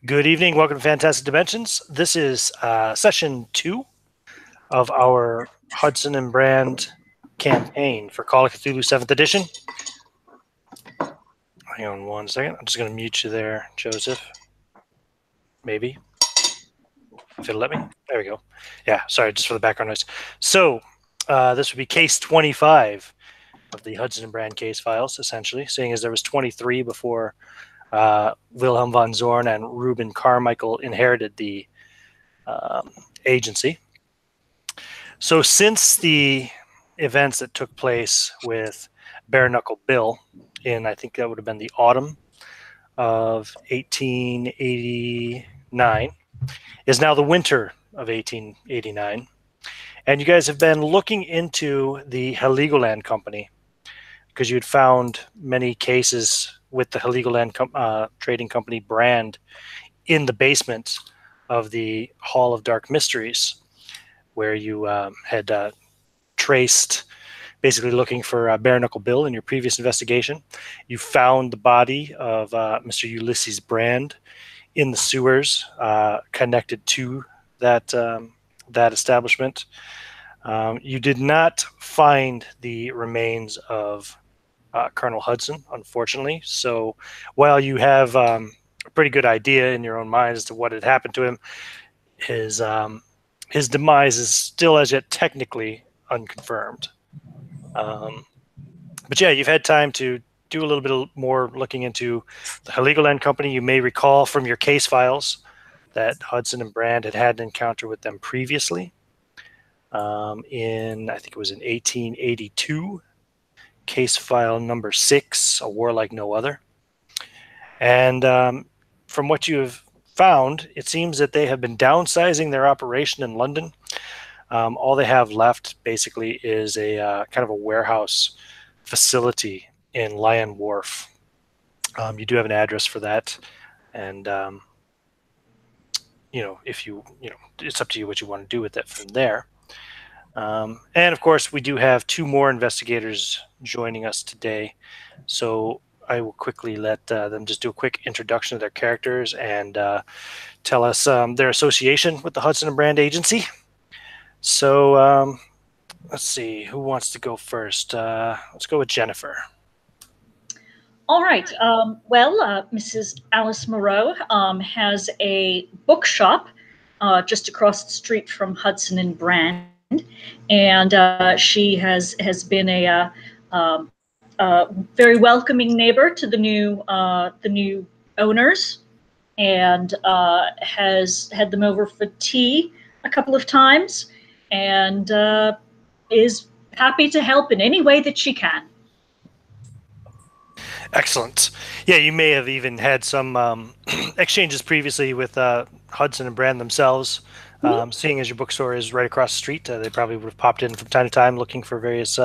Good evening. Welcome to Fantastic Dimensions. This is session 2 of our Hudson and Brand campaign for Call of Cthulhu 7th edition. Hang on one second. I'm just going to mute you there, Joseph. Maybe. If it'll let me. There we go. Yeah, sorry, just for the background noise. So this would be case 25 of the Hudson and Brand case files, essentially, seeing as there was 23 before Wilhelm von Zorn and Reuben Carmichael inherited the agency. So since the events that took place with Bare Knuckle Bill in, I think that would have been the autumn of 1889, is now the winter of 1889. And you guys have been looking into the Heligoland Company because you had found many cases with the Heligoland Trading Company brand in the basement of the Hall of Dark Mysteries, where you had traced, basically looking for Bare Knuckle Bill in your previous investigation. You found the body of Mr. Ulysses Brand in the sewers connected to that establishment. You did not find the remains of Colonel Hudson, unfortunately. So while you have a pretty good idea in your own mind as to what had happened to him, his demise is still as yet technically unconfirmed. But yeah, you've had time to do a little bit more looking into the Heligoland Company. You may recall from your case files that Hudson and Brand had an encounter with them previously I think it was in 1882, case file number 6, A War Like No Other. And from what you have found, it seems that they have been downsizing their operation in London. All they have left basically is a kind of a warehouse facility in Lion Wharf. You do have an address for that, and if it's up to you what you want to do with it from there. And of course, we do have 2 more investigators joining us today, so I will quickly let them just do a quick introduction of their characters and tell us their association with the Hudson and Brand agency. So let's see, who wants to go first? Let's go with Jennifer. All right. Mrs. Alice Moreau has a bookshop just across the street from Hudson and Brand, and she has been a very welcoming neighbor to the new owners, and has had them over for tea a couple of times, and is happy to help in any way that she can. Excellent. Yeah, you may have even had some exchanges previously with Hudson and Brand themselves. Seeing as your bookstore is right across the street, they probably would have popped in from time to time looking for various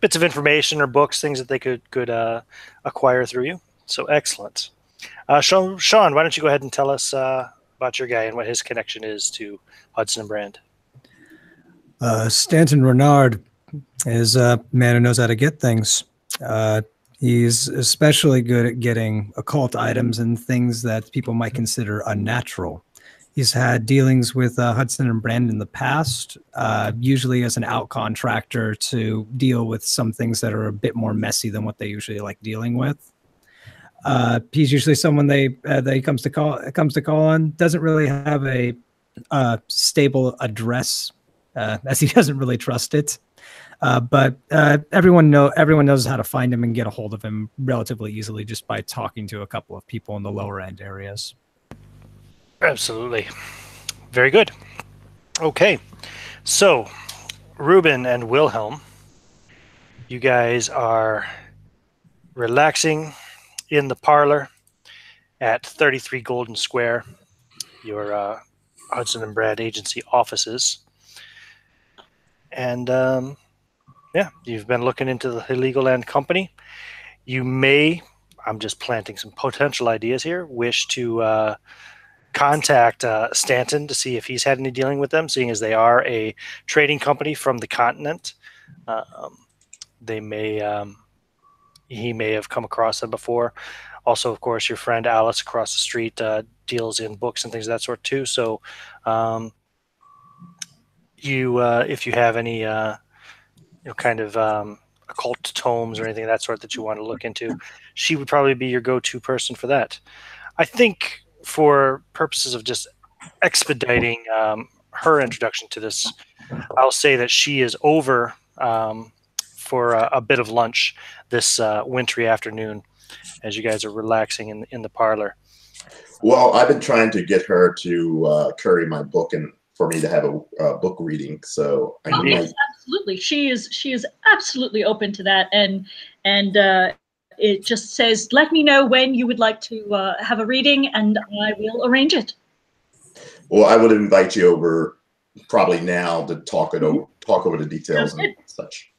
bits of information or books, things that they could acquire through you. So excellent. Sean, why don't you go ahead and tell us about your guy and what his connection is to Hudson and Brand? Stanton Renard is a man who knows how to get things. He's especially good at getting occult items and things that people might consider unnatural. He's had dealings with Hudson and Brand in the past, usually as an out contractor to deal with some things that are a bit more messy than what they usually like dealing with. He's usually someone that he comes to call on. Doesn't really have a stable address, as he doesn't really trust it. But everyone knows how to find him and get a hold of him relatively easily just by talking to a couple of people in the lower end areas. Absolutely. Very good. Okay. So, Reuben and Wilhelm, you guys are relaxing in the parlor at 33 Golden Square, your Hudson and Brand agency offices. And yeah, you've been looking into the Heligoland Company. You may, I'm just planting some potential ideas here, wish to contact Stanton to see if he's had any dealing with them, seeing as they are a trading company from the continent. He may have come across them before. Also, of course, your friend Alice across the street deals in books and things of that sort too. So, if you have any, kind of occult tomes or anything of that sort that you want to look into, she would probably be your go-to person for that. I think for purposes of just expediting her introduction to this, I'll say that she is over for a bit of lunch this wintry afternoon as you guys are relaxing in the parlor. Well, I've been trying to get her to carry my book and for me to have a book reading. So I might... Yes, absolutely. She is absolutely open to that, and it just says, let me know when you would like to have a reading, and I will arrange it. Well, I would invite you over probably now to talk over the details and such.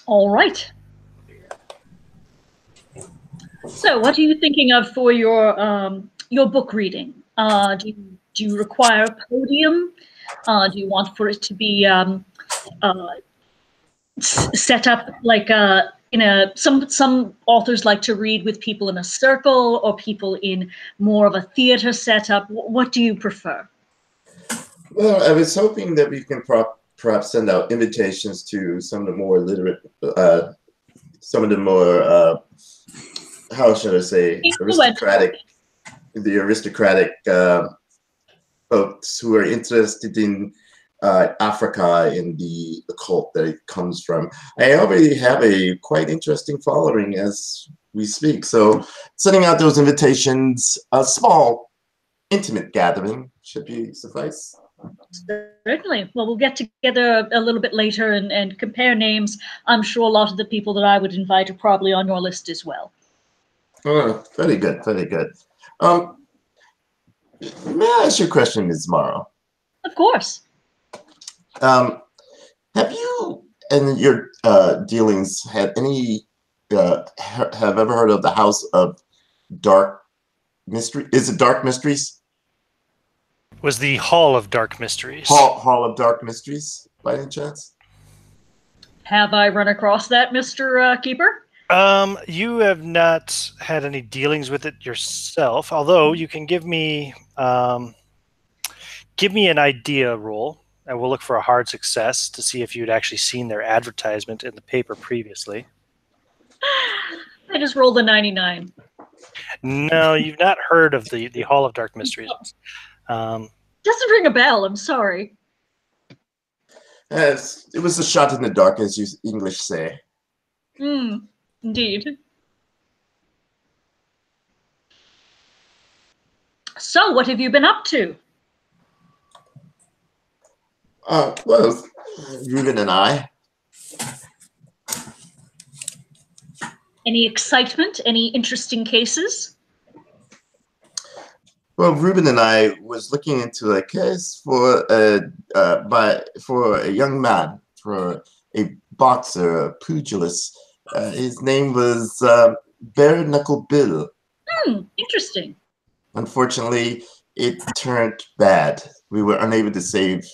All right. So, what are you thinking of for your book reading? Do you require a podium? Do you want for it to be set up like in a some authors like to read with people in a circle, or people in more of a theater setup? What do you prefer? Well, I was hoping that we can perhaps send out invitations to some of the more literate, some of the more how should I say, aristocratic folks who are interested in Africa and the occult that it comes from. I already have a quite interesting following as we speak. So sending out those invitations, a small, intimate gathering should be suffice. Certainly. Well, we'll get together a little bit later and compare names. I'm sure a lot of the people that I would invite are probably on your list as well. Oh, very good, very good. May I ask you a question, Ms. Morrow? Of course. Have you, in your dealings, had any, have ever heard of the House of Dark Mystery? Is it Dark Mysteries? Was the Hall of Dark Mysteries. Hall of Dark Mysteries, by any chance? Have I run across that, Mr. Keeper? You have not had any dealings with it yourself, although you can give me an idea roll, and we'll look for a hard success to see if you'd actually seen their advertisement in the paper previously. I just rolled a 99. No, you've not heard of the Hall of Dark Mysteries. Doesn't ring a bell, I'm sorry. Yes, it was a shot in the dark, as you English say. Indeed. So, what have you been up to? Well, Reuben and I. Any excitement? Any interesting cases? Well, Reuben and I was looking into a case for a young man, for a boxer, a pugilist. His name was Bare Knuckle Bill. Interesting. Unfortunately, it turned bad. We were unable to save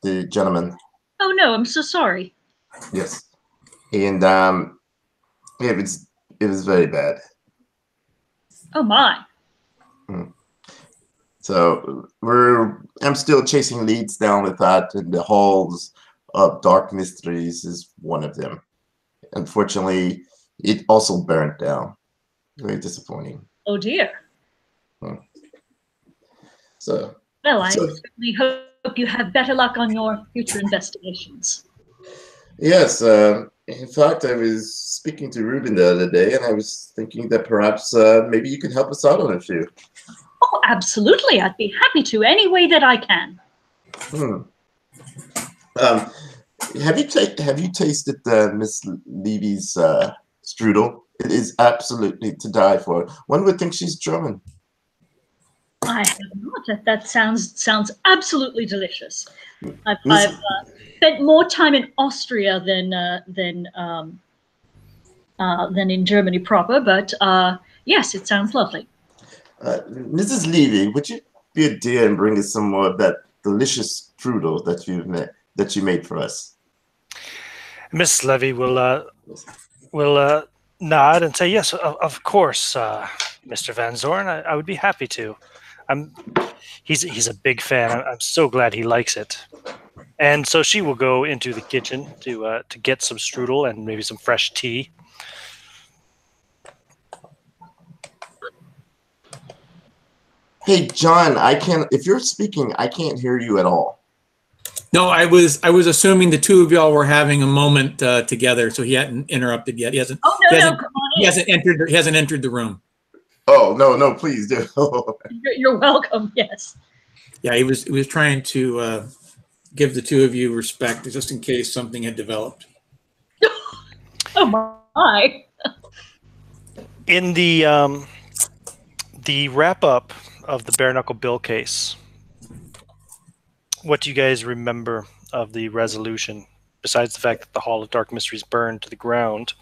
the gentleman. Oh no, I'm so sorry. Yes, and it was very bad. Oh my. So I'm still chasing leads down with that, and the Halls of Dark Mysteries is one of them. Unfortunately, it also burned down. Very disappointing. Oh dear. So. Well, I certainly hope you have better luck on your future investigations. Yes. In fact, I was speaking to Reuben the other day, and I was thinking that perhaps maybe you could help us out on a few. Oh, absolutely. I'd be happy to, any way that I can. Have you tasted Miss Levy's strudel? It is absolutely to die for. One would think she's German. I have not. That sounds absolutely delicious. I've spent more time in Austria than in Germany proper, but yes, it sounds lovely. Mrs. Levy, would you be a dear and bring us some more of that delicious strudel that you made for us? Miss Levy will nod and say, yes, of course, Mr. Van Zorn. I would be happy to. I'm. He's a big fan. I'm so glad he likes it. And so she will go into the kitchen to get some strudel and maybe some fresh tea. Hey, John, I can't. If you're speaking, I can't hear you at all. No, I was assuming the two of y'all were having a moment together, so he hadn't interrupted yet. He hasn't. Oh no, no, come on in. He hasn't entered. He hasn't entered the room. Oh no, please do. You're welcome. Yes. Yeah, he was trying to give the two of you respect, just in case something had developed. Oh my. In the wrap up of the Bare Knuckle Bill case, what do you guys remember of the resolution, besides the fact that the Hall of Dark Mysteries burned to the ground?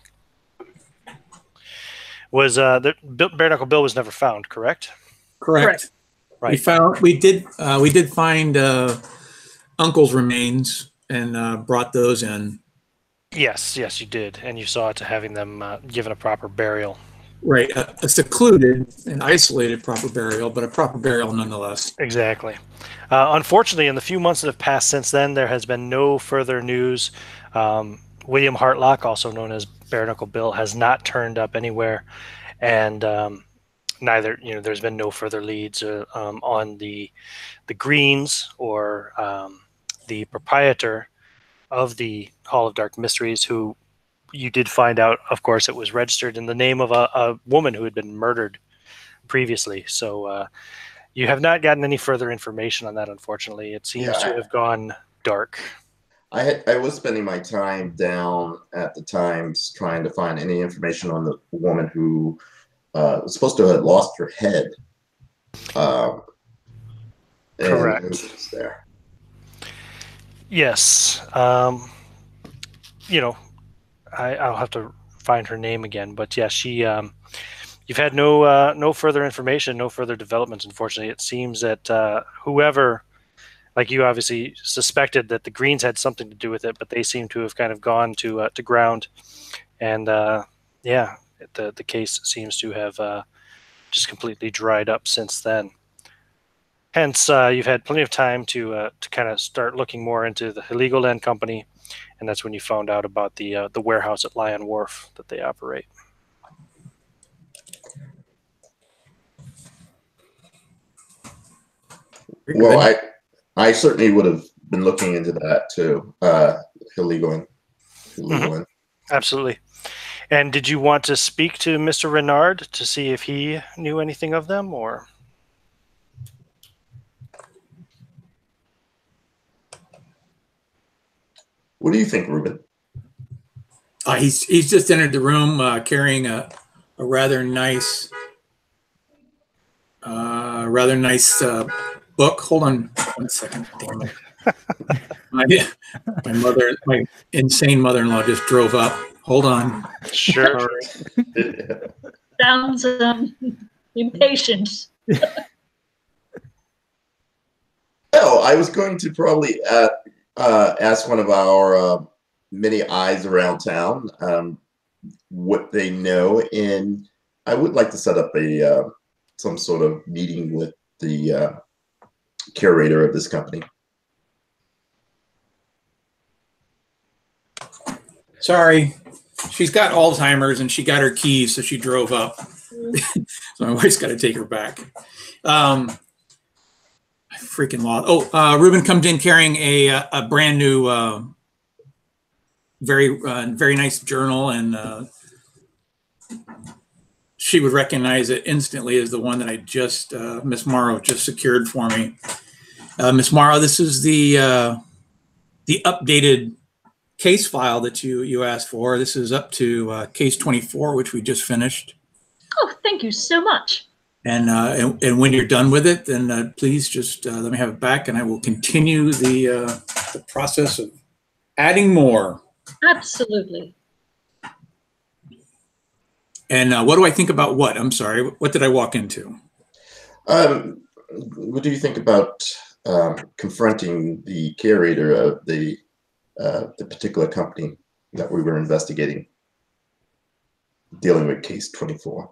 Was the Bare Knuckle Bill was never found, correct? Correct. Right. We did find Uncle's remains and brought those in. Yes, you did, and you saw to having them given a proper burial. Right, a secluded and isolated proper burial, but a proper burial nonetheless. Exactly. Unfortunately, in the few months that have passed since then, there has been no further news. William Hartlock, also known as Bare Knuckle Bill, has not turned up anywhere, and neither, there's been no further leads on the Greens or the proprietor of the Hall of Dark Mysteries, who you did find out, of course, it was registered in the name of a woman who had been murdered previously. So you have not gotten any further information on that, unfortunately. It seems to have gone dark. I was spending my time down at the Times trying to find any information on the woman who was supposed to have lost her head. Correct. And it was there. Yes. I'll have to find her name again, but yeah, she. You've had no further information, no further developments. Unfortunately, it seems that whoever, like you, obviously suspected that the Greens had something to do with it, but they seem to have kind of gone to ground, and the case seems to have just completely dried up since then. Hence, you've had plenty of time to kind of start looking more into the Heligoland Company, and that's when you found out about the warehouse at Lion Wharf that they operate. Well, I certainly would have been looking into that too. Heligoland. Mm-hmm. Absolutely. And did you want to speak to Mr. Renard to see if he knew anything of them, or? What do you think, Ruben? He's just entered the room carrying a rather nice book. Hold on one second. My insane mother-in-law just drove up. Hold on. Sure. Sounds impatient. Well, I was going to probably ask one of our many eyes around town what they know, and I would like to set up some sort of meeting with the curator of this company. Sorry, she's got Alzheimer's and she got her keys, so she drove up. So my wife's got to take her back. Freaking law. Oh, Ruben comes in carrying a brand new, very nice journal, and she would recognize it instantly as the one that I just Miss Morrow just secured for me. Miss Morrow, this is the updated case file that you asked for. This is up to case 24, which we just finished. Oh, thank you so much. And when you're done with it, then please just let me have it back, and I will continue the process of adding more. Absolutely. And what do I think about what? I'm sorry, what did I walk into? What do you think about confronting the curator of the particular company that we were investigating? dealing with case 24?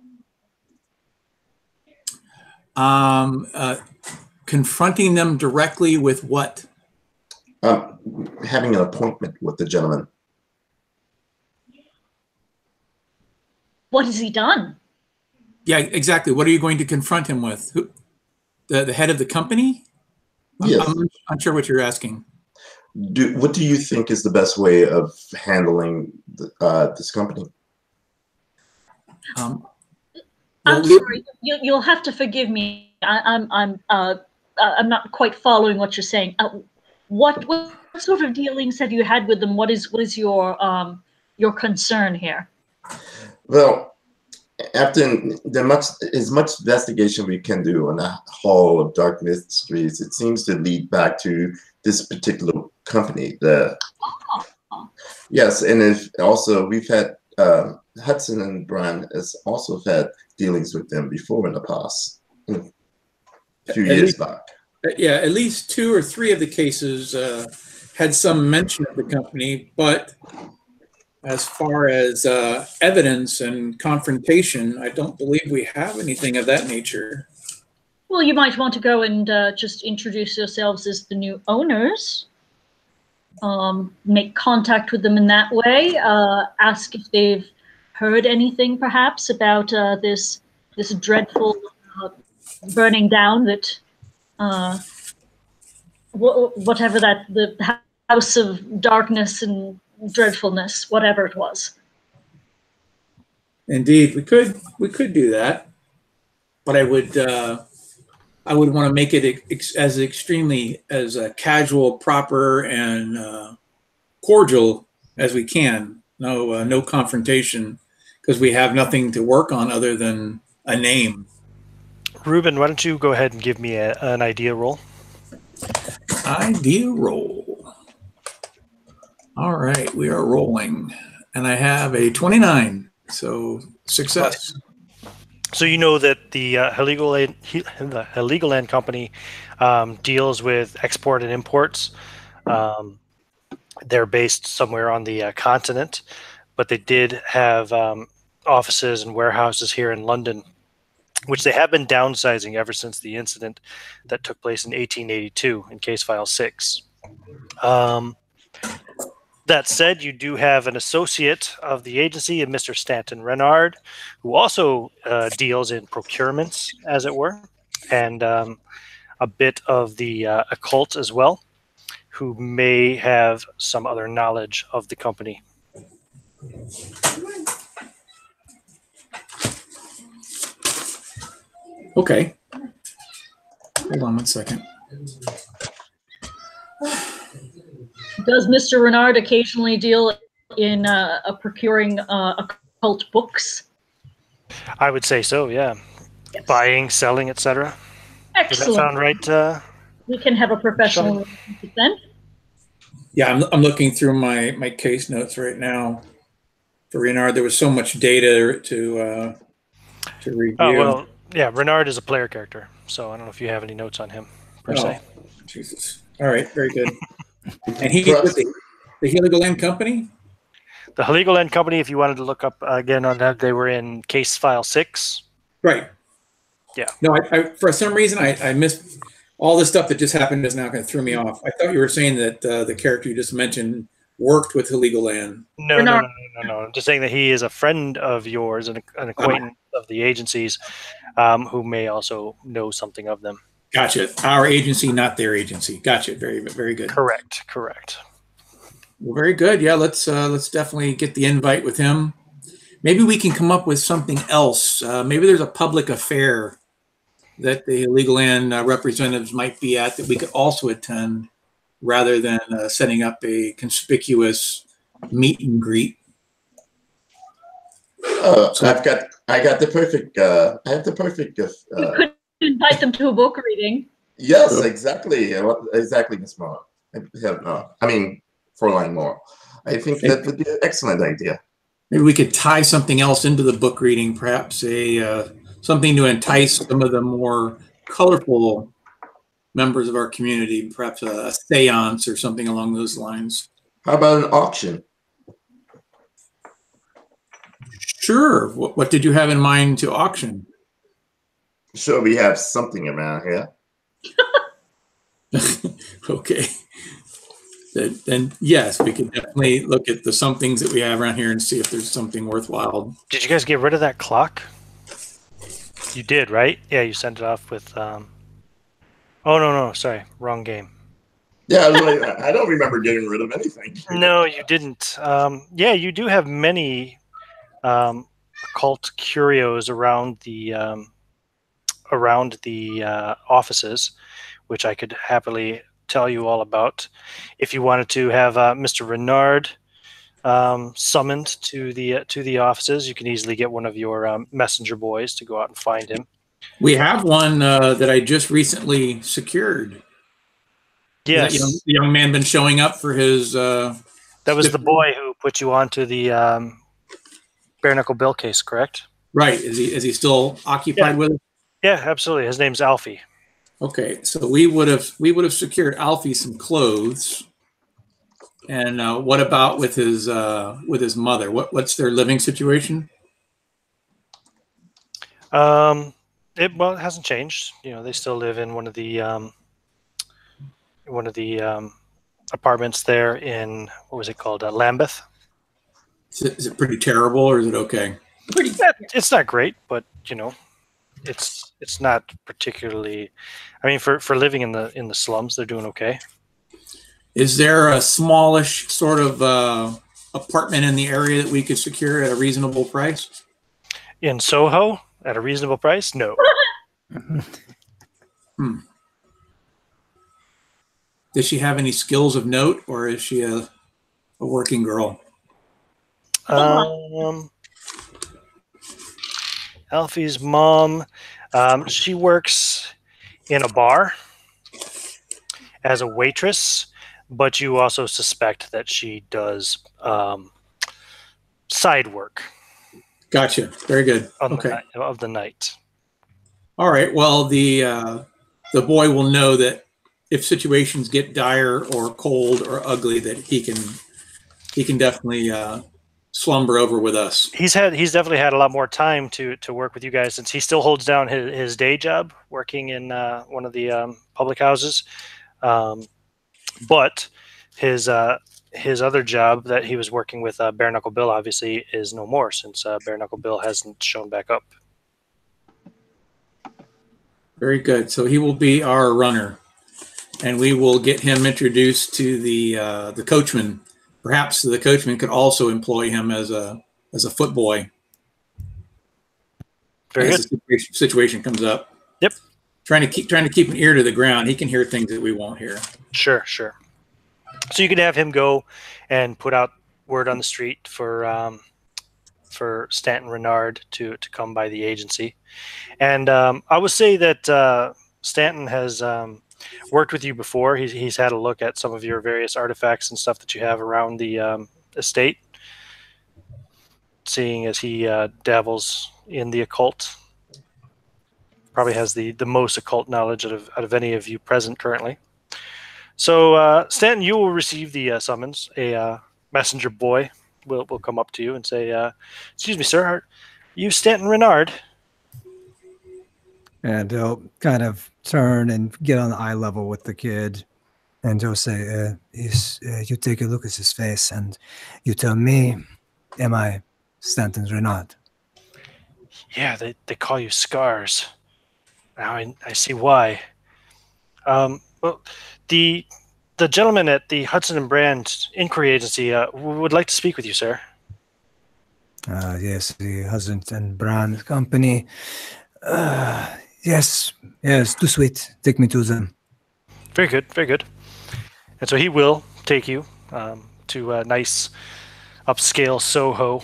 Confronting them directly with what? Having an appointment with the gentleman. What has he done? Yeah, exactly. What are you going to confront him with? Who, the head of the company? Yes. I'm unsure what you're asking. What do you think is the best way of handling this company? I'm sorry. You'll have to forgive me. I'm not quite following what you're saying. What sort of dealings have you had with them? What is your concern here? Well, after as much investigation we can do on the Hall of Dark Mysteries, it seems to lead back to this particular company. Yes, and we've had Hudson and Brand has also had dealings with them before in the past, a few years back. Yeah, at least 2 or 3 of the cases had some mention of the company, but as far as evidence and confrontation, I don't believe we have anything of that nature. Well, you might want to go and just introduce yourselves as the new owners. Make contact with them in that way. Ask if they've heard anything, perhaps, about this dreadful burning down that whatever that the house of darkness and dreadfulness, whatever it was. Indeed, we could do that, but I would want to make it as extremely as casual, proper, and cordial as we can. No confrontation, because we have nothing to work on other than a name. Ruben, why don't you go ahead and give me an idea roll? Idea roll. All right, we are rolling, and I have a 29, so success. So you know that the Heligoland Company deals with export and imports. They're based somewhere on the continent, but they did have offices and warehouses here in London, which they have been downsizing ever since the incident that took place in 1882 in case file 6. That said, you do have an associate of the agency, Mr. Stanton Renard, who also deals in procurements, as it were, and a bit of the occult as well, who may have some other knowledge of the company. Okay. Hold on one second. Does Mr. Renard occasionally deal in procuring occult books? I would say so, yeah. Yes. Buying, selling, etc. Excellent. Does that sound right? We can have a professional relationship then. Yeah, I'm looking through my case notes right now. For Renard, there was so much data to review. Oh, well, yeah, Renard is a player character, so I don't know if you have any notes on him, per se. Jesus. All right, very good. And he with the Heligoland Company? The Heligoland Company, if you wanted to look up again on that, they were in case file 6. Right. Yeah. No, I for some reason, I missed all the stuff that just happened just now, kind of threw me off. I thought you were saying that the character you just mentioned worked with Heligoland. No. I'm just saying that he is a friend of yours and an acquaintance of the agencies who may also know something of them. Gotcha. Our agency, not their agency. Gotcha. Very, very good. Correct. Well, very good. Yeah, let's definitely get the invite with him. Maybe we can come up with something else. Maybe there's a public affair that the Heligoland representatives might be at that we could also attend, rather than setting up a conspicuous meet and greet. I got the perfect. I have the perfect. You could invite them to a book reading. Yes, exactly. Exactly, Miss Morrow. Fräulein Morrow. I think that would be an excellent idea. Maybe we could tie something else into the book reading, perhaps something to entice some of the more colorful members of our community, perhaps a seance or something along those lines. How about an auction? Sure. What did you have in mind to auction? Sure, we have something around here. Okay. Then yes, we could definitely look at the somethings that we have around here and see if there's something worthwhile. Did you guys get rid of that clock? You did, right? Yeah, you sent it off with. Oh no, sorry, wrong game. Yeah, I was like, I don't remember getting rid of anything. No, you didn't. Yeah, you do have many occult curios around the offices, which I could happily tell you all about. If you wanted to have Mr. Renard summoned to the offices, you can easily get one of your messenger boys to go out and find him. We have one that I just recently secured. Yes, That young man been showing up for his. That was the boy who put you onto the bare knuckle bill case, correct? Right. Is he still occupied with it? Yeah, absolutely. His name's Alfie. Okay, so we would have secured Alfie some clothes. And what about with his mother? What's their living situation? It hasn't changed. You know, they still live in one of the apartments there in, what was it called, Lambeth. Is it pretty terrible, or is it okay? It's not great, but you know, it's not particularly. I mean, for living in the slums, they're doing okay. Is there a smallish sort of apartment in the area that we could secure at a reasonable price? In Soho, at a reasonable price? No. Does she have any skills of note, or is she a working girl? Alfie's mom, she works in a bar as a waitress, but you also suspect that she does side work. Gotcha. Very good. Okay. Of the night. All right. Well, the boy will know that if situations get dire or cold or ugly, that he can definitely slumber over with us. He's definitely had a lot more time to work with you guys, since he still holds down his day job working in one of the public houses. But his other job that he was working with Bare Knuckle Bill obviously is no more, since Bare Knuckle Bill hasn't shown back up. Very good. So he will be our runner, and we will get him introduced to the coachman. Perhaps the coachman could also employ him as a footboy. Very as good. The situation comes up. Yep. Trying to keep an ear to the ground. He can hear things that we won't hear. Sure. So you could have him go and put out word on the street for Stanton Renard to come by the agency. And I would say that Stanton has worked with you before. He's had a look at some of your various artifacts and stuff that you have around the estate, seeing as he dabbles in the occult. Probably has the most occult knowledge out of any of you present currently. So, Stanton, you will receive the summons. A messenger boy will come up to you and say, excuse me, sir, are you Stanton Renard? And he'll kind of turn and get on the eye level with the kid. And he'll say, you take a look at his face and you tell me, am I Stanton Renard? Yeah, they call you Scars. Now I see why. Well, the gentleman at the Hudson and Brand inquiry agency would like to speak with you, sir. Yes, the Hudson and Brand Company. Yes, too sweet. Take me to them. Very good. And so he will take you to a nice upscale Soho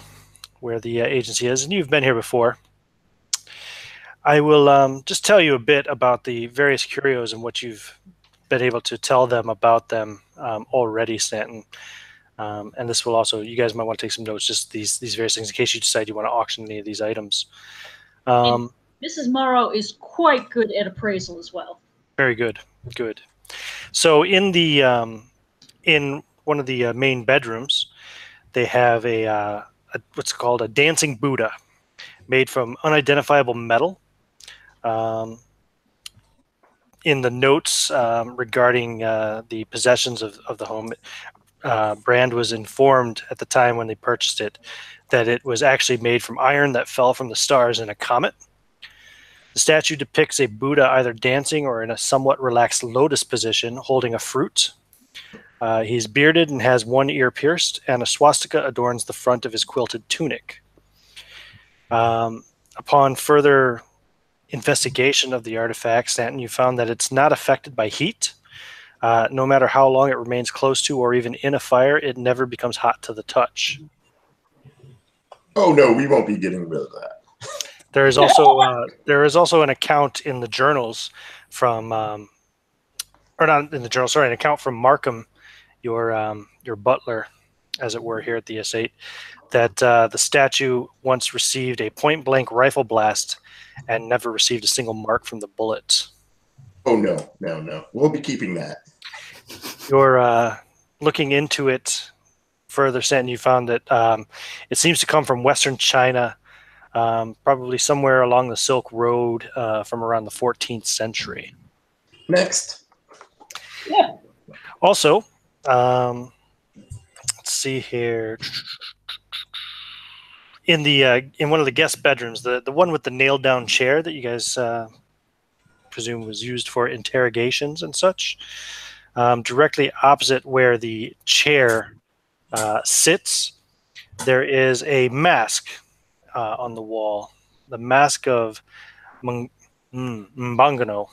where the agency is, and you've been here before. I will just tell you a bit about the various curios and what you've been able to tell them about them already, Stanton. And this will also, you guys might want to take some notes, just these various things in case you decide you want to auction any of these items. Mrs. Morrow is quite good at appraisal as well. Very good. So in the in one of the main bedrooms, they have a what's called a dancing Buddha, made from unidentifiable metal. In the notes regarding the possessions of the home, Brand was informed at the time when they purchased it that it was actually made from iron that fell from the stars in a comet. The statue depicts a Buddha either dancing or in a somewhat relaxed lotus position holding a fruit. He's bearded and has one ear pierced, and a swastika adorns the front of his quilted tunic. Upon further investigation of the artifact, Stanton, you found that it's not affected by heat. No matter how long it remains close to or even in a fire, it never becomes hot to the touch. Oh no, we won't be getting rid of that. There is also an account in the journals from, or not in the journal, sorry, an account from Markham, your butler, as it were, here at the S8, that the statue once received a point-blank rifle blast and never received a single mark from the bullets. Oh no. We'll be keeping that. You're looking into it further, Stanton. You found that it seems to come from Western China, probably somewhere along the Silk Road from around the 14th century. Next. Yeah. Also, let's see here. In one of the guest bedrooms, the one with the nailed down chair that you guys presume was used for interrogations and such, directly opposite where the chair sits, there is a mask on the wall. The mask of Mbangano.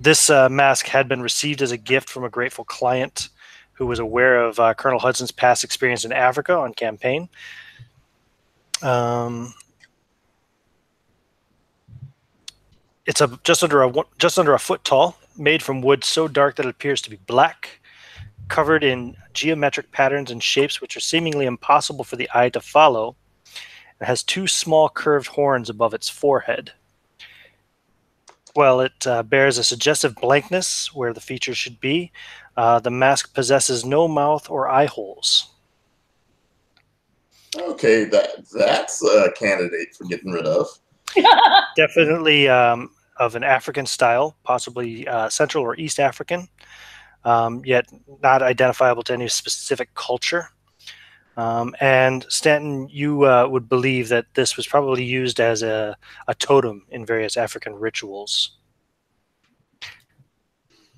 This mask had been received as a gift from a grateful client who was aware of Colonel Hudson's past experience in Africa on campaign. It's just under a foot tall, made from wood so dark that it appears to be black, covered in geometric patterns and shapes which are seemingly impossible for the eye to follow. It has two small curved horns above its forehead. While it bears a suggestive blankness where the features should be, the mask possesses no mouth or eye holes. Okay, that's a candidate for getting rid of. Definitely of an African style, possibly Central or East African, yet not identifiable to any specific culture. And Stanton, you would believe that this was probably used as a totem in various African rituals.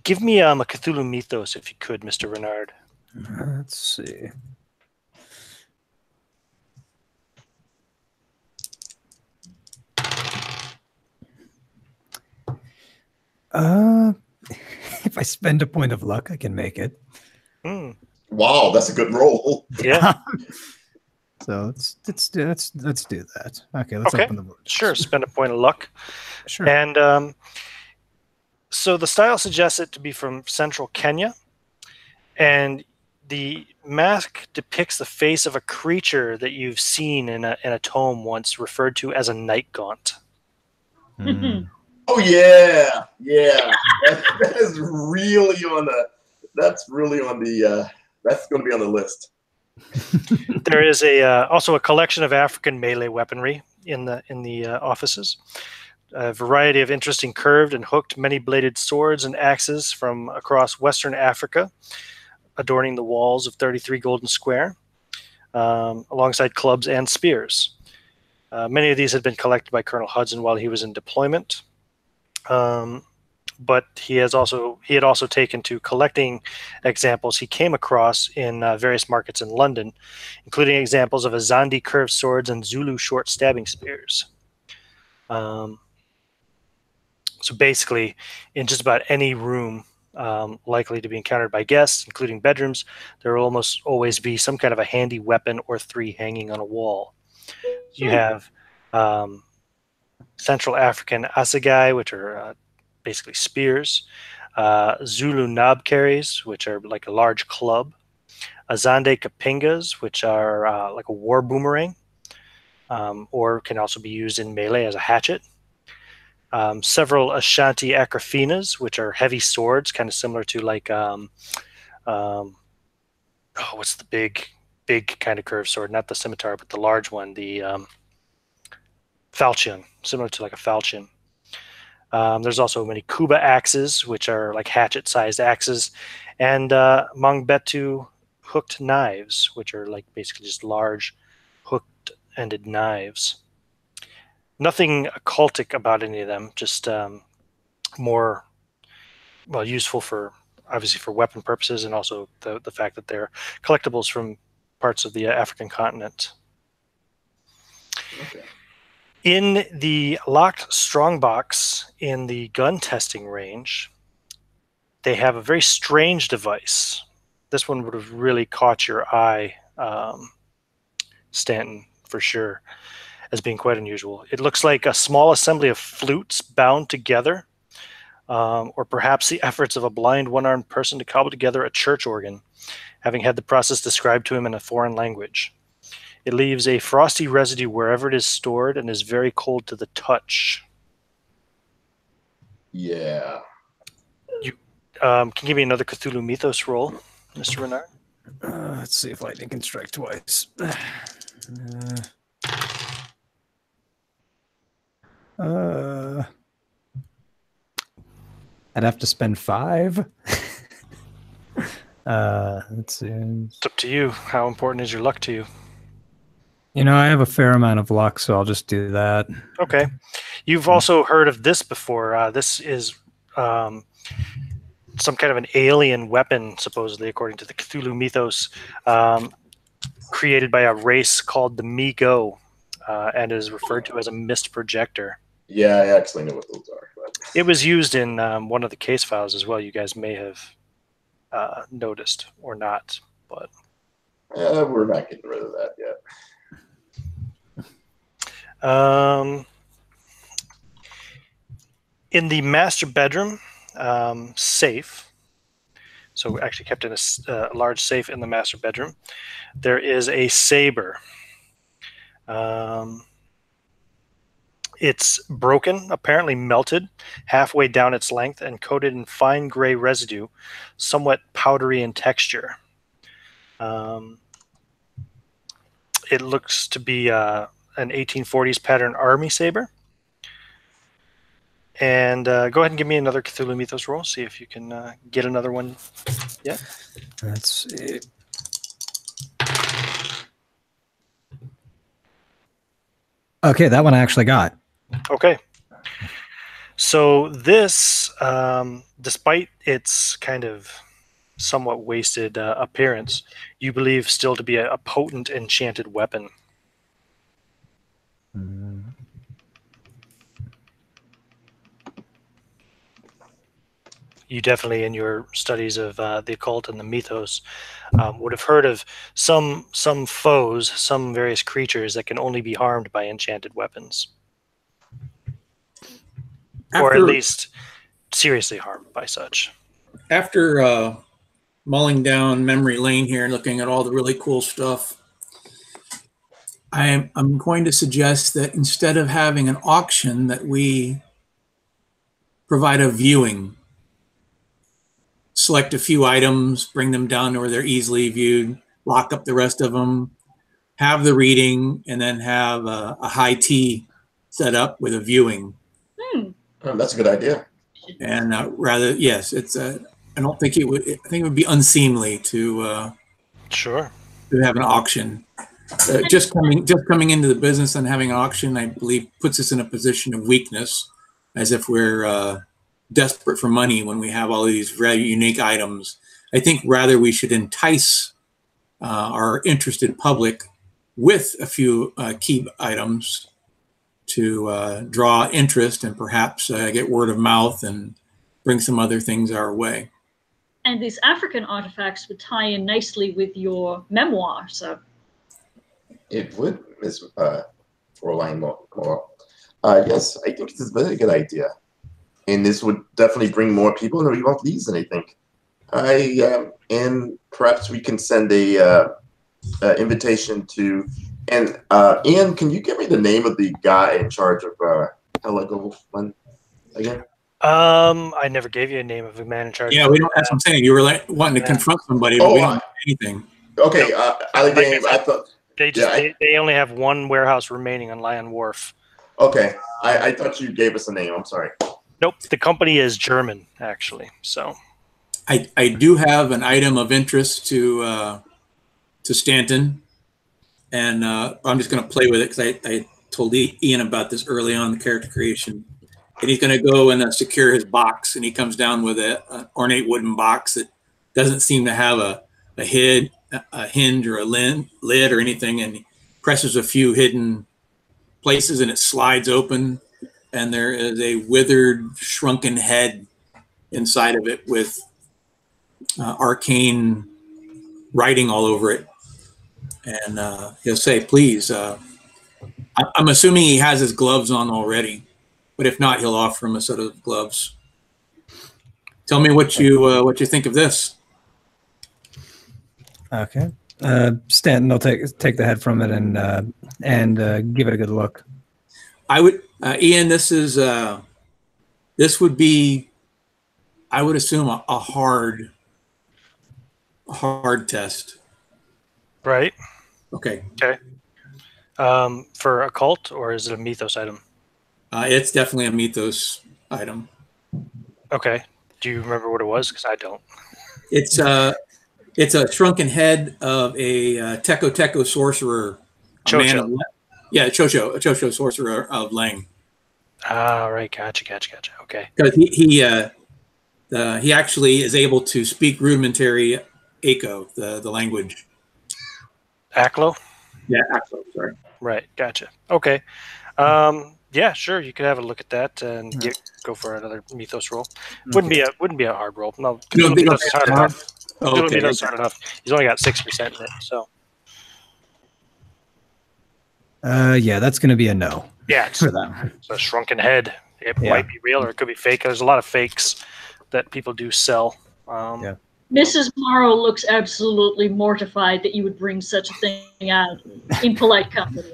Give me a Cthulhu mythos, if you could, Mr. Renard. Let's see. If I spend a point of luck, I can make it. Wow, that's a good roll. Yeah. So let's do that. Okay, let's open the book. Sure, spend a point of luck. Sure. And so the style suggests it to be from central Kenya, and the mask depicts the face of a creature that you've seen in a tome once referred to as a night gaunt. Oh yeah. That is really on the. That's really on the. That's going to be on the list. There is also a collection of African melee weaponry in the offices. A variety of interesting curved and hooked many-bladed swords and axes from across Western Africa, adorning the walls of 33 Golden Square, alongside clubs and spears. Many of these had been collected by Colonel Hudson while he was in deployment, but he had also taken to collecting examples he came across in various markets in London, including examples of Azandi curved swords and Zulu short stabbing spears. So basically, in just about any room likely to be encountered by guests, including bedrooms, there will almost always be some kind of a handy weapon or three hanging on a wall. You have Central African assegai, which are basically spears, Zulu knob carries, which are like a large club, Azande kapingas, which are like a war boomerang, or can also be used in melee as a hatchet. Several Ashanti akrafinas, which are heavy swords, kind of similar to like what's the big big kind of curved sword, not the scimitar, but the large one, the falchion, similar to like a falchion. There's also many kuba axes, which are like hatchet-sized axes, and mangbetu hooked knives, which are like basically just large hooked-ended knives. Nothing occultic about any of them, just more, well, useful for, obviously, for weapon purposes, and also the fact that they're collectibles from parts of the African continent. Okay. In the locked strongbox in the gun testing range, they have a very strange device. This one would have really caught your eye, Stanton, for sure, as being quite unusual. It looks like a small assembly of flutes bound together, or perhaps the efforts of a blind one-armed person to cobble together a church organ, having had the process described to him in a foreign language. It leaves a frosty residue wherever it is stored and is very cold to the touch. Yeah. You can you give me another Cthulhu Mythos roll, Mr. Renard? Let's see if lightning can strike twice. I'd have to spend 5. Let's see. It's up to you. How important is your luck to you? You know, I have a fair amount of luck, so I'll just do that. Okay. You've also heard of this before. This is some kind of an alien weapon, supposedly, according to the Cthulhu Mythos, created by a race called the Mi-Go, and is referred to as a mist projector. Yeah, I actually know what those are. But... It was used in one of the case files as well. You guys may have noticed or not, but we're not getting rid of that yet. In the master bedroom safe, so actually kept in a large safe in the master bedroom, there is a saber. It's broken, apparently melted, halfway down its length and coated in fine gray residue, somewhat powdery in texture. It looks to be an 1840s pattern army saber. And go ahead and give me another Cthulhu Mythos roll. See if you can get another one. Yeah. Let's see. Okay, that one I actually got. Okay. So this, despite its kind of somewhat wasted appearance, you believe still to be a potent enchanted weapon. You definitely, in your studies of the occult and the mythos, would have heard of some foes, some various creatures that can only be harmed by enchanted weapons. Or at least seriously harmed by such. After mulling down memory lane here and looking at all the really cool stuff, I'm going to suggest that instead of having an auction, that we provide a viewing. Select a few items, bring them down to where they're easily viewed, lock up the rest of them, have the reading, and then have a high tea set up with a viewing. Oh, that's a good idea. And yes, it's I don't think it would. I think it would be unseemly to sure to have an auction. Just coming into the business and having an auction, I believe, puts us in a position of weakness, as if we're desperate for money when we have all these very unique items. I think rather we should entice our interested public with a few key items to draw interest and perhaps get word of mouth and bring some other things our way. And these African artifacts would tie in nicely with your memoir, so. It would, Ms. Fräulein Moore. Yes, I think it's a very good idea. And this would definitely bring more people, and we won't lose anything. And perhaps we can send a invitation to. And Ian, can you give me the name of the guy in charge of Heligoland again? I never gave you a name of a man in charge. Yeah, we don't. That's what I'm saying. You were like wanting to confront somebody, but we don't have anything. Okay, Allegheny. Like I thought. they just Yeah, they only have one warehouse remaining on Lion Wharf. okay. I thought you gave us a name. I'm sorry. Nope, the company is German actually. So I do have an item of interest to Stanton, and I'm just going to play with it because I told Ian about this early on in the character creation. And he's going to go and secure his box, and he comes down with an ornate wooden box that doesn't seem to have a hinge or a lid or anything, and he presses a few hidden places, and it slides open, and there is a withered, shrunken head inside of it with arcane writing all over it. And he'll say, please, I'm assuming he has his gloves on already, but if not, he'll offer him a set of gloves. Tell me what you think of this. Okay. Stanton will take the head from it and give it a good look. I would, Ian. This would be, I would assume, a hard test. right. Okay. Okay. For occult, or is it a mythos item? It's definitely a mythos item. Okay. Do you remember what it was? Because I don't. It's a shrunken head of a Teko sorcerer, a man of, a Chocho sorcerer of Lang. Ah, right. Gotcha. Okay. Because he actually is able to speak rudimentary Ako, the language. Aklo? Yeah, Ako, sorry. Right. Gotcha. Okay. Yeah, sure. You could have a look at that and go for another mythos roll. Wouldn't be a hard roll. No, mythos is hard enough. Mythos is hard enough. He's only got 6% in it, so. Yeah, that's going to be a no. Yeah, it's a shrunken head. It might be real, or it could be fake. There's a lot of fakes that people do sell. Yeah. Mrs. Morrow looks absolutely mortified that you would bring such a thing out in polite company.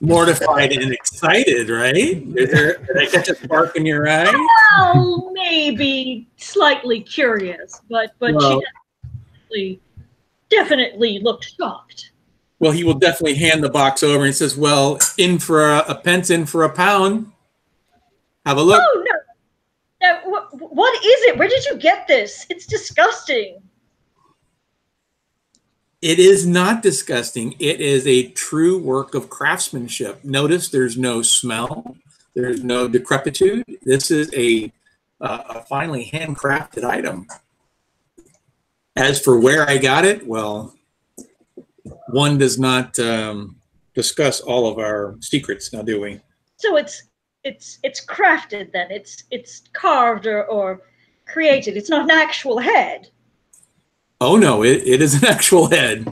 Mortified and excited, right? Did I catch a spark in your eye? Well, maybe slightly curious, but she definitely looked shocked. Well, he will definitely hand the box over and says, well, in for a pence, in for a pound. Have a look. Oh, no. What is it? Where did you get this? It's disgusting. It is not disgusting. It is a true work of craftsmanship. Notice there's no smell. There's no decrepitude. This is a finely handcrafted item. As for where I got it, well, one does not discuss all of our secrets, now do we? So it's crafted then. It's carved or created. It's not an actual head. Oh no, it is an actual head.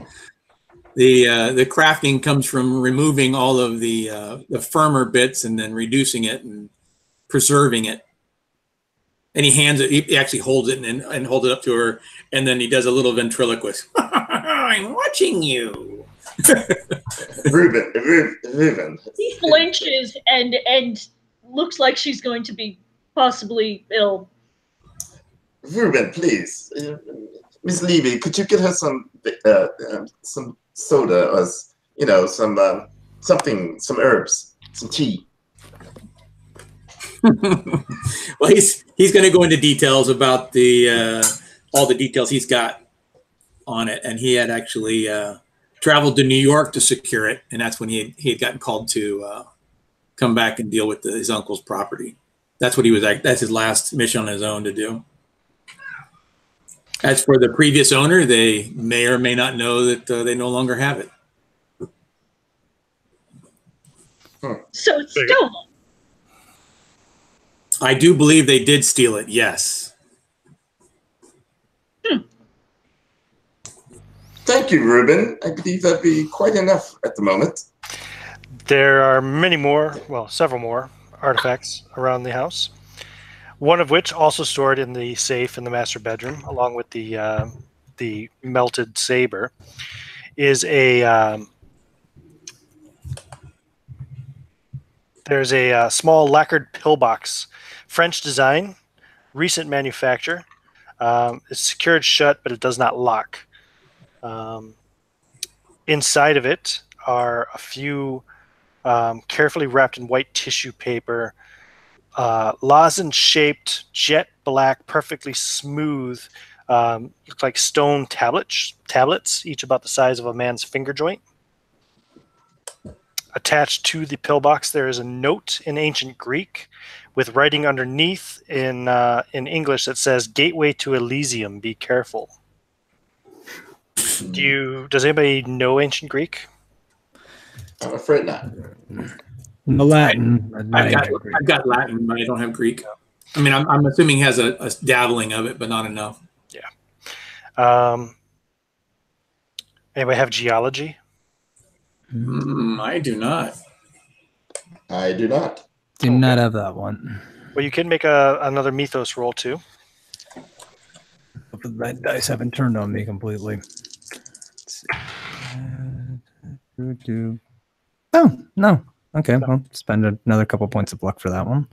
The crafting comes from removing all of the firmer bits and then reducing it and preserving it. And he hands it. He actually holds it and holds it up to her, and then he does a little ventriloquist. I'm watching you. Reuben. He flinches and looks like she's going to be possibly ill. Reuben, please. Miss Levy, could you get her some soda or some herbs, some tea? Well, he's going to go into details about all the details he's got on it, and he had actually traveled to New York to secure it, and that's when he had gotten called to come back and deal with his uncle's property. That's what he was. That's his last mission on his own to do. As for the previous owner, they may or may not know that they no longer have it. So it's stolen. I do believe they did steal it, yes. Thank you, Reuben. I believe that'd be quite enough at the moment. There are many more, well, several more artifacts around the house. One of which also stored in the safe in the master bedroom, along with the melted saber, is there's a small lacquered pillbox, French design, recent manufacture. It's secured shut, but it does not lock. Inside of it are a few carefully wrapped in white tissue paper, lozenge-shaped, jet black, perfectly smooth, look like stone tablets, each about the size of a man's finger joint. Attached to the pillbox, there is a note in ancient Greek with writing underneath in English that says, "Gateway to Elysium, be careful." Does anybody know ancient Greek? I'm afraid not. The Latin. I've got Latin, but I don't have Greek. I mean, I'm assuming he has a dabbling of it, but not enough. Yeah. Anybody have geology? I do not. I do not. Do not have that one. Well, you can make another mythos roll too. That dice haven't turned on me completely. Oh, no. Okay, well, spend another couple points of luck for that one.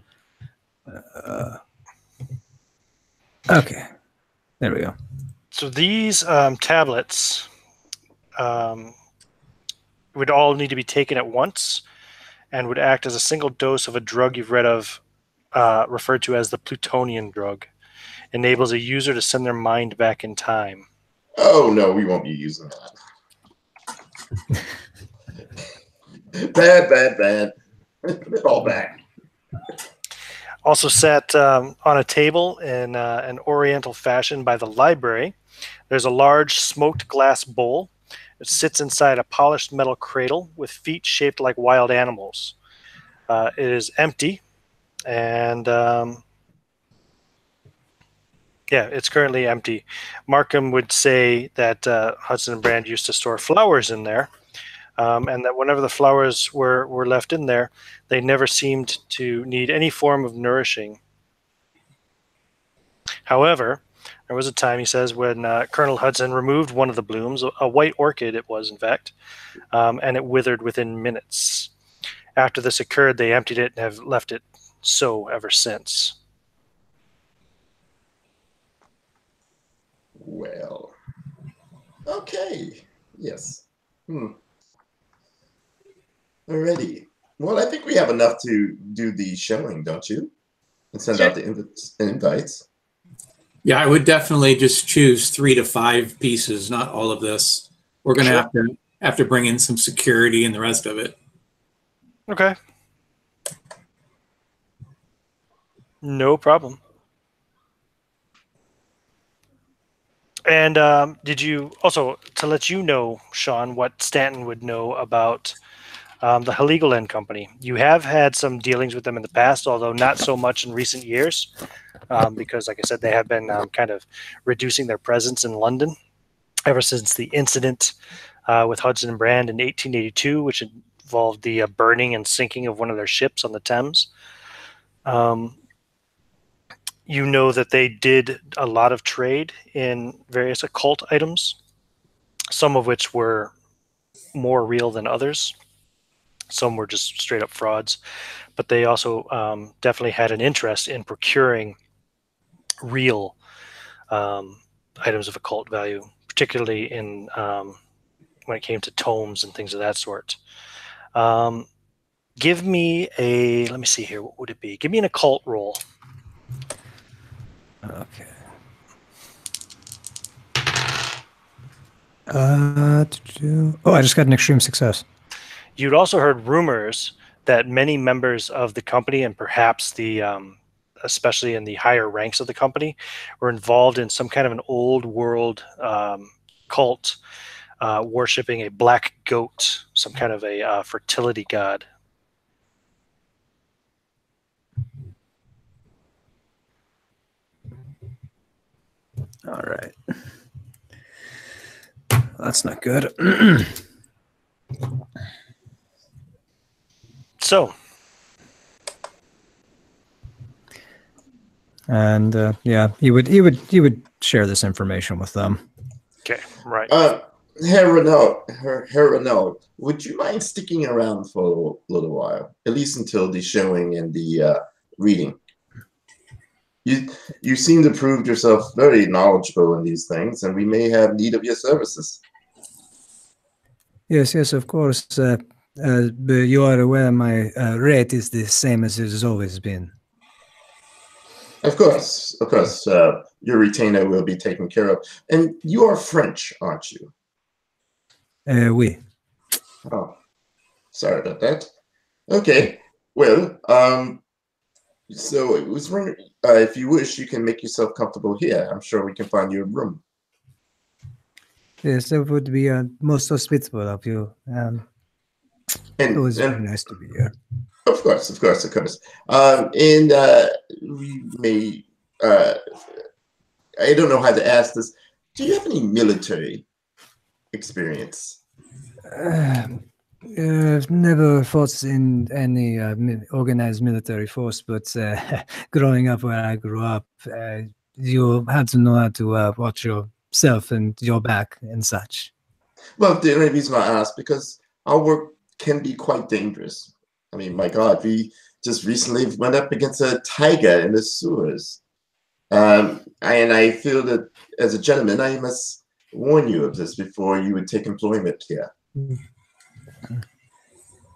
Okay, there we go. So these tablets would all need to be taken at once and would act as a single dose of a drug you've read of, referred to as the Plutonian drug. Enables a user to send their mind back in time. Oh, no, we won't be using that. Bad. Put it all back. Also sat on a table in an oriental fashion by the library. There's a large smoked glass bowl. It sits inside a polished metal cradle with feet shaped like wild animals. It is empty, and yeah, it's currently empty. Markham would say that Hudson and Brand used to store flowers in there, and that whenever the flowers were left in there, they never seemed to need any form of nourishing. However, there was a time, he says, when Colonel Hudson removed one of the blooms, a white orchid it was, in fact, and it withered within minutes. After this occurred, they emptied it and have left it so ever since. Well, okay. Yes. Alrighty. Well, I think we have enough to do the showing, don't you? And send out the invites. Yeah, I would definitely just choose 3 to 5 pieces, not all of this. We're going to have to bring in some security and the rest of it. Okay. No problem. And did you also, to let you know, Sean, what Stanton would know about the Heligoland Company? You have had some dealings with them in the past, although not so much in recent years, because, like I said, they have been kind of reducing their presence in London ever since the incident with Hudson and Brand in 1882, which involved the burning and sinking of one of their ships on the Thames. You know that they did a lot of trade in various occult items, some of which were more real than others. Some were just straight up frauds, but they also definitely had an interest in procuring real items of occult value, particularly in when it came to tomes and things of that sort. Give me a, let me see here, what would it be? Give me an occult roll. Okay. Oh, I just got an extreme success. You'd also heard rumors that many members of the company, and perhaps the especially in the higher ranks of the company, were involved in some kind of an old world cult worshipping a black goat, some kind of a fertility god. All right. That's not good. So, and yeah, he would share this information with them. okay, right. Herr Renaud, would you mind sticking around for a little while, at least until the showing and the reading? You seem to prove yourself very knowledgeable in these things, and we may have need of your services. Yes, yes, of course. But you are aware my rate is the same as it has always been. Of course, of course. Your retainer will be taken care of. And you are French, aren't you? Oui. Oh, sorry about that. Okay. Well, so it was wondering, if you wish, you can make yourself comfortable here. I'm sure we can find you a room. Yes, that would be most hospitable of you. It was very nice to be here. Of course, of course, of course. We may, I don't know how to ask this. Do you have any military experience? I've never fought in any organized military force, but growing up where I grew up, you had to know how to watch yourself and your back and such. Well, the only reason I ask, because our work can be quite dangerous. I mean, my God, we just recently went up against a tiger in the sewers. And I feel that as a gentleman, I must warn you of this before you would take employment here.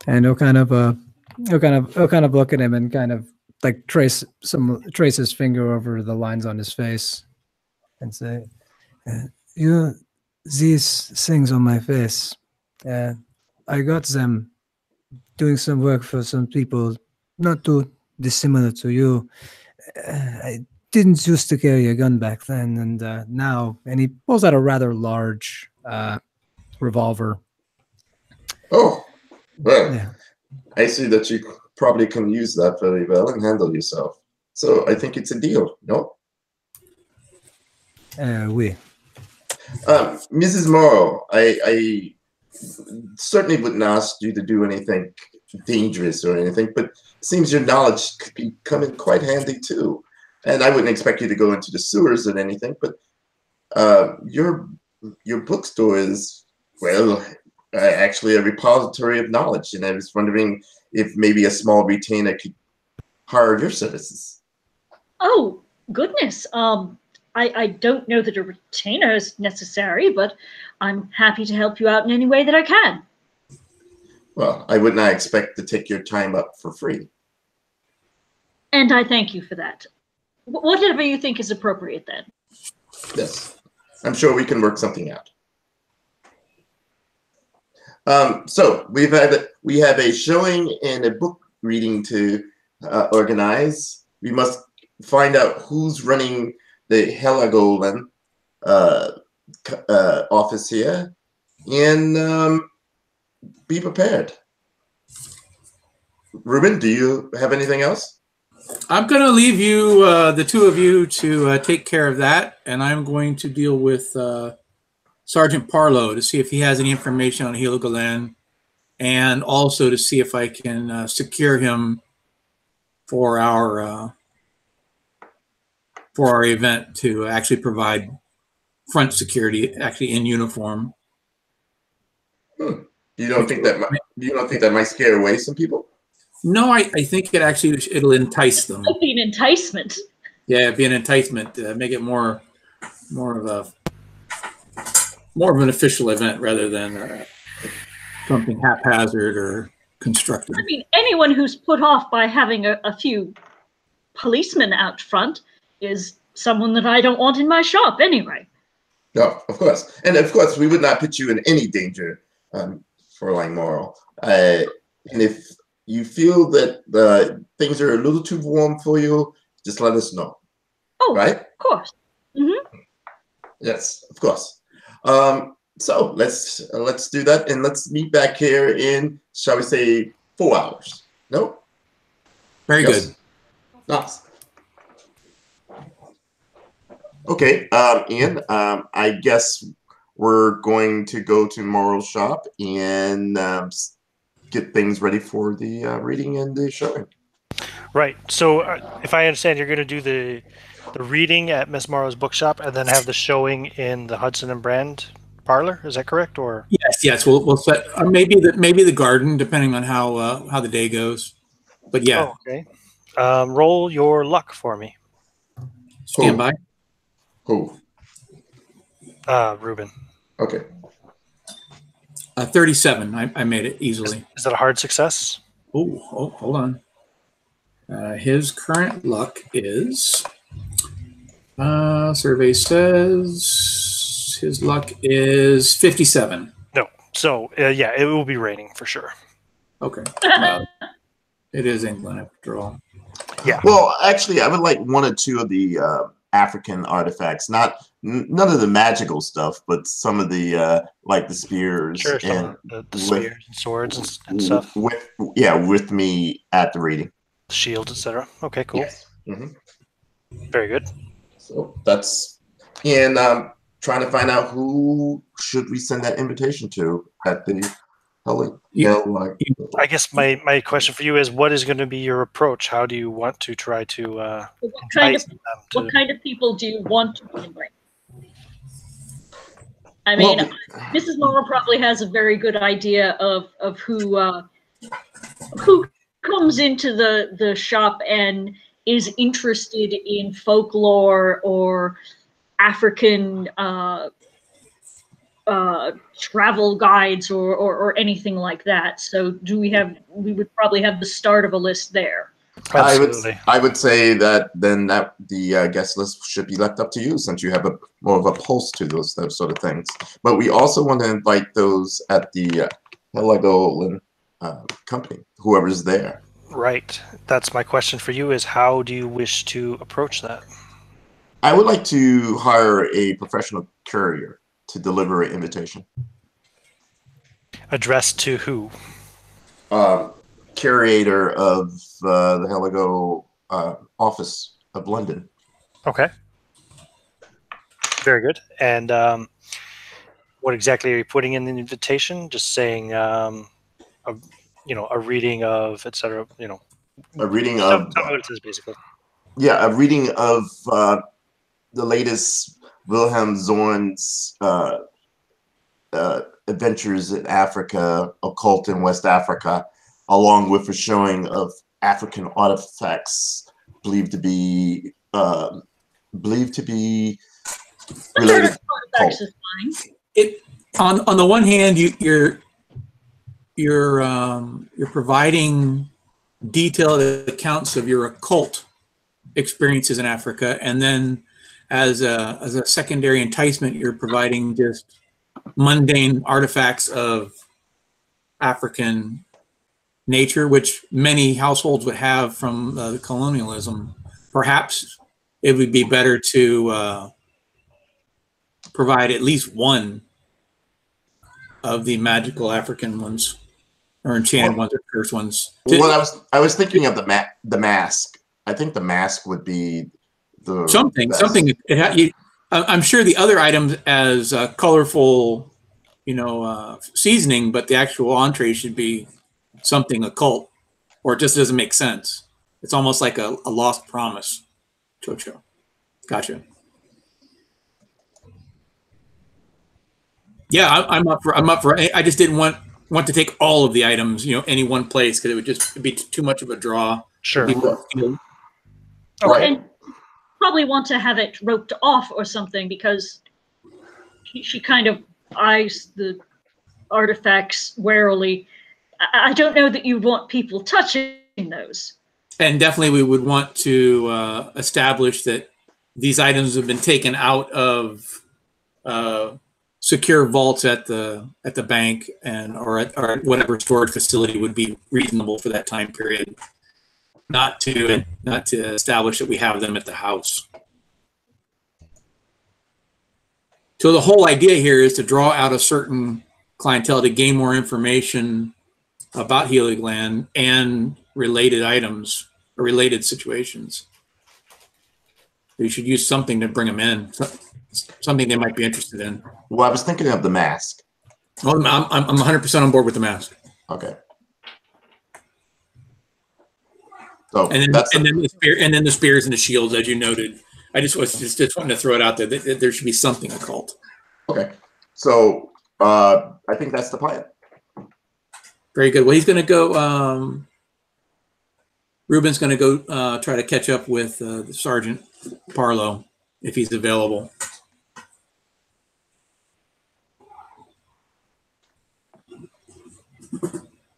And he'll kind of look at him and kind of like trace his finger over the lines on his face and say, these things on my face, I got them doing some work for some people not too dissimilar to you. I didn't used to carry a gun back then, and now, and he pulls out a rather large revolver. Oh, well, Yeah. I see that you probably can use that very well and handle yourself. So I think it's a deal, no? Oui. Mrs. Morrow, I certainly wouldn't ask you to do anything dangerous or anything, but it seems your knowledge could be coming quite handy too. And I wouldn't expect you to go into the sewers or anything, but your bookstore is, well, actually a repository of knowledge. And I was wondering if maybe a small retainer could hire your services. Oh, goodness. I don't know that a retainer is necessary, but I'm happy to help you out in any way that I can. Well, I would not expect to take your time up for free. And I thank you for that. Whatever you think is appropriate, then. Yes, I'm sure we can work something out. So we have a showing and a book reading to organize. We must find out who's running the Heligoland office here, and be prepared. Ruben, do you have anything else? I'm going to leave you, the two of you, to take care of that, and I'm going to deal with Sergeant Parlow to see if he has any information on Heligoland, and also to see if I can secure him for our event to actually provide front security, actually in uniform. You don't think that might scare away some people? No, I think it'll entice them. It might be an enticement. Yeah, it'd be an enticement to make it more of an official event rather than something haphazard or constructed. I mean, anyone who's put off by having a few policemen out front is someone that I don't want in my shop anyway. No, of course. And of course, we would not put you in any danger, Fräulein Morrow. And if you feel that things are a little too warm for you, just let us know. Oh, right? Of course. Mm-hmm. Yes, of course. So let's do that, and let's meet back here in, shall we say, 4 hours? No? Very good. Nice. Okay, Ian, I guess we're going to go to Morrow's shop and get things ready for the reading and the showing. Right. So if I understand, you're going to do the reading at Miss Morrow's bookshop and then have the showing in the Hudson and Brand parlor. Is that correct? Or yes, we'll set maybe the garden, depending on how the day goes. But yeah. Oh, okay. Roll your luck for me. Stand by. Who? Ruben. Okay. 37. I made it easily. Is that a hard success? Oh, hold on. His current luck is, survey says his luck is 57. No. So yeah, it will be raining for sure. Okay. It is England after all. Yeah. Well, actually, I would like one or two of the African artifacts, none of the magical stuff, but some of the like the spears Sure. and The spears and swords and stuff. with me at the reading. The shields, etc. Okay, cool. Yes. Very good. So that's and trying to find out who should we send that invitation to at the I guess my question for you is, what is going to be your approach? How do you want to try to what kind of people do you want to bring? I mean, Mrs. Morrow probably has a very good idea of who comes into the shop and is interested in folklore or African travel guides or anything like that. So we would probably have the start of a list there. Absolutely. I would say that then that the guest list should be left up to you, since you have more of a pulse to those sort of things. But we also want to invite those at the Heligoland Company, whoever's there. Right. That's my question for you, is how do you wish to approach that? I would like to hire a professional courier to deliver an invitation. Addressed to who? Curator of the Heligo office of London. Okay. Very good. And what exactly are you putting in the invitation? Just saying, a reading of, etc. A reading tell of. me what it says, basically. Yeah, a reading of the latest Wilhelm Zorn's adventures in Africa, occult in West Africa, along with a showing of African artifacts believed to be related. Artifacts is fine. On the one hand, you're providing detailed accounts of your occult experiences in Africa, and then as a secondary enticement, you're providing just mundane artifacts of African nature, which many households would have from the colonialism. Perhaps it would be better to provide at least one of the magical African ones, or enchanted ones, or cursed ones. Well, I was thinking of the mask. I think the mask would be the something. best. I'm sure the other items as colorful, seasoning, but the actual entree should be something occult, or it just doesn't make sense. It's almost like a lost promise. Chocho. Gotcha. Yeah, I'm up for. I just didn't want to take all of the items, any one place, because it would just be too much of a draw. Sure. Okay. And probably want to have it roped off or something, because she kind of eyes the artifacts warily. I don't know that you want people touching those. And definitely we would want to establish that these items have been taken out of secure vaults at the bank or at whatever storage facility would be reasonable for that time period. Not to establish that we have them at the house. So the whole idea here is to draw out a certain clientele to gain more information about Heligoland and related items or related situations. You should use something to bring them in, something they might be interested in. Well, I was thinking of the mask. Well, I'm 100% on board with the mask. Okay. So and then the spears and the shields, as you noted. I just wanted to throw it out there that there should be something occult. Okay. So I think that's the plan. Very good. Well, he's going to go. Ruben's going to go try to catch up with Sergeant Parlow if he's available.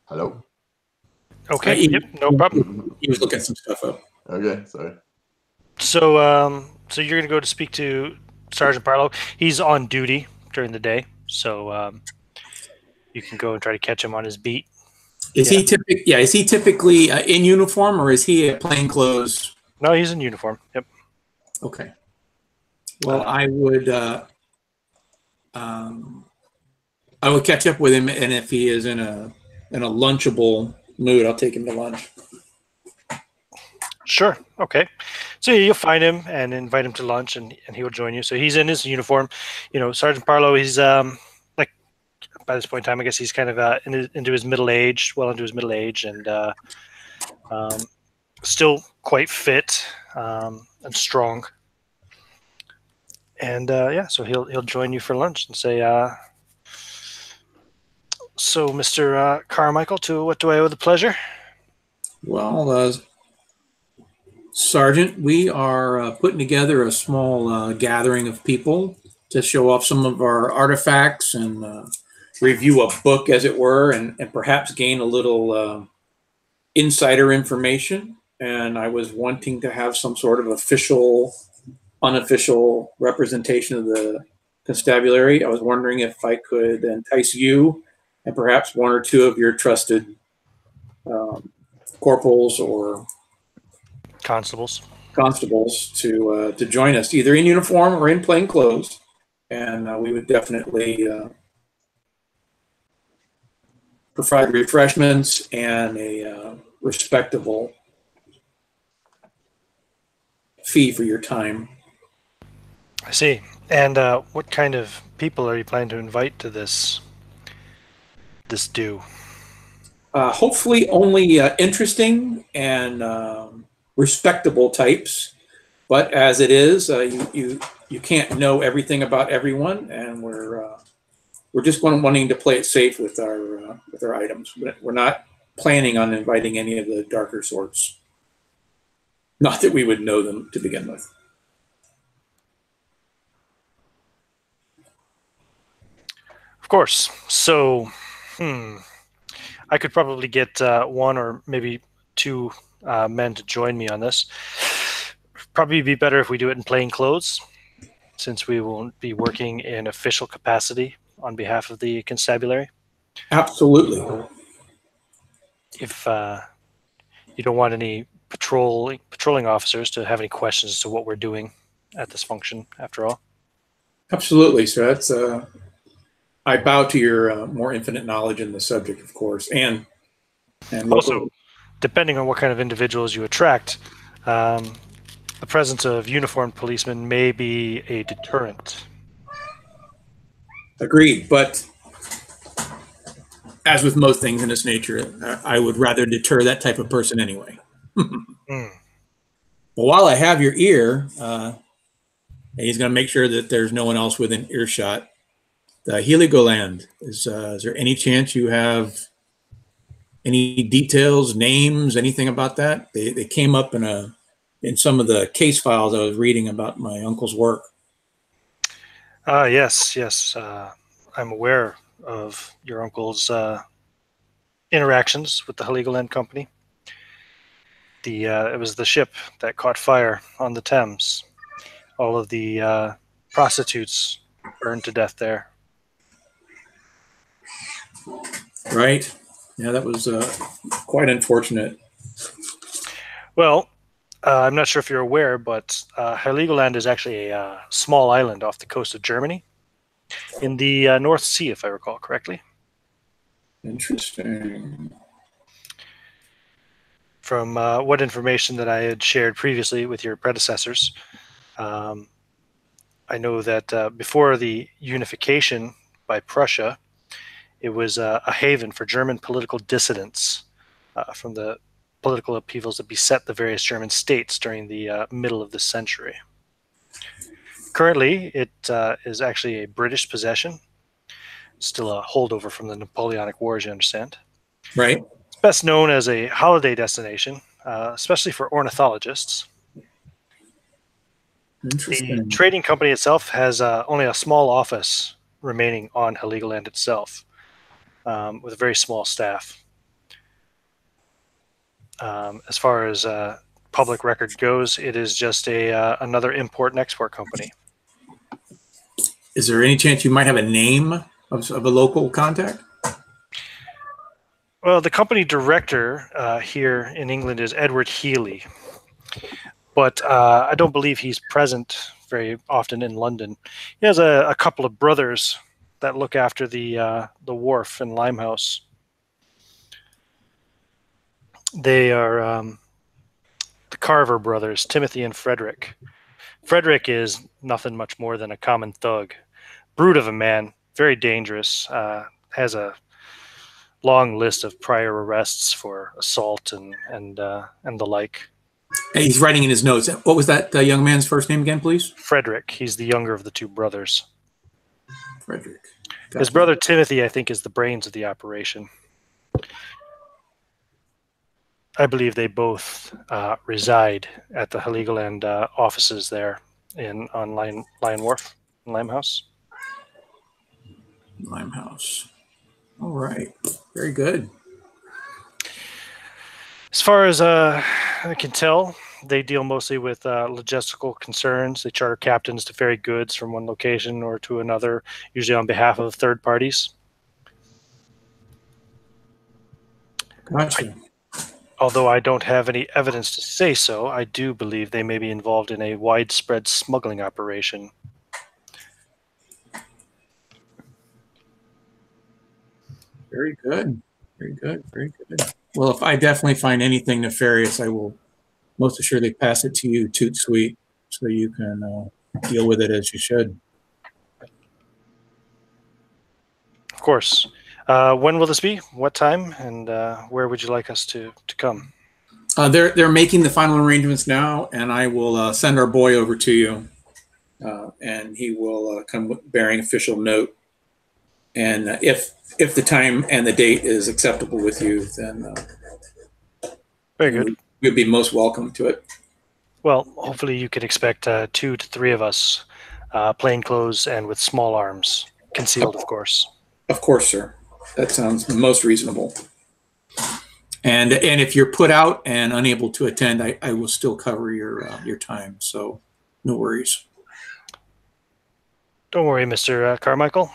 Hello. Okay. Yep. No problem. He was looking some stuff up. Okay, sorry. So you're gonna go to speak to Sergeant Barlow. He's on duty during the day, so you can go and try to catch him on his beat. Is he typically in uniform, or is he a plainclothes? No, he's in uniform. Yep. Okay. Well, I would catch up with him, and if he is in a lunchable mood, I'll take him to lunch. Sure. Okay. So you'll find him and invite him to lunch, and he will join you. So he's in his uniform. You know, Sergeant Barlow. He's like by this point in time, I guess he's kind of into his middle age, and still quite fit and strong. And yeah, so he'll join you for lunch and say, "So, Mr. Carmichael, to what do I owe the pleasure?" Well, Sergeant, we are putting together a small gathering of people to show off some of our artifacts and review a book, as it were, and perhaps gain a little insider information. And I was wanting to have some sort of official, unofficial representation of the constabulary. I was wondering if I could entice you and perhaps one or two of your trusted corporals or Constables to join us, either in uniform or in plain clothes, and we would definitely provide refreshments and a respectable fee for your time. I see. And what kind of people are you planning to invite to this do? Hopefully, only interesting and respectable types. But as it is, you can't know everything about everyone, and we're just wanting to play it safe with our items. We're not planning on inviting any of the darker sorts. Not that we would know them to begin with. Of course. So, I could probably get one or maybe two men to join me on this. Probably be better if we do it in plain clothes, since we won't be working in official capacity on behalf of the constabulary. Absolutely. If you don't want any patrolling officers to have any questions as to what we're doing at this function, after all. Absolutely. So that's I bow to your more infinite knowledge in the subject, of course, and also, depending on what kind of individuals you attract, the presence of uniformed policemen may be a deterrent. Agreed, but as with most things in this nature, I would rather deter that type of person anyway. Well, while I have your ear, he's going to make sure that there's no one else within earshot. The Heligoland, is there any chance you have any details, names, anything about that? They came up in some of the case files I was reading about my uncle's work. Yes. I'm aware of your uncle's interactions with the Heligoland Company. It was the ship that caught fire on the Thames. All of the prostitutes burned to death there. Right. Yeah, that was quite unfortunate. Well, I'm not sure if you're aware, but Heligoland is actually a small island off the coast of Germany in the North Sea, if I recall correctly. Interesting. From what information that I had shared previously with your predecessors, I know that before the unification by Prussia, it was a haven for German political dissidents from the political upheavals that beset the various German states during the middle of this century. Currently, it is actually a British possession, still a holdover from the Napoleonic Wars, you understand. Right. It's best known as a holiday destination, especially for ornithologists. Interesting. The trading company itself has only a small office remaining on Heligoland itself. with a very small staff. As far as public record goes, it is just another import and export company. Is there any chance you might have a name of a local contact? Well, the company director here in England is Edward Healy, but I don't believe he's present very often in London. He has a couple of brothers that look after the wharf and Limehouse. They are the Carver brothers, Timothy and Frederick. Frederick is nothing much more than a common thug, brute of a man, very dangerous, has a long list of prior arrests for assault and the like. He's writing in his notes. What was that young man's first name again, please? Frederick. He's the younger of the two brothers. Frederick. Gotcha. His brother Timothy, I think, is the brains of the operation. I believe they both reside at the Heligoland offices there on Lion Wharf, Limehouse. Limehouse. All right. Very good. As far as I can tell, they deal mostly with logistical concerns. They charter captains to ferry goods from one location or to another, usually on behalf of third parties. Gotcha. Although I don't have any evidence to say so, I do believe they may be involved in a widespread smuggling operation. Very good. Very good. Very good. Well, if I definitely find anything nefarious, I will most assuredly pass it to you, Toot Sweet, so you can deal with it as you should. Of course. When will this be? What time? And where would you like us to come? They're making the final arrangements now, and I will send our boy over to you, and he will come bearing official note. And if the time and the date is acceptable with you, then very good. We'd be most welcome to it. Well, hopefully you can expect 2 to 3 of us, plain clothes and with small arms, concealed, of course. Of course, sir. That sounds most reasonable. And if you're put out and unable to attend, I will still cover your time. So no worries. Don't worry, Mr. Carmichael.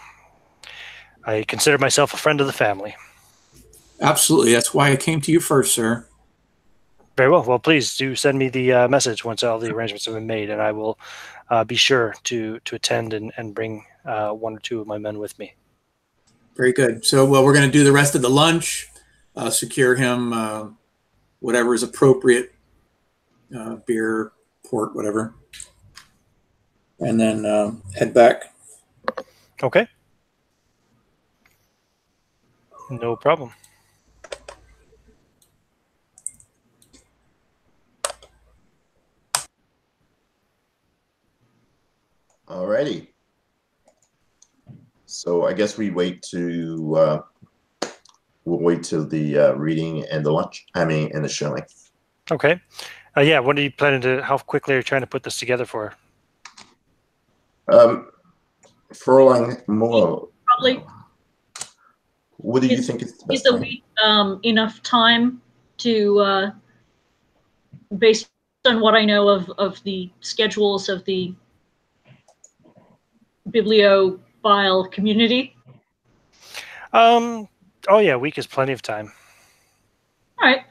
I consider myself a friend of the family. Absolutely. That's why I came to you first, sir. Very well. Well, please do send me the message once all the arrangements have been made, and I will be sure to attend and bring 1 or 2 of my men with me. Very good. So, well, we're going to do the rest of the lunch, secure him whatever is appropriate, beer, port, whatever, and then head back. Okay. No problem. Alrighty. So I guess we wait to we'll wait till the reading and the lunch. I mean, and the showing. Okay. Yeah. What are you planning to? How quickly are you trying to put this together for? Fräulein Morrow. Probably. What do you think is the best Is a time? week enough time to, based on what I know of the schedules of the bibliophile community? Oh yeah, a week is plenty of time. All right.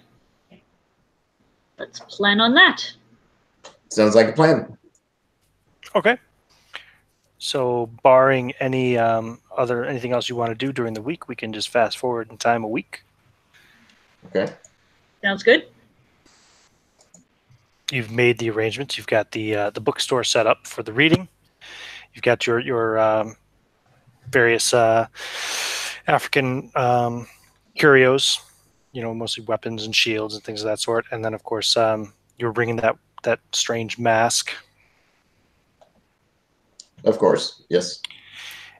Let's plan on that. Sounds like a plan. Okay. So, barring any anything else you want to do during the week, we can just fast forward in time a week. Okay. Sounds good. You've made the arrangements. You've got the bookstore set up for the reading. You've got your various African curios, mostly weapons and shields and things of that sort. And then, of course, you're bringing that strange mask. Of course, yes.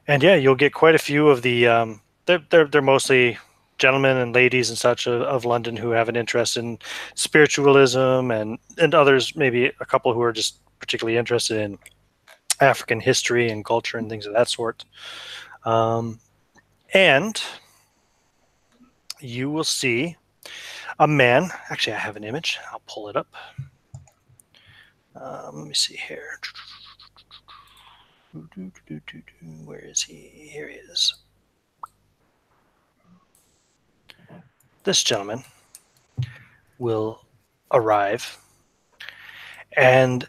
And yeah, you'll get quite a few of the. They're mostly gentlemen and ladies and such of London who have an interest in spiritualism, and others, maybe a couple who are just particularly interested in African history and culture and things of that sort. And you will see a man. Actually, I have an image. I'll pull it up. Let me see here. Where is he? Here he is. This gentleman will arrive, and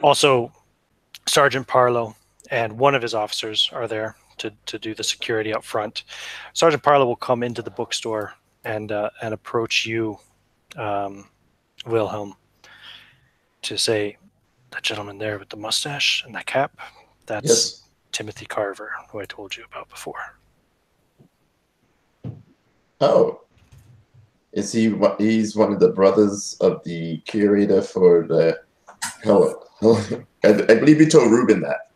also Sergeant Parlow and one of his officers are there to do the security up front. Sergeant Parlow will come into the bookstore and approach you, Wilhelm, to say, that gentleman there with the mustache and that cap, that's Yes. Timothy Carver, who I told you about before. Oh, is he? He's one of the brothers of the curator for the. I believe you told Ruben that.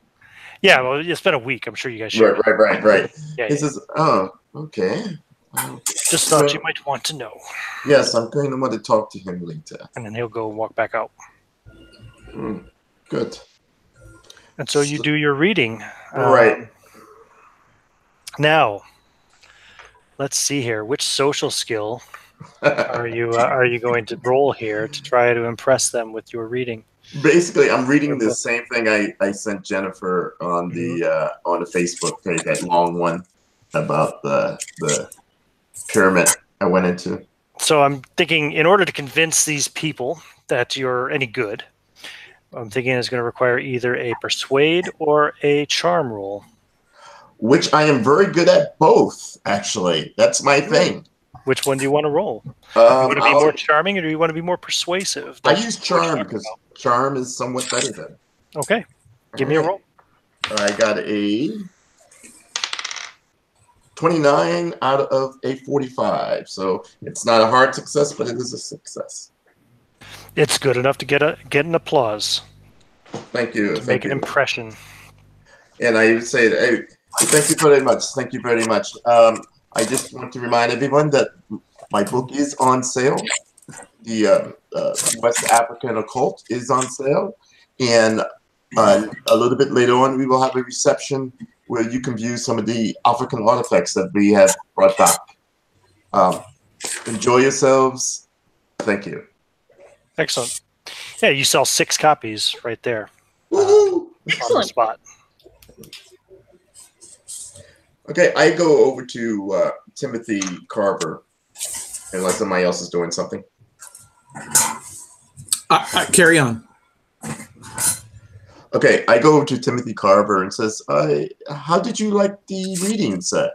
Yeah, well, it's been a week. I'm sure you guys shared. Right. Yeah, He says, "Oh, okay." Just thought you might want to know. Yes, I'm going to want to talk to him later. And then he'll go and walk back out. Good. And so you do your reading. Right. Now, let's see here. Which social skill are you going to roll here to try to impress them with your reading? Basically, I'm reading the same thing I sent Jennifer on the Facebook page, that long one about the pyramid I went into. So I'm thinking, in order to convince these people that you're any good, I'm thinking it's going to require either a persuade or a charm roll. Which I am very good at both, actually. That's my thing. Which one do you want to roll? Do you want to be more charming, or do you want to be more persuasive? I use charm because charm is somewhat better than. Okay. Give me a roll. I got a 29 out of a 45. So it's not a hard success, but it is a success. It's good enough to get an applause. Thank you. To make an impression. And I would say, hey, thank you very much. Thank you very much. I just want to remind everyone that my book is on sale. The West African Occult is on sale. And a little bit later on, we will have a reception where you can view some of the African artifacts that we have brought back. Enjoy yourselves. Thank you. Excellent. Yeah, you sell 6 copies right there. Woohoo! On the spot. Okay, I go over to Timothy Carver, unless somebody else is doing something. Carry on. Okay, I go over to Timothy Carver and says, how did you like the reading set?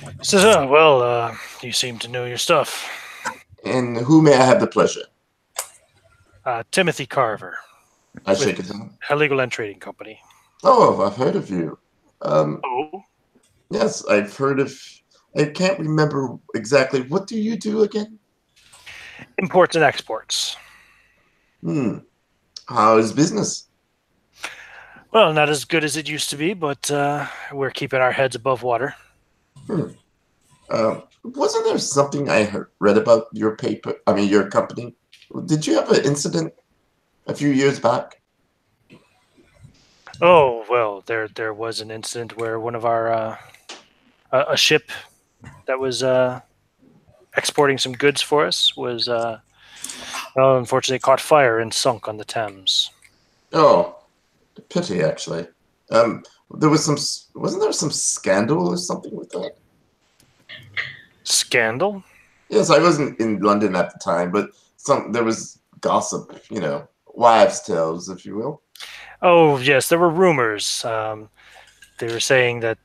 He says, oh, well, you seem to know your stuff. And who may I have the pleasure? Timothy Carver. I shake his hand. Heligoland Trading Company. Oh, I've heard of you. Oh? Yes, I've heard of... I can't remember exactly. What do you do again? Imports and exports. How is business? Well, not as good as it used to be, but we're keeping our heads above water. Wasn't there something I read about your your company? Did you have an incident a few years back? Oh, well, there was an incident where one of our a ship that was exporting some goods for us was well, unfortunately caught fire and sunk on the Thames. Oh, pity actually. There was wasn't there some scandal or something with that? Scandal? Yes, I wasn't in London at the time, but there was gossip, wives' tales, if you will. Oh yes, there were rumors. They were saying that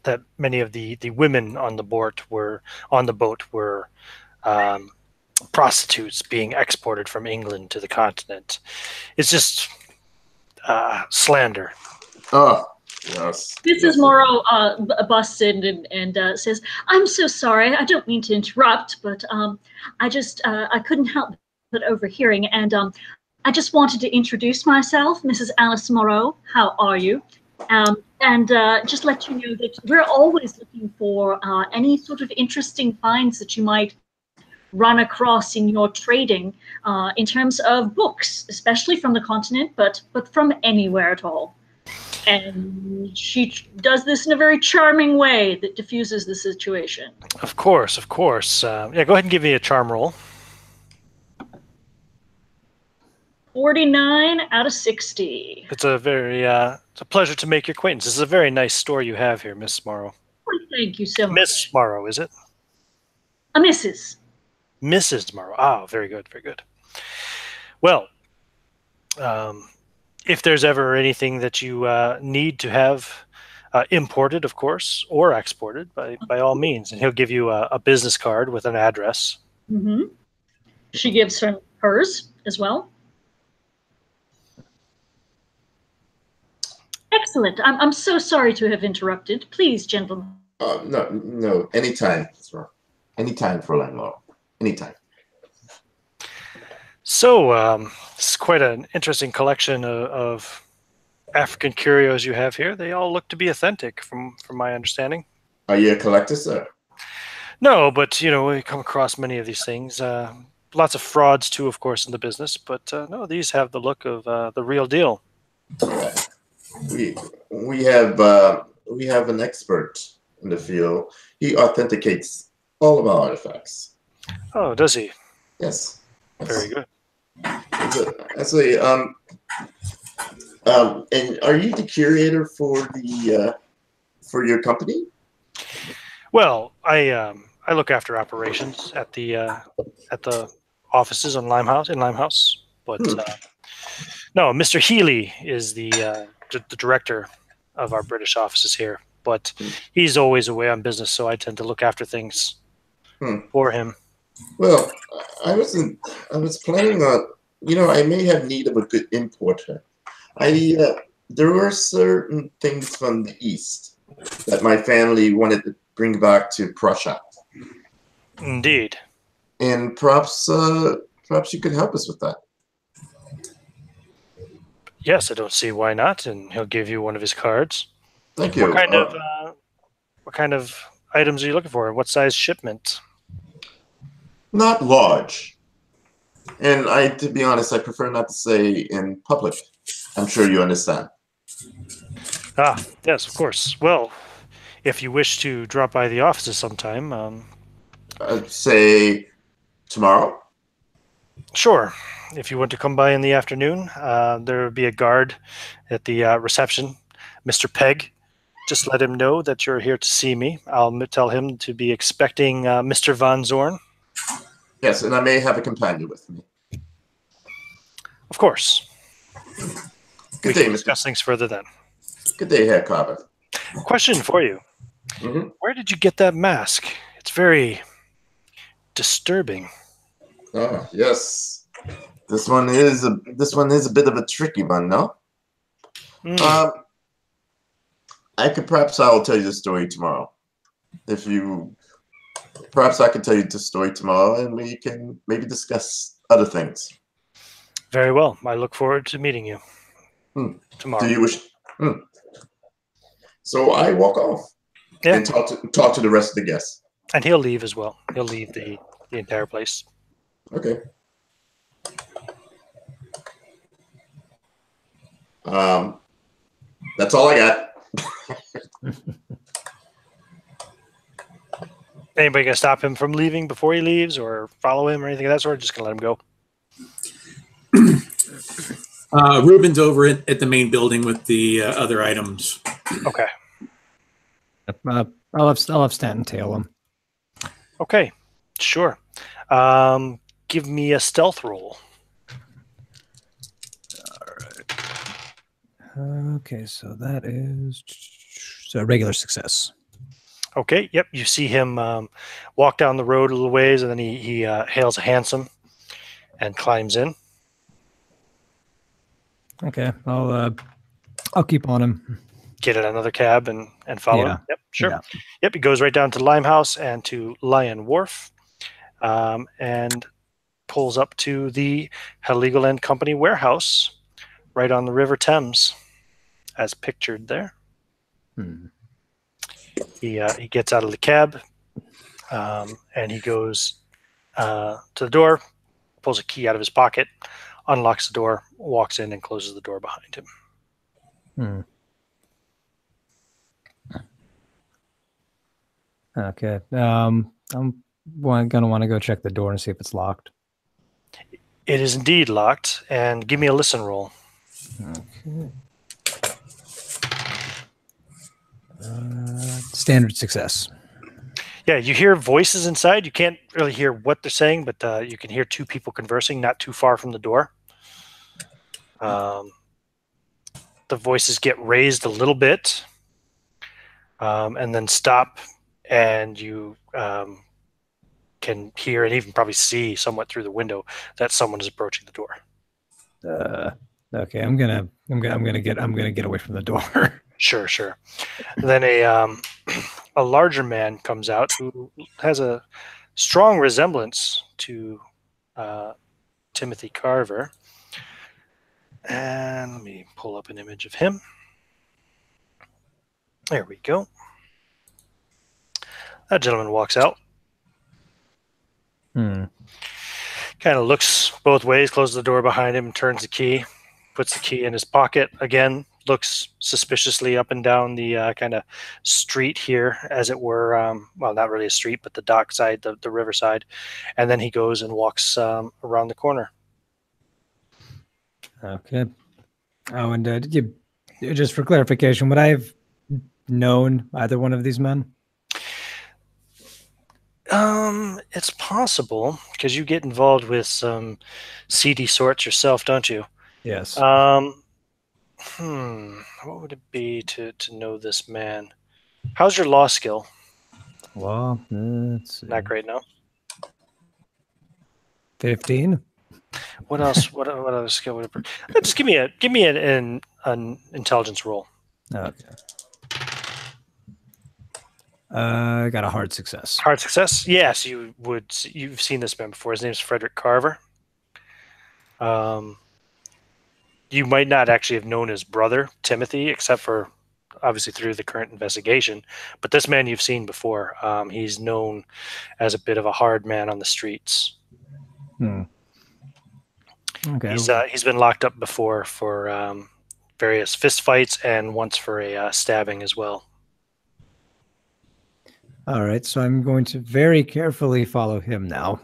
that many of the women on the boat were prostitutes being exported from England to the continent. It's just slander. Oh, yes. Mrs. Morrow busts in and says, "I'm so sorry. I don't mean to interrupt, but I couldn't help but overhearing, and I just wanted to introduce myself, Mrs. Alice Morrow. How are you? And just let you know that we're always looking for any sort of interesting finds that you might run across in your trading in terms of books, especially from the continent, but from anywhere at all." And she does this in a very charming way that diffuses the situation. Of course, of course. Yeah, go ahead and give me a charm roll. 49 out of 60. It's a very, it's a pleasure to make your acquaintance. This is a very nice store you have here, Miss Morrow. Thank you so much. Miss Morrow, is it? A Mrs. Mrs. Morrow. Ah, very good, very good. Well, if there's ever anything that you need to have imported, of course, or exported, by all means, and he'll give you a business card with an address. Mm-hmm. She gives hers as well. Excellent. I'm so sorry to have interrupted. Please, gentlemen. No, anytime, sir. Anytime, Fräulein Morrow. Anytime. So, it's quite an interesting collection of African curios you have here. They all look to be authentic, from my understanding. Are you a collector, sir? No, but we come across many of these things. Lots of frauds too, of course, in the business. But no, these have the look of the real deal. Yeah. We have an expert in the field. He authenticates all of our artifacts. Oh, does he? Yes. Very good. Actually, and are you the curator for your company? Well, I look after operations at the offices in Limehouse. But no, Mr. Healy is the director of our British offices here. But he's always away on business, so I tend to look after things for him. Well, I was planning on, I may have need of a good importer. There were certain things from the East that my family wanted to bring back to Prussia. Indeed. And perhaps you could help us with that. Yes, I don't see why not, and he'll give you one of his cards. Thank you. What kind of items are you looking for? What size shipment? Not large. And to be honest, I prefer not to say in public. I'm sure you understand. Ah, yes, of course. Well, if you wish to drop by the offices sometime, say tomorrow? Sure. If you want to come by in the afternoon, there will be a guard at the reception, Mr. Pegg. Just let him know that you're here to see me. I'll tell him to be expecting Mr. Von Zorn. Yes, and I may have a companion with me. Of course. Good day, Mr. Discuss things further then. Good day, Herr Carver. Question for you. Mm-hmm. Where did you get that mask? It's very disturbing. Oh, yes. This one is a bit of a tricky one, no? I'll tell you the story tomorrow. Perhaps I can tell you the story tomorrow, and we can maybe discuss other things. Very well. I look forward to meeting you tomorrow. Do you wish? So I walk off and talk to the rest of the guests. And he'll leave as well. He'll leave the entire place. Okay. That's all I got. Anybody gonna stop him from leaving before he leaves, or follow him, or anything of that sort? Just gonna let him go. Ruben's over at the main building with the other items. Okay. I'll have Stanton tail him. Okay. Sure. Give me a stealth roll. All right. Okay, so that is a regular success. Okay. Yep. You see him walk down the road a little ways, and then he hails a hansom and climbs in. Okay, I'll keep on him. Get in another cab and follow him. Yep. Sure. Yeah. Yep. He goes right down to Limehouse and to Lion Wharf, and pulls up to the Heligoland Company warehouse right on the River Thames, as pictured there. He gets out of the cab, and he goes to the door, pulls a key out of his pocket, unlocks the door, walks in, and closes the door behind him. Okay. I'm gonna want to go check the door and see if it's locked. It is indeed locked, and give me a listen roll. Okay. Standard success. Yeah, you hear voices inside. You can't really hear what they're saying, but you can hear two people conversing not too far from the door. The voices get raised a little bit, and then stop, and you can hear and even probably see somewhat through the window that someone is approaching the door. Okay, I'm gonna get away from the door. Sure. Then a larger man comes out who has a strong resemblance to Timothy Carver. And let me pull up an image of him. There we go. That gentleman walks out. Kind of looks both ways, closes the door behind him, turns the key, puts the key in his pocket. Again, looks suspiciously up and down the kind of street here, as it were. Well, not really a street, but the dock side, the riverside. And then he goes and walks around the corner. Okay. Oh, and did you, just for clarification, would I have known either one of these men? It's possible, because you get involved with some seedy sorts yourself, don't you? Yes. What would it be to know this man? How's your law skill? Well, let's see. Not great, no? 15. What else? What other skill would it be? Just give me an intelligence roll. Okay. I got a hard success. Hard success? Yes, you've seen this man before. His name's Frederick Carver. You might not actually have known his brother, Timothy, except for obviously through the current investigation. But this man you've seen before. He's known as a bit of a hard man on the streets. Okay. He's been locked up before for various fist fights and once for a stabbing as well. All right, so I'm going to very carefully follow him now.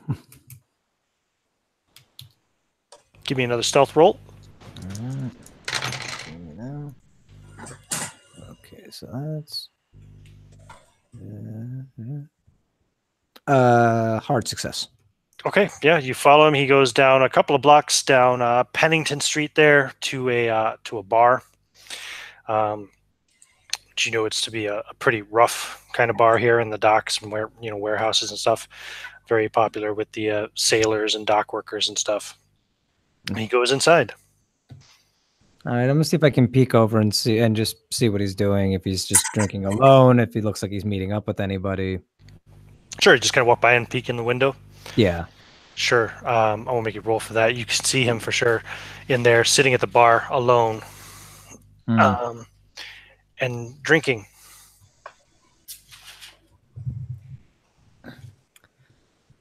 Give me another stealth roll. Okay, so that's hard success. Okay, yeah, you follow him. He goes down a couple of blocks down Pennington Street there to a bar. But you know it's to be a pretty rough kind of bar here in the docks and warehouses and stuff. Very popular with the sailors and dock workers and stuff. And he goes inside. All right, I'm gonna see if I can peek over and just see what he's doing. If he's just drinking alone, if he looks like he's meeting up with anybody. Sure, you just kind of walk by and peek in the window. Yeah. Sure. I won't make you roll for that. You can see him for sure in there, sitting at the bar alone, and drinking.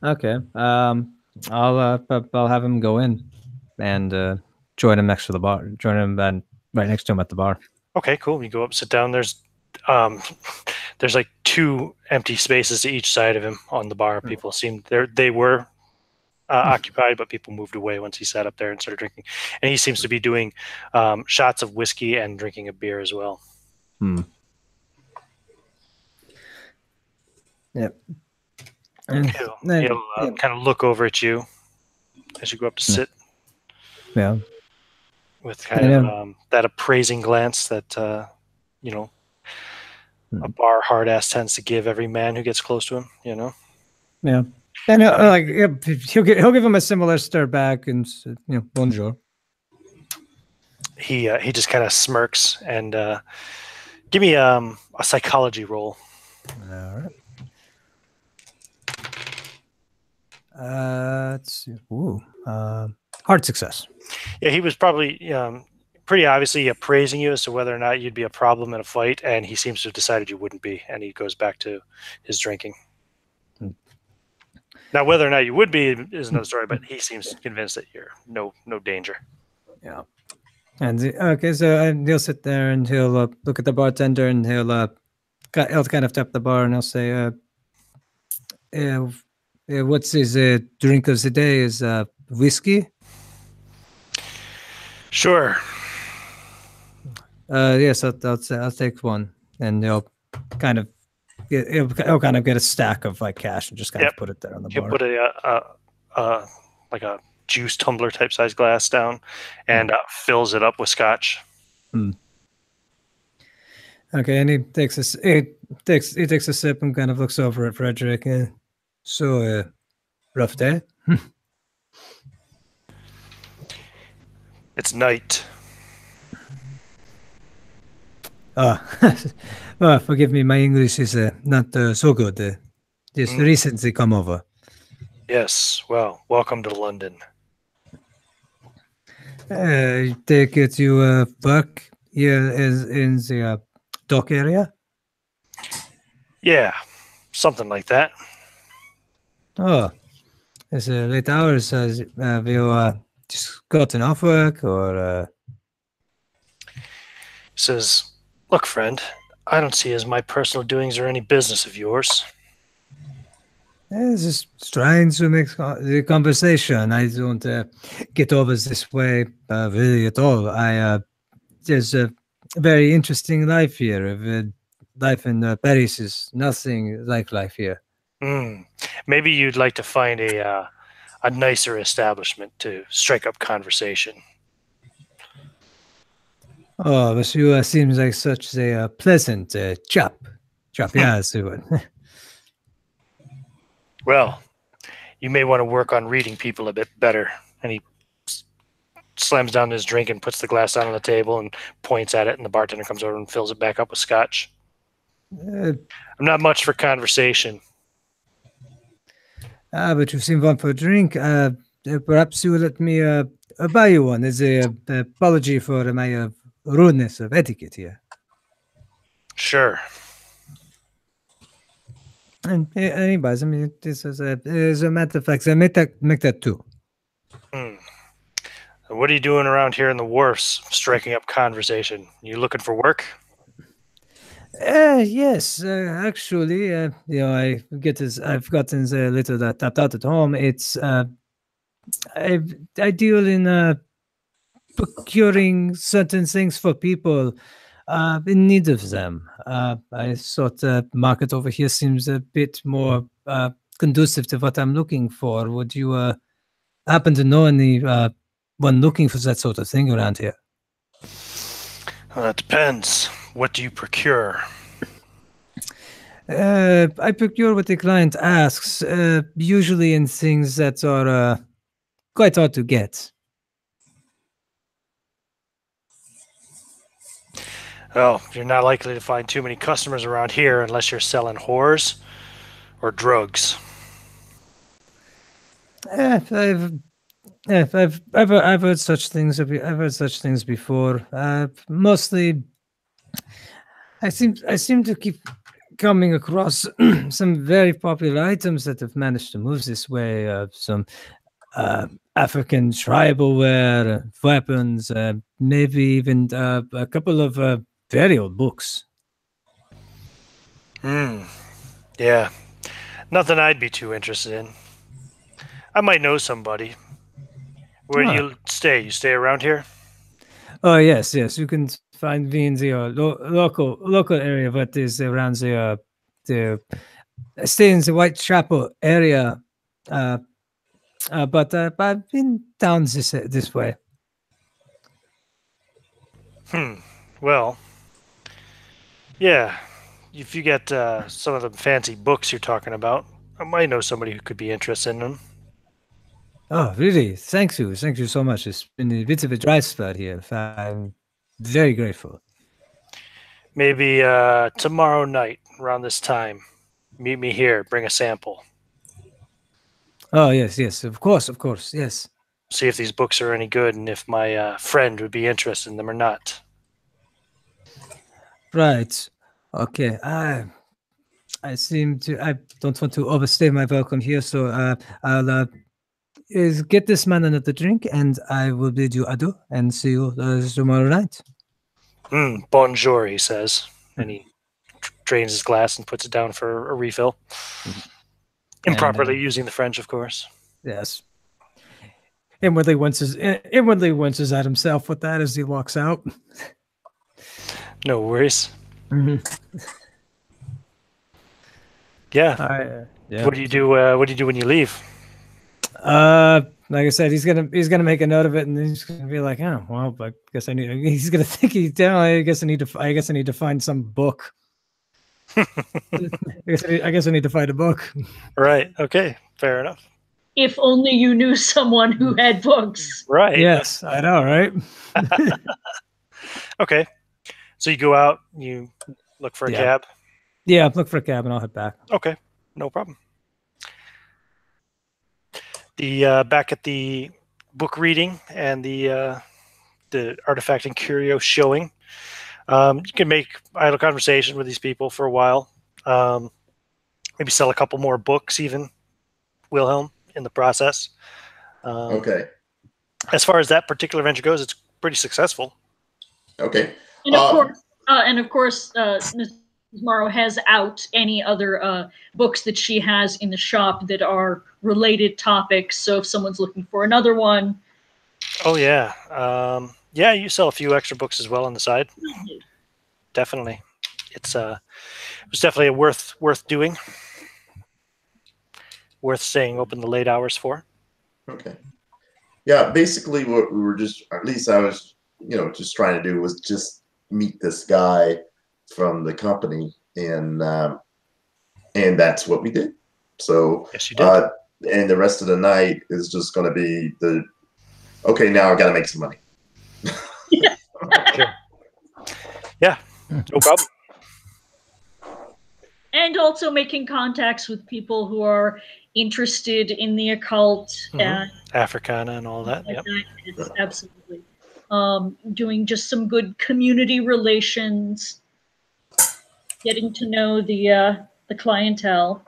Okay. I'll have him go in and join him next to the bar. Join him right next to him at the bar. Okay, cool. You go up, sit down. There's like 2 empty spaces to each side of him on the bar. People they were occupied, but people moved away once he sat up there and started drinking. And he seems to be doing shots of whiskey and drinking a beer as well. Yep. He'll kind of look over at you as you go up to sit. Yeah. With kind of that appraising glance that a bar hard ass tends to give every man who gets close to him. Yeah. And he'll give him a similar stare back and bonjour. He just kind of smirks and give me a psychology roll. All right. Let's see. Ooh, hard success. Yeah, he was probably pretty obviously appraising you as to whether or not you'd be a problem in a fight, and he seems to have decided you wouldn't be, and he goes back to his drinking. Now, whether or not you would be is another story, but he seems convinced that you're no danger. Yeah. And so he'll sit there and he'll look at the bartender and he'll kind of tap the bar and he'll say, what's his drink of the day? Is whiskey? Sure. Yes, I'll take one, and he'll kind of get a stack of like cash and just kind of put it there on the He'll bar. put like a juice tumbler type size glass down, and fills it up with scotch. Okay, and he takes a sip and kind of looks over at Frederick. So, rough day. It's night. Forgive me, my English is not so good. Just recently come over. Yes, well, welcome to London. Take it you work here in the dock area? Yeah, something like that. Oh, it's late hours. Have you just gotten off work or? Says, look, friend, I don't see as my personal doings are any business of yours. Just trying to make the conversation. I don't get over this way really at all. There's a very interesting life here. Life in Paris is nothing like life here. Maybe you'd like to find a nicer establishment to strike up conversation. Oh, but you seems like such a pleasant chap. Yeah, Well, you may want to work on reading people a bit better. And he slams down his drink and puts the glass down on the table and points at it, and the bartender comes over and fills it back up with scotch. I'm not much for conversation. But you seem one for a drink. Perhaps you will let me buy you one as an apology for my rudeness of etiquette here. Sure. And he buys. I mean, this is as a matter of fact, I make that too. What are you doing around here in the wharfs, striking up conversation? You looking for work? Yes, actually, I've gotten a little tapped out at home. It's I deal in procuring certain things for people in need of them. I thought the market over here seems a bit more conducive to what I'm looking for. Would you happen to know anyone looking for that sort of thing around here? Well, that depends. What do you procure? I procure what the client asks, usually in things that are quite hard to get. Well, you're not likely to find too many customers around here unless you're selling whores or drugs. I've heard such things. I've heard such things before. Mostly, I seem to keep coming across some very popular items that have managed to move this way. Some African tribal wear, weapons, maybe even a couple of very old books. Yeah, nothing I'd be too interested in. I might know somebody. Where do you stay? You stay around here? Oh yes. You can find me in the local area, but is around the I stay in the Whitechapel area. But I've been down this way. Well, yeah. If you get some of the fancy books you're talking about, I might know somebody who could be interested in them. Oh, really? Thank you so much. It's been a bit of a dry spell here. I'm very grateful. Maybe tomorrow night around this time, meet me here. Bring a sample. Oh yes, of course, yes. See if these books are any good and if my friend would be interested in them or not. Right. Okay. I don't want to overstay my welcome here, so I'll get this man another drink, and I will bid you adieu and see you tomorrow night. Bonjour, he says, and he drains his glass and puts it down for a refill. Improperly using the French, of course. Yes. Inwardly winces at himself with that as he walks out. No worries. Mm-hmm. Yeah. Yeah. What do you do? What do you do when you leave? Like I said, he's gonna make a note of it, and he's gonna be like, "Oh, well, I guess I need." He's gonna think I guess I need to find some book. I guess I need to find a book. Right. Okay. Fair enough. If only you knew someone who had books. Right. Yes, I know, right? Okay. So you go out, you look for a cab. Yeah, look for a cab, and I'll head back. Okay. No problem. The back at the book reading and the artifact and curio showing, you can make idle conversation with these people for a while. Maybe sell a couple more books, even Wilhelm, in the process. Okay. As far as that particular venture goes, it's pretty successful. Okay. And of course, Ms. Morrow has out any other books that she has in the shop that are related topics. So if someone's looking for another one. Oh yeah. Yeah, you sell a few extra books as well on the side. Definitely. It was definitely worth doing. Worth staying open the late hours for. Okay. Yeah, basically what we were just, at least I was, just trying to do was just meet this guy from the company, and that's what we did. So yes, you did. And the rest of the night is just going to be okay, now I got to make some money. Sure. Yeah, no problem. And also making contacts with people who are interested in the occult and Africana and all that. Yep. Yes, absolutely. Doing just some good community relations, getting to know the clientele.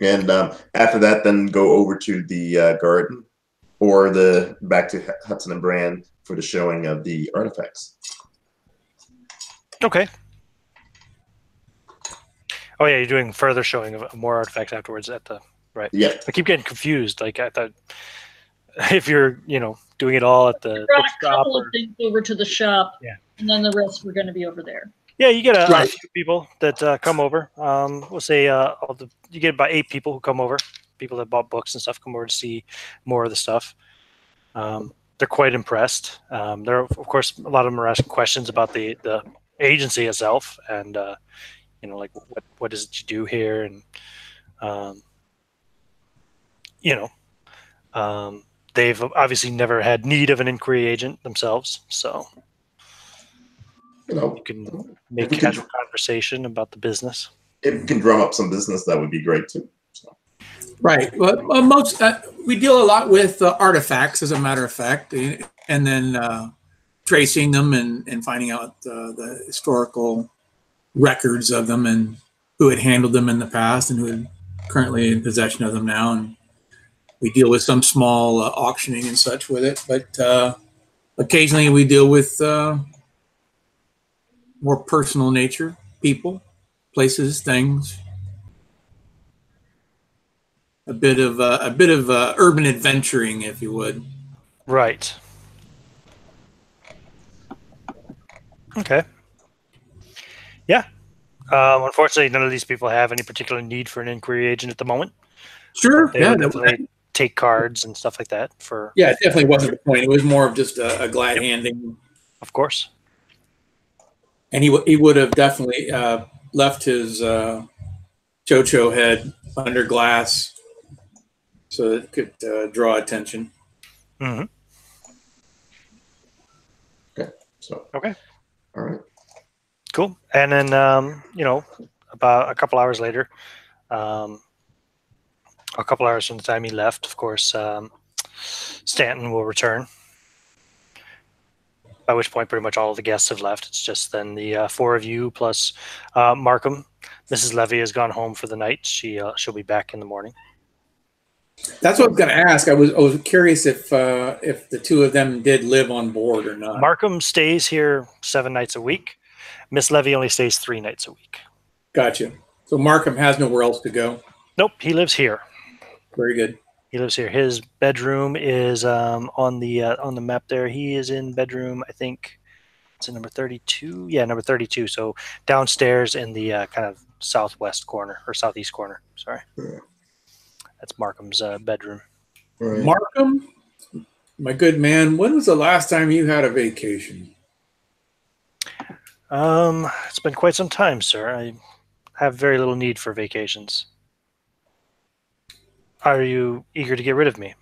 And after that, then go over to the garden or back to Hudson and Brand for the showing of the artifacts. Okay. Oh yeah, you're doing further showing of more artifacts afterwards at the right. Yeah. I keep getting confused. Like I thought, if you're doing it all at the brought a couple of things over to the shop, and then the rest were going to be over there. Yeah, you get a few people that come over. We'll say you get about 8 people who come over. People that bought books and stuff come over to see more of the stuff. They're quite impressed. They're of course a lot of them are asking questions about the agency itself, and like what is it you do here, and they've obviously never had need of an inquiry agent themselves, so you can make casual conversation about the business. If you can drum up some business, that would be great too. So. Right. Well, we deal a lot with artifacts, as a matter of fact, and then tracing them and finding out the historical records of them and who had handled them in the past and who had currently in possession of them now. And we deal with some small auctioning and such with it, but occasionally we deal with more personal nature, people, places, things. A bit of urban adventuring, if you would. Right. Okay. Yeah. Unfortunately, none of these people have any particular need for an inquiry agent at the moment. Sure. They definitely take cards and stuff like that for. Yeah, it definitely wasn't the point. It was more of just a glad handing. Of course. And he would have definitely left his chocho head under glass so it could draw attention. Mm-hmm. Okay. So. Okay. All right. Cool. And then about a couple hours later, a couple hours from the time he left, of course, Stanton will return. By which point, pretty much all of the guests have left. It's just then the 4 of you plus Markham. Mrs. Levy has gone home for the night. She'll be back in the morning. That's what I was going to ask. I was curious if the 2 of them did live on board or not. Markham stays here 7 nights a week. Miss Levy only stays 3 nights a week. Gotcha. So Markham has nowhere else to go. Nope, he lives here. Very good. He lives here. His bedroom is on the map there. He is in bedroom, I think it's in number 32. Yeah, number 32. So downstairs in the kind of southwest corner or southeast corner. Sorry. Yeah. That's Markham's bedroom. Right. Markham, my good man, when was the last time you had a vacation? It's been quite some time, sir. I have very little need for vacations. Are you eager to get rid of me?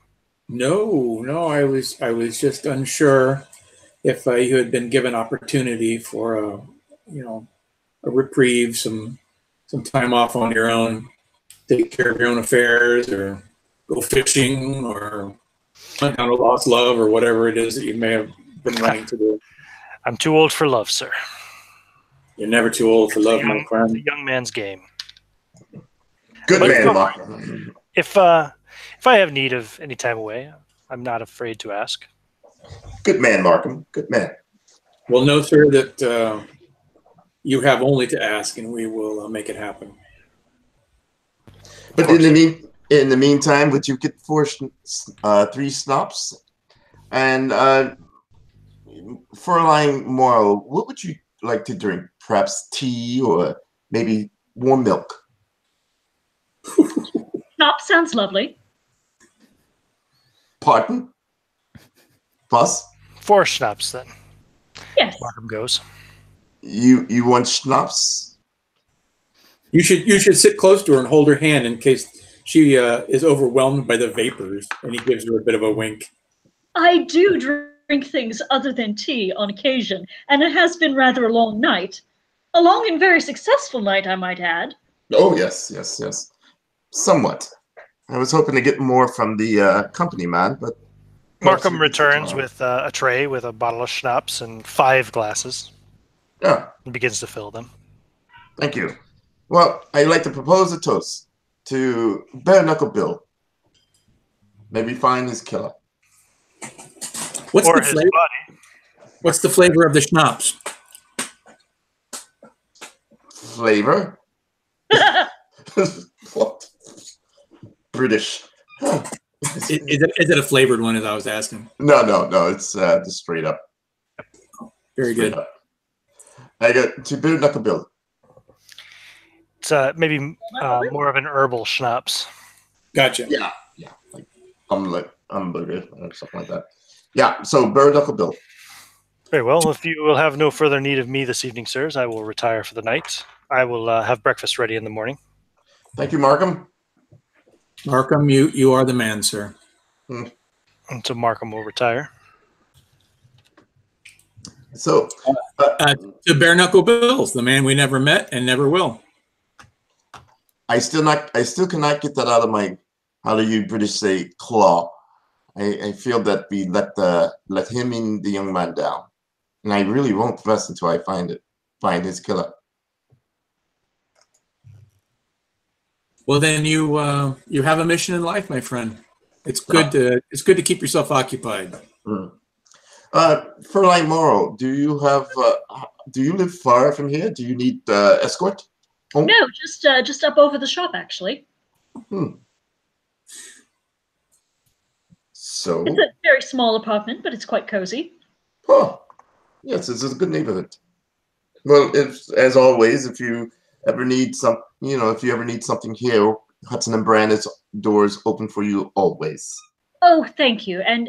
No, I was just unsure if you had been given opportunity for a reprieve, some time off on your own, take care of your own affairs, or go fishing, or hunt down a lost love, or whatever it is that you may have been running to do. I'm too old for love, sir. You're never too old for love, my It's friend. a young man's game. Good But man, no. Mark. If I have need of any time away, I'm not afraid to ask. Good man, Markham. Good man. Well, know, sir, that you have only to ask, and we will make it happen. But in the meantime, would you get 3 snaps? And Fräulein Morrow, what would you like to drink? Perhaps tea or maybe warm milk? Schnapps sounds lovely. Pardon? Plus? 4 schnapps, then. Yes. Markham goes. You want schnapps? You should sit close to her and hold her hand in case she is overwhelmed by the vapors, and he gives her a bit of a wink. I do drink things other than tea on occasion, and it has been rather a long night. A long and very successful night, I might add. Oh, yes. Somewhat. I was hoping to get more from the company man, but... Markham returns with a tray with a bottle of schnapps and 5 glasses. Yeah. And begins to fill them. Thank you. Well, I'd like to propose a toast to Bare Knuckle Bill. Maybe find his killer. What's Or the his flavor? body. What's the flavor of the schnapps? Flavor? What? British. Is it a flavored one, as I was asking? No. It's just straight up. Very Straight good. up. I got to Bare Knuckle Bill. It's maybe more of an herbal schnapps. Gotcha. Yeah. Like hamburger or something like that. Yeah. So Bare Knuckle Bill. Very well. If you will have no further need of me this evening, sirs, I will retire for the night. I will have breakfast ready in the morning. Thank you, Markham. Markham, you are the man, sir. And so Markham will retire. So, To Bare Knuckle Bills, the man we never met and never will. I still cannot get that out of my, how do you British say, claw. I feel that we let him and the young man down, and I really won't rest until I find his killer. Well, then you have a mission in life, my friend. It's good to keep yourself occupied. Fräulein Morrow, do you live far from here? Do you need escort? Oh. No, just up over the shop, actually. So It's a very small apartment, but it's quite cozy. oh, yes, it's a good neighborhood. Well, as always, if you ever need something here, Hudson and Brand is doors open for you always. Oh, thank you, and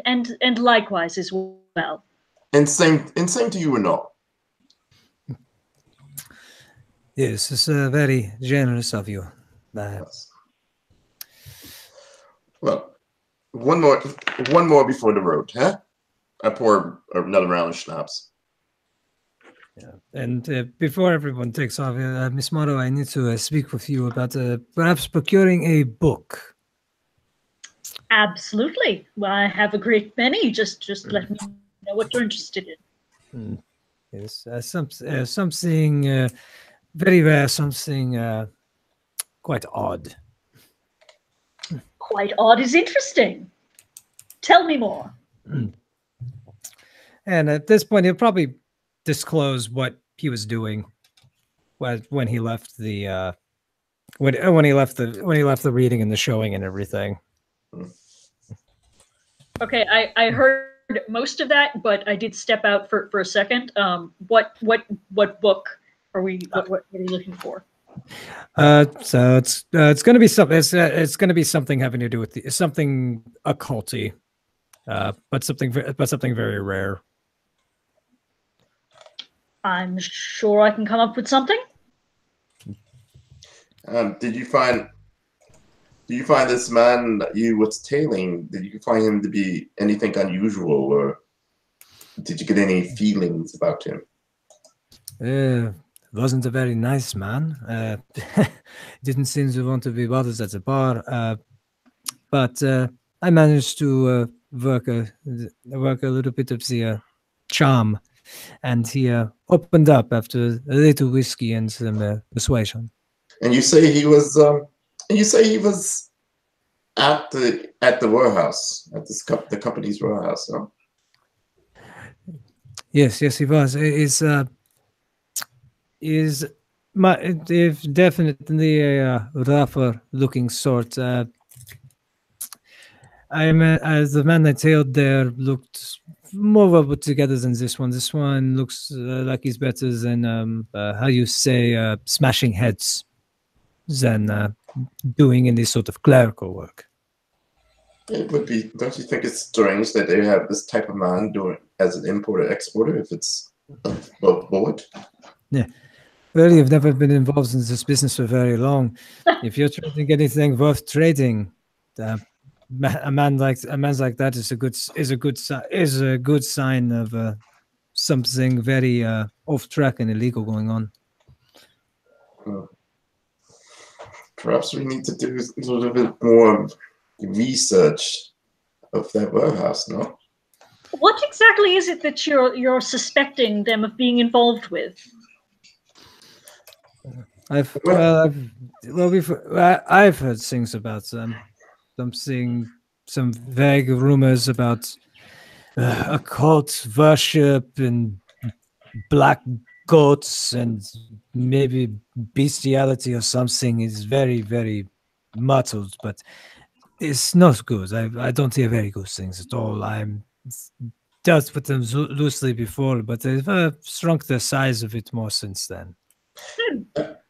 likewise as well. And same to you and all. Yes, it's very generous of you. Yes. Well, one more before the road, huh? I pour another round of schnapps. Yeah. And before everyone takes off, Miss Morrow, I need to speak with you about perhaps procuring a book. Absolutely. Well, I have a great many. Just let me know what you're interested in. Yes, something very rare, something quite odd. Quite odd is interesting. Tell me more. And at this point, he'll probably disclose what he was doing. when he left the when he left the reading and the showing and everything. Okay, I heard most of that, but I did step out for a second. What book are we what are you looking for? So it's going to be something. It's going to be something having to do with something occulty, but something very rare. I'm sure I can come up with something. Did you find this man that you was tailing? Did you find him to be anything unusual, or did you get any feelings about him? Wasn't a very nice man. Didn't seem to want to be bothered at the bar. But I managed to work a little bit of the charm, and he opened up after a little whiskey and some persuasion. And you say he was at the warehouse, at the company's warehouse, huh? Yes, he was. Is definitely a rougher looking sort. The man I tailed there looked more well put together than this one. This one looks like he's better than how you say smashing heads than doing any sort of clerical work. It would be. Don't you think it's strange that they have this type of man doing as an importer-exporter if it's a bullet? Yeah. Well, you've never been involved in this business for very long. If you're trading anything worth trading, a man like that is a good sign of something very off track and illegal going on. Perhaps we need to do a little bit more research of that warehouse, no? What exactly is it that you're suspecting them of being involved with? I've heard things about them. I'm seeing some vague rumors about occult worship and black goats and maybe bestiality or something. Is very, very muddled, but it's not good. I don't hear very good things at all. I'm dealt with them loosely before, but they've shrunk the size of it more since then.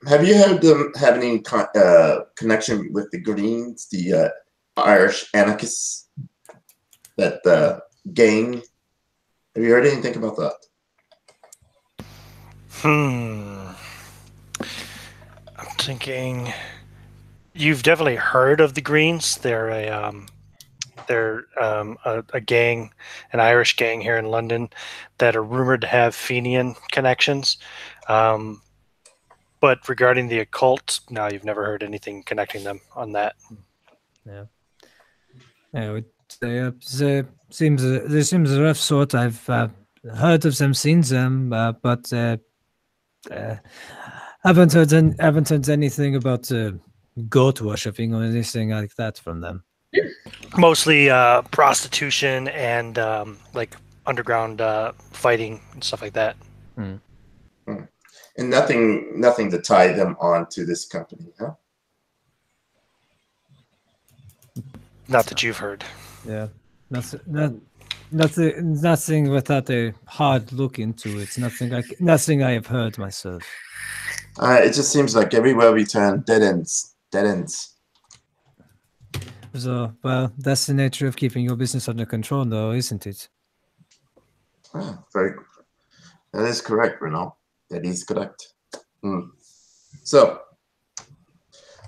Have you heard them have any connection with the Greens, the Irish anarchists, that gang? Have you heard anything about that? I'm thinking you've definitely heard of the Greens. They're a gang, an Irish gang here in London that are rumored to have Fenian connections. But regarding the occult, no, you've never heard anything connecting them on that. Yeah. There seems a rough sort. I've heard of them, seen them, but haven't heard anything about goat worshipping or anything like that from them. Mostly prostitution and like underground fighting and stuff like that. And nothing to tie them on to this company, huh? Not that you've heard. Yeah, nothing without a hard look into it. Nothing I have heard myself. It just seems like everywhere we turn, dead ends. So, well, that's the nature of keeping your business under control, though, isn't it? That is correct, Renaud. That is correct. So,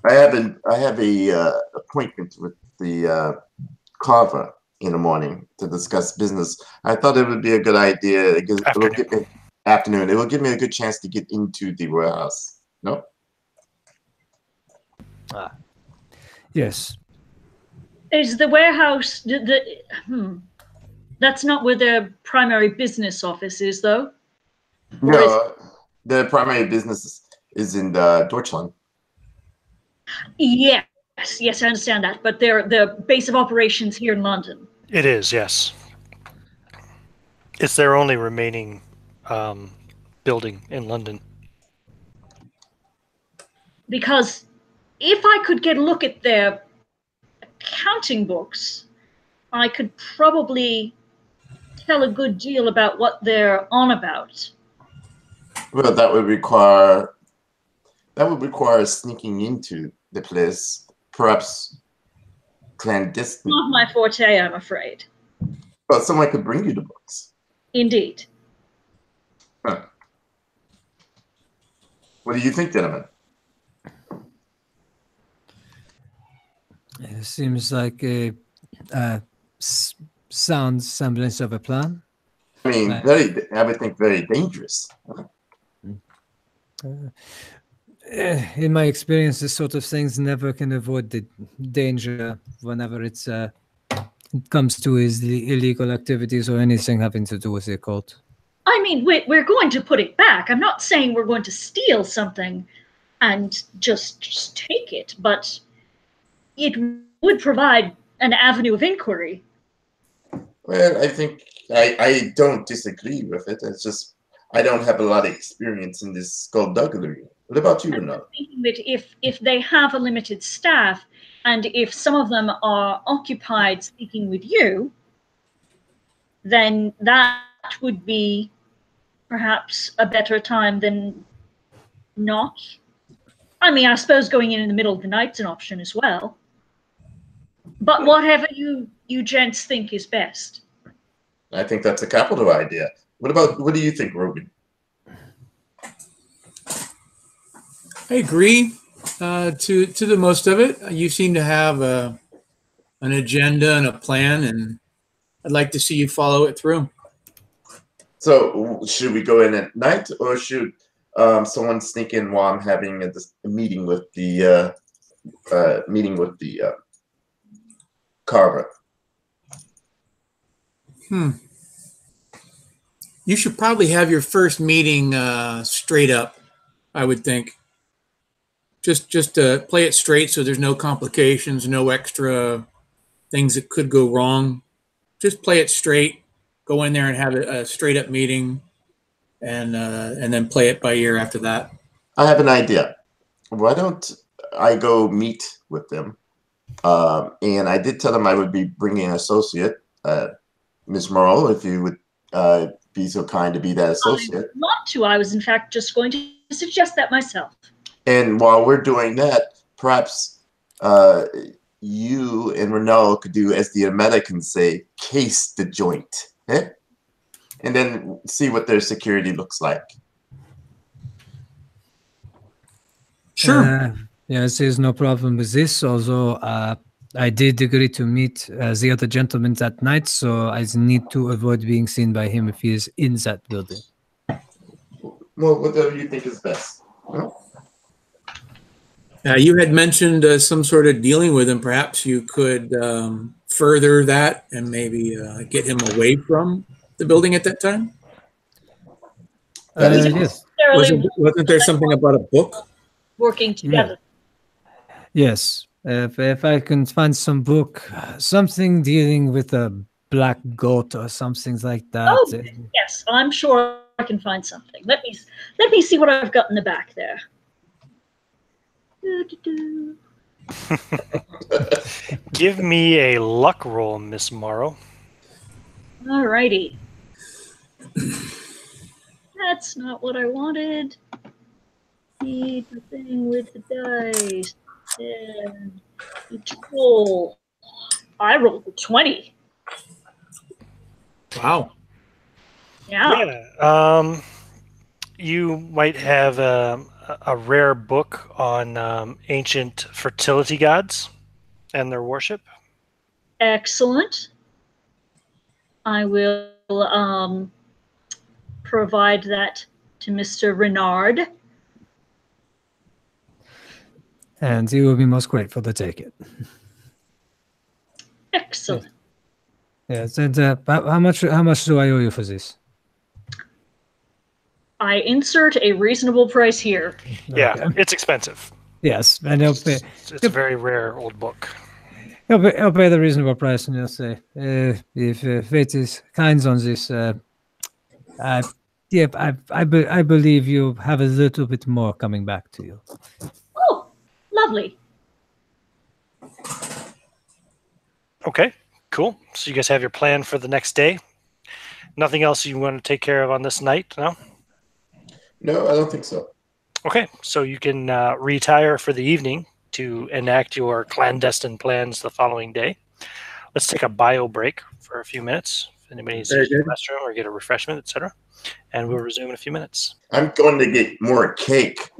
I have a appointment with the carver in the morning to discuss business. I thought it would be a good idea. It will give me afternoon. It will give me a good chance to get into the warehouse. No? Yes. Is the warehouse That's not where their primary business office is, though? No, the primary business is in Deutschland. Yes, I understand that. But the base of operations here in London. It is, yes. It's their only remaining building in London. because if I could get a look at their accounting books, I could probably tell a good deal about what they're on about. Well, that would require sneaking into the place, perhaps clandestine. Not my forte, I'm afraid. But someone could bring you the books. Indeed. Huh. What do you think, gentlemen? It seems like a sound semblance of a plan. I mean, I would think very dangerous. In my experience, this sort of things never can avoid the danger whenever it comes to the illegal activities or anything having to do with the occult. I mean, we're going to put it back. I'm not saying we're going to steal something and just take it, but it would provide an avenue of inquiry. Well, I think I don't disagree with it. It's just I don't have a lot of experience in this skullduggery. What about you, Renaud? I'm thinking that if they have a limited staff, and if some of them are occupied speaking with you, then that would be perhaps a better time than not. I mean, I suppose going in the middle of the night's an option as well. But whatever you gents think is best. I think that's a capital idea. What do you think, Rogan? I agree to the most of it. You seem to have an agenda and a plan, and I'd like to see you follow it through. So, should we go in at night, or should someone sneak in while I'm having a meeting with the carver? You should probably have your first meeting straight up, I would think. Just play it straight so there's no complications, no extra things that could go wrong. Just play it straight. Go in there and have a straight up meeting, and then play it by ear after that. I have an idea. Why don't I go meet with them? And I did tell them I would be bringing an associate, Ms. Morrow, if you would be so kind to be that associate. I would love to. I was, in fact, just going to suggest that myself. And while we're doing that, perhaps you and Renaud could do, as the Americans say, case the joint. Eh? And then see what their security looks like. Sure. Yes, there's no problem with this. Although I did agree to meet the other gentleman that night, so I need to avoid being seen by him if he is in that building. Well, whatever you think is best. Huh? You had mentioned some sort of dealing with him. Perhaps you could further that and maybe get him away from the building at that time? Yes. Wasn't there something about a book? Working together. Yes. If I can find some book, something dealing with a black goat or something like that. Oh, yes, I'm sure I can find something. Let me see what I've got in the back there. Give me a luck roll, Miss Morrow. All righty. That's not what I wanted. See the thing with the dice. And roll. I rolled a 20. Wow. Yeah. You might have a rare book on ancient fertility gods and their worship. Excellent. I will provide that to Mr. Renard. And he will be most grateful to take it. Excellent. Yes, and how much do I owe you for this? I insert a reasonable price here. Yeah, Okay. it's expensive. Yes, and he'll pay. It's a very rare old book. He'll pay the reasonable price, and he'll say, "If fate is kind on this, I believe you have a little bit more coming back to you." Oh, Lovely. Okay, cool. So you guys have your plan for the next day. Nothing else you want to take care of on this night, no? No, I don't think so. Okay, so you can retire for the evening to enact your clandestine plans the following day. Let's take a bio break for a few minutes. If anybody needs to Very use the good. restroom or get a refreshment, etc. And we'll resume in a few minutes. I'm going to get more cake.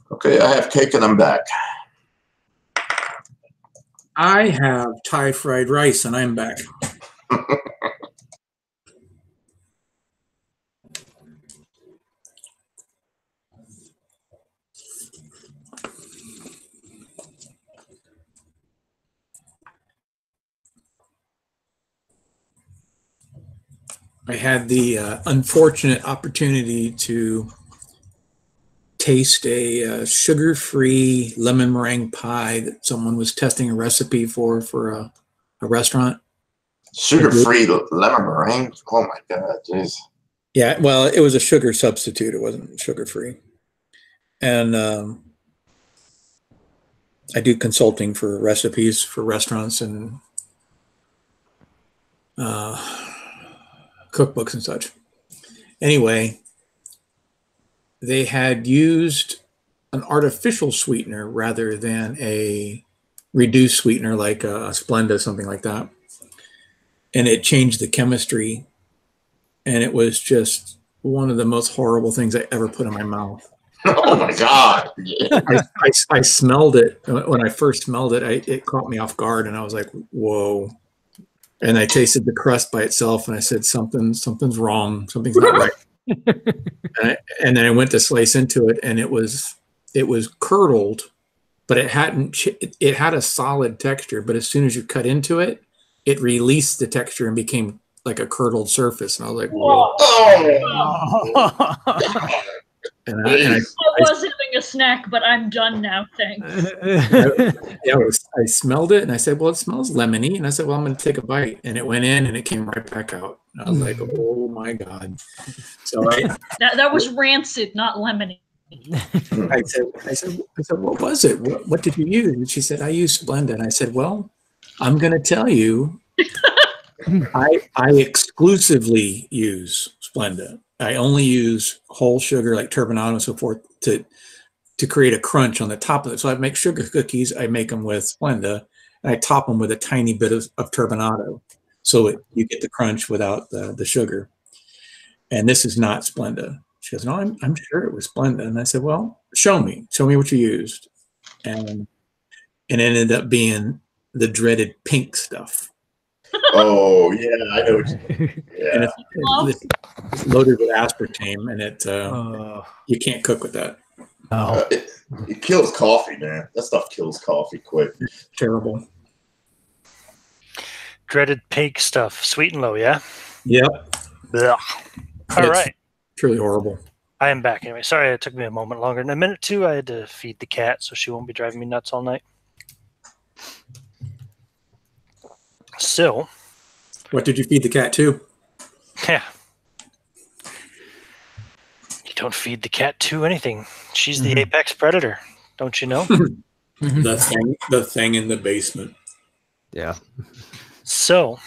Okay, I have cake and I'm back. I have Thai fried rice, and I'm back. I had the unfortunate opportunity to taste a sugar-free lemon meringue pie that someone was testing a recipe for a restaurant. Sugar-free lemon meringue? Oh my God, jeez. Yeah, well, it was a sugar substitute. It wasn't sugar-free. And I do consulting for recipes for restaurants and cookbooks and such. Anyway, they had used an artificial sweetener rather than a reduced sweetener like a Splenda, something like that. And it changed the chemistry. And it was just one of the most horrible things I ever put in my mouth. Oh my God. I smelled it. When I first smelled it, it caught me off guard, and I was like, whoa. And I tasted the crust by itself, and I said, something's wrong. Something's not right. And then I went to slice into it, and it was curdled, but it had a solid texture. But as soon as you cut into it, it released the texture and became like a curdled surface. And I was like, whoa. Oh. I was having a snack, but I'm done now, thanks. I smelled it, and I said, well, it smells lemony. And I said, well, I'm going to take a bite. And it went in, and it came right back out. And I was like, oh, my God. So that was rancid, not lemony. I said, what was it? What did you use? And she said, I used Splenda. And I said, well, I'm going to tell you, I exclusively use Splenda. I only use whole sugar like turbinado and so forth to create a crunch on the top of it. So I make sugar cookies. I make them with Splenda, and I top them with a tiny bit of turbinado, so you get the crunch without the sugar. And this is not Splenda. She goes, no, I'm sure it was Splenda. And I said, well, show me what you used. And it ended up being the dreaded pink stuff. Oh yeah, I know. Yeah. And it's loaded with aspartame, and you can't cook with that. It kills coffee, man. That stuff kills coffee quick. Terrible. Dreaded pink stuff, sweet and low, yeah. Yep. Ugh. All right. Truly horrible. I am back anyway. Sorry, it took me a moment longer. In a minute too, I had to feed the cat, so she won't be driving me nuts all night. So, what did you feed the cat to? Yeah. You don't feed the cat to anything. She's the apex predator. Don't you know? The thing in the basement. Yeah. So,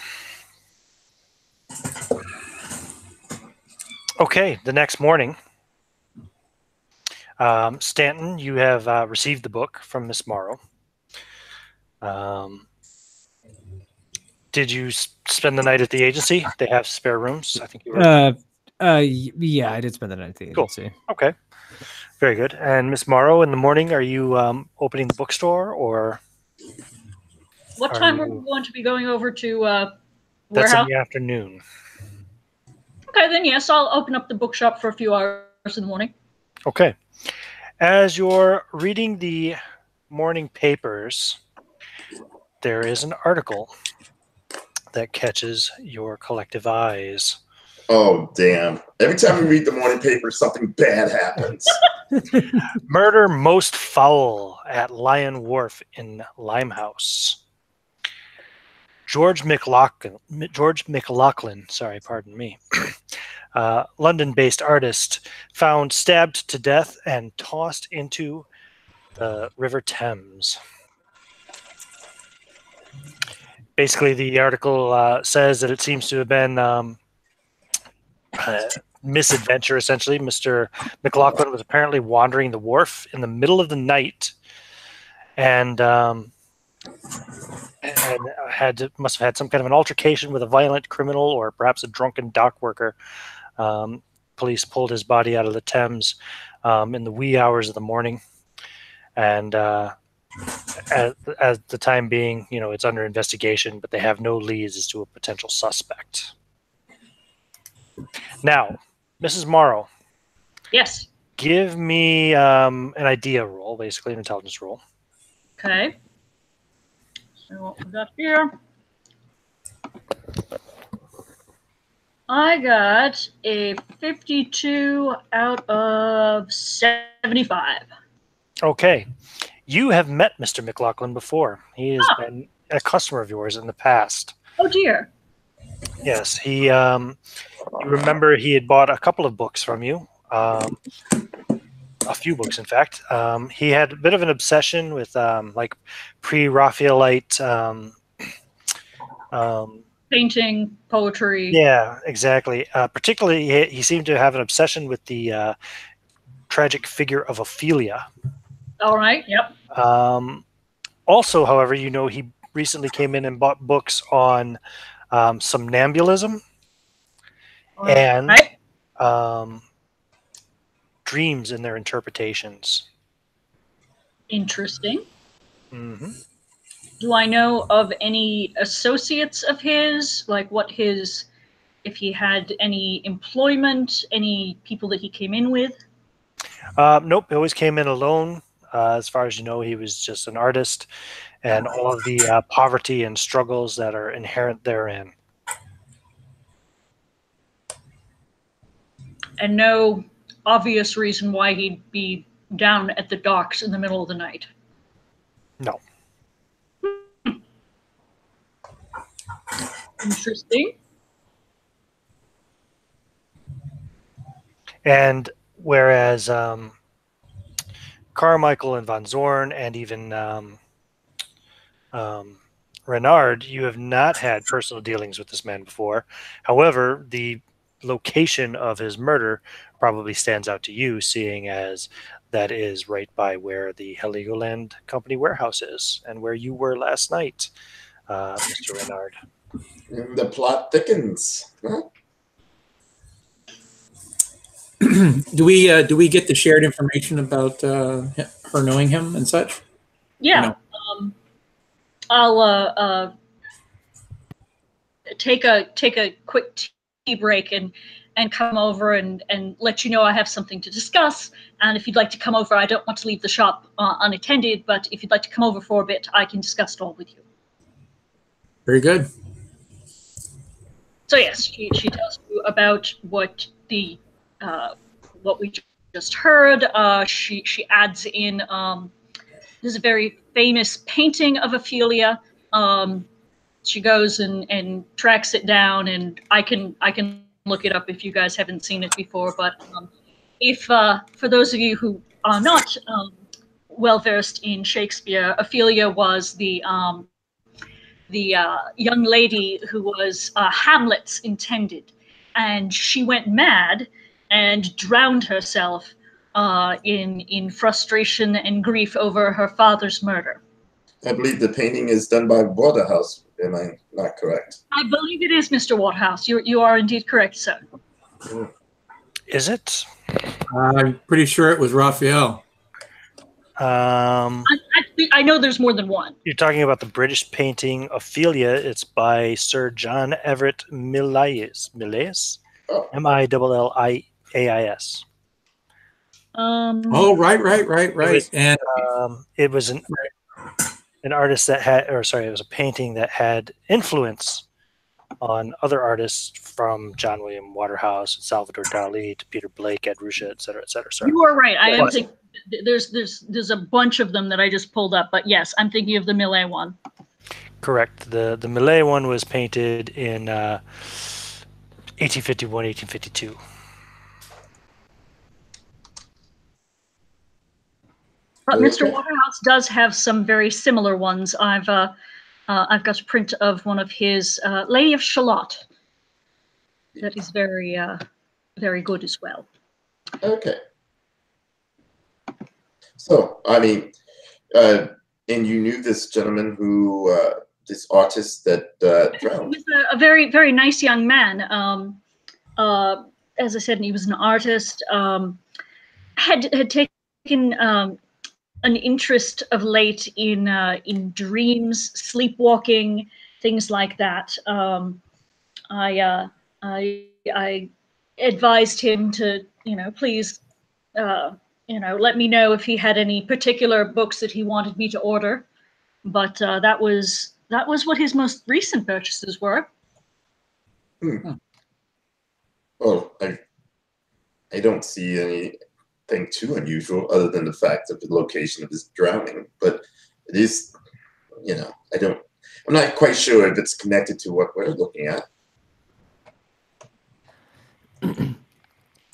okay, the next morning, Stanton, you have received the book from Miss Morrow. Did you spend the night at the agency? They have spare rooms. I think you were. Yeah, I did spend the night at the agency. Cool. Okay. Very good. And Miss Morrow, in the morning, are you opening the bookstore, or? What time are we going to be going over to That's warehouse? in the afternoon. Okay, then yes, I'll open up the bookshop for a few hours in the morning. Okay. As you're reading the morning papers, there is an article that catches your collective eyes. Oh, damn. Every time we read the morning paper, something bad happens. Murder most foul at Lion Wharf in Limehouse. George McLaughlin, London-based artist, found stabbed to death and tossed into the River Thames. Basically, the article says that it seems to have been misadventure, essentially. Mr. McLaughlin was apparently wandering the wharf in the middle of the night and must have had some kind of an altercation with a violent criminal or perhaps a drunken dock worker. Police pulled his body out of the Thames in the wee hours of the morning. And at the time being, it's under investigation, but they have no leads as to a potential suspect. Now, Mrs. Morrow. Yes. Give me an idea roll, basically an intelligence roll. Okay. So what we got here? I got a 52 out of 75. Okay. You have met Mr. McLaughlin before. He has been a customer of yours in the past. Oh, dear. Yes. You remember he had bought a couple of books from you. a few books, in fact. He had a bit of an obsession with like pre-Raphaelite. Painting, poetry. Yeah, exactly. Particularly, he seemed to have an obsession with the tragic figure of Ophelia. All right. Yep. Also, however, he recently came in and bought books on somnambulism and right. dreams and their interpretations. Interesting. Mm-hmm. Do I know of any associates of his, like if he had any employment, any people that he came in with? Nope, he always came in alone. As far as you know, he was just an artist, and all of the poverty and struggles that are inherent therein. And no obvious reason why he'd be down at the docks in the middle of the night. No. Interesting. And whereas Carmichael and Von Zorn and even Renard, you have not had personal dealings with this man before. However, the location of his murder probably stands out to you, seeing as that is right by where the Heligoland Company warehouse is and where you were last night, Mr. Renard. The plot thickens. Huh? Do we get the shared information about her knowing him and such? Yeah. I'll take a quick tea break and come over and let you know I have something to discuss. And if you'd like to come over, I don't want to leave the shop unattended, but if you'd like to come over for a bit, I can discuss it all with you. Very good. So yes, she tells you about what we just heard. She adds in there's a very famous painting of Ophelia. She goes and tracks it down, and I can look it up if you guys haven't seen it before. But if for those of you who are not well versed in Shakespeare, Ophelia was the young lady who was Hamlet's intended, and she went mad and drowned herself in frustration and grief over her father's murder. I believe the painting is done by Waterhouse. Am I not correct? I believe it is, Mr. Waterhouse. You are indeed correct, sir. Is it? I'm pretty sure it was Raphael. I know there's more than one. You're talking about the British painting Ophelia. It's by Sir John Everett Millais. Oh. Milliais. Oh, right. It was an artist that had, or sorry, it was a painting that had influence on other artists from John William Waterhouse, Salvador Dali, to Peter Blake, Ed Ruscha, et cetera, et cetera. Sorry. You are right. I am thinking there's a bunch of them that I just pulled up, but yes, I'm thinking of the Millais one. Correct. The Millais one was painted in 1851, 1852. But Mr. Waterhouse does have some very similar ones. I've got a print of one of his Lady of Shalott that is very very good as well. Okay. So, I mean, and you knew this gentleman who, this artist that drowned. He was a very, very nice young man. As I said, he was an artist. Had taken an interest of late in dreams, sleepwalking, things like that. I advised him to, please, let me know if he had any particular books that he wanted me to order. But that was what his most recent purchases were. Well, I don't see anything too unusual other than the fact of the location of his drowning. But it is, I'm not quite sure if it's connected to what we're looking at.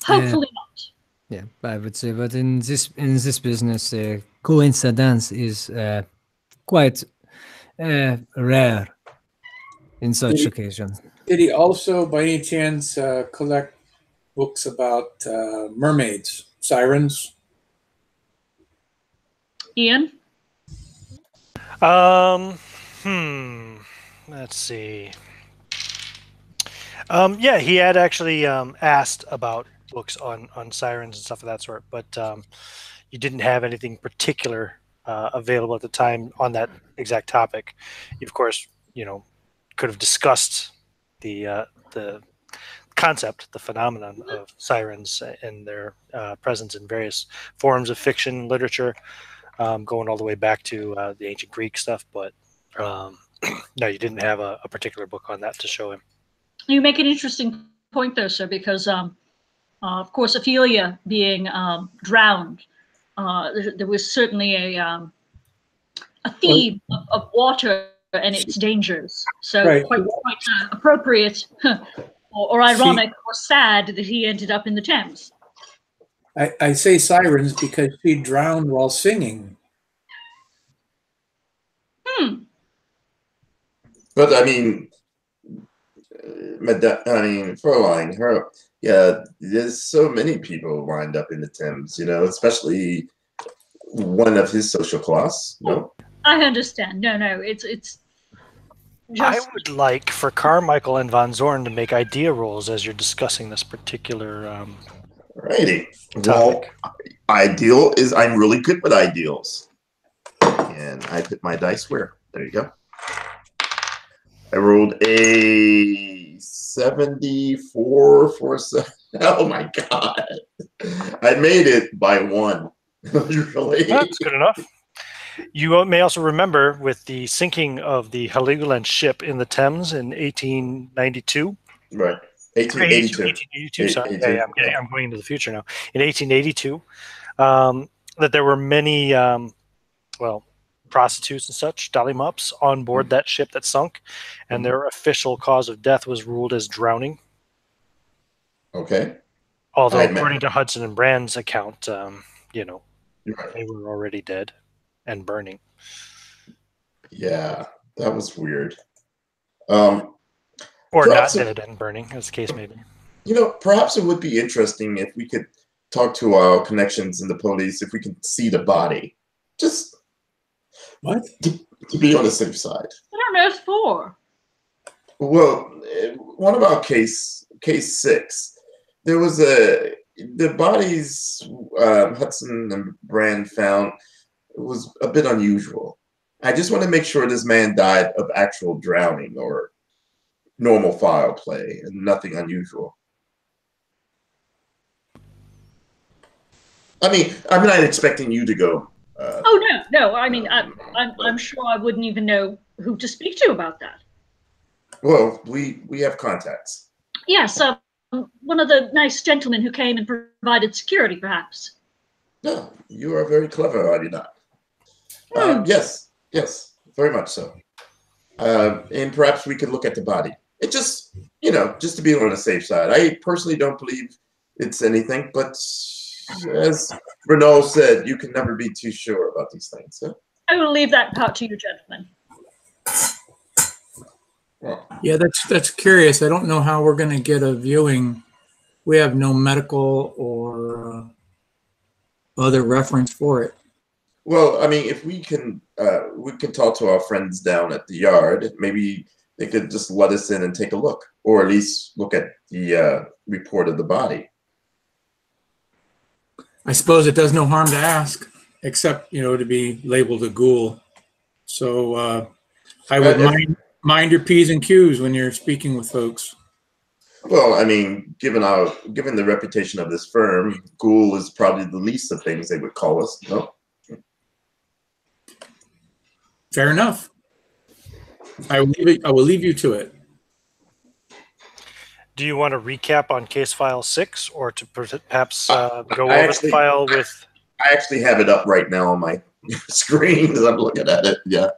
Hopefully not. Yeah, I would say, but in this business, coincidence is quite rare in such occasions. Did he also, by any chance, collect books about mermaids, sirens? Ian? Let's see. Yeah, he had actually asked about books on sirens and stuff of that sort, but you didn't have anything particular available at the time on that exact topic. You, of course, could have discussed the concept, the phenomenon of sirens and their presence in various forms of fiction, literature, going all the way back to the ancient Greek stuff. But no, you didn't have a particular book on that to show him. You make an interesting point there, sir, because of course, Ophelia being drowned, there was certainly a theme of water and its dangers. So Right. quite appropriate or ironic or sad that he ended up in the Thames. I say sirens because she drowned while singing. But I mean, Fräulein, there's so many people wind up in the Thames, especially one of his social class. No, I understand. No, it's just. I would like for Carmichael and Von Zorn to make idea rolls as you're discussing this particular righty. topic. Well, ideal is I'm really good with ideals, and I put my dice where. There you go. I rolled a 74 for 7. Oh my god! I made it by 1. Really? That's good enough. You may also remember with the sinking of the Heligoland ship in the Thames in 1892. Right. 1882. 1882. Sorry, I'm going into the future now. In 1882, that there were many, prostitutes and such, dolly-mops, on board that ship that sunk, and their official cause of death was ruled as drowning. Okay. Although, according to Hudson and Brand's account, they were already dead and burning. Yeah, that was weird. Or not dead and burning, as the case may be. Perhaps it would be interesting if we could talk to our connections in the police, if we could see the body. Just what? To be on the safe side. What on earth for? Well, one of our case 6, there was the bodies Hudson and Brand found was a bit unusual. I just want to make sure this man died of actual drowning or normal foul play and nothing unusual. I mean, I'm not expecting you to go. No. I mean, I'm sure I wouldn't even know who to speak to about that. Well, we have contacts. Yes, one of the nice gentlemen who came and provided security, perhaps. No, you are very clever, are you not? Yes, very much so. And perhaps we could look at the body. It just, just to be on the safe side. I personally don't believe it's anything, but as Renaud said, you can never be too sure about these things. So. I will leave that part to you, gentlemen. Yeah, that's curious. I don't know how we're going to get a viewing. We have no medical or other reference for it. Well, I mean, if we can talk to our friends down at the yard. Maybe they could just let us in and take a look, or at least look at the report of the body. I suppose it does no harm to ask, except to be labeled a ghoul. So I would mind your P's and Q's when you're speaking with folks. Well, I mean, given the reputation of this firm, ghoul is probably the least of things they would call us. No. Fair enough. I will leave you to it. Do you want to recap on case file 6, or to perhaps go over the file with? I actually have it up right now on my screen as I'm looking at it. Yeah.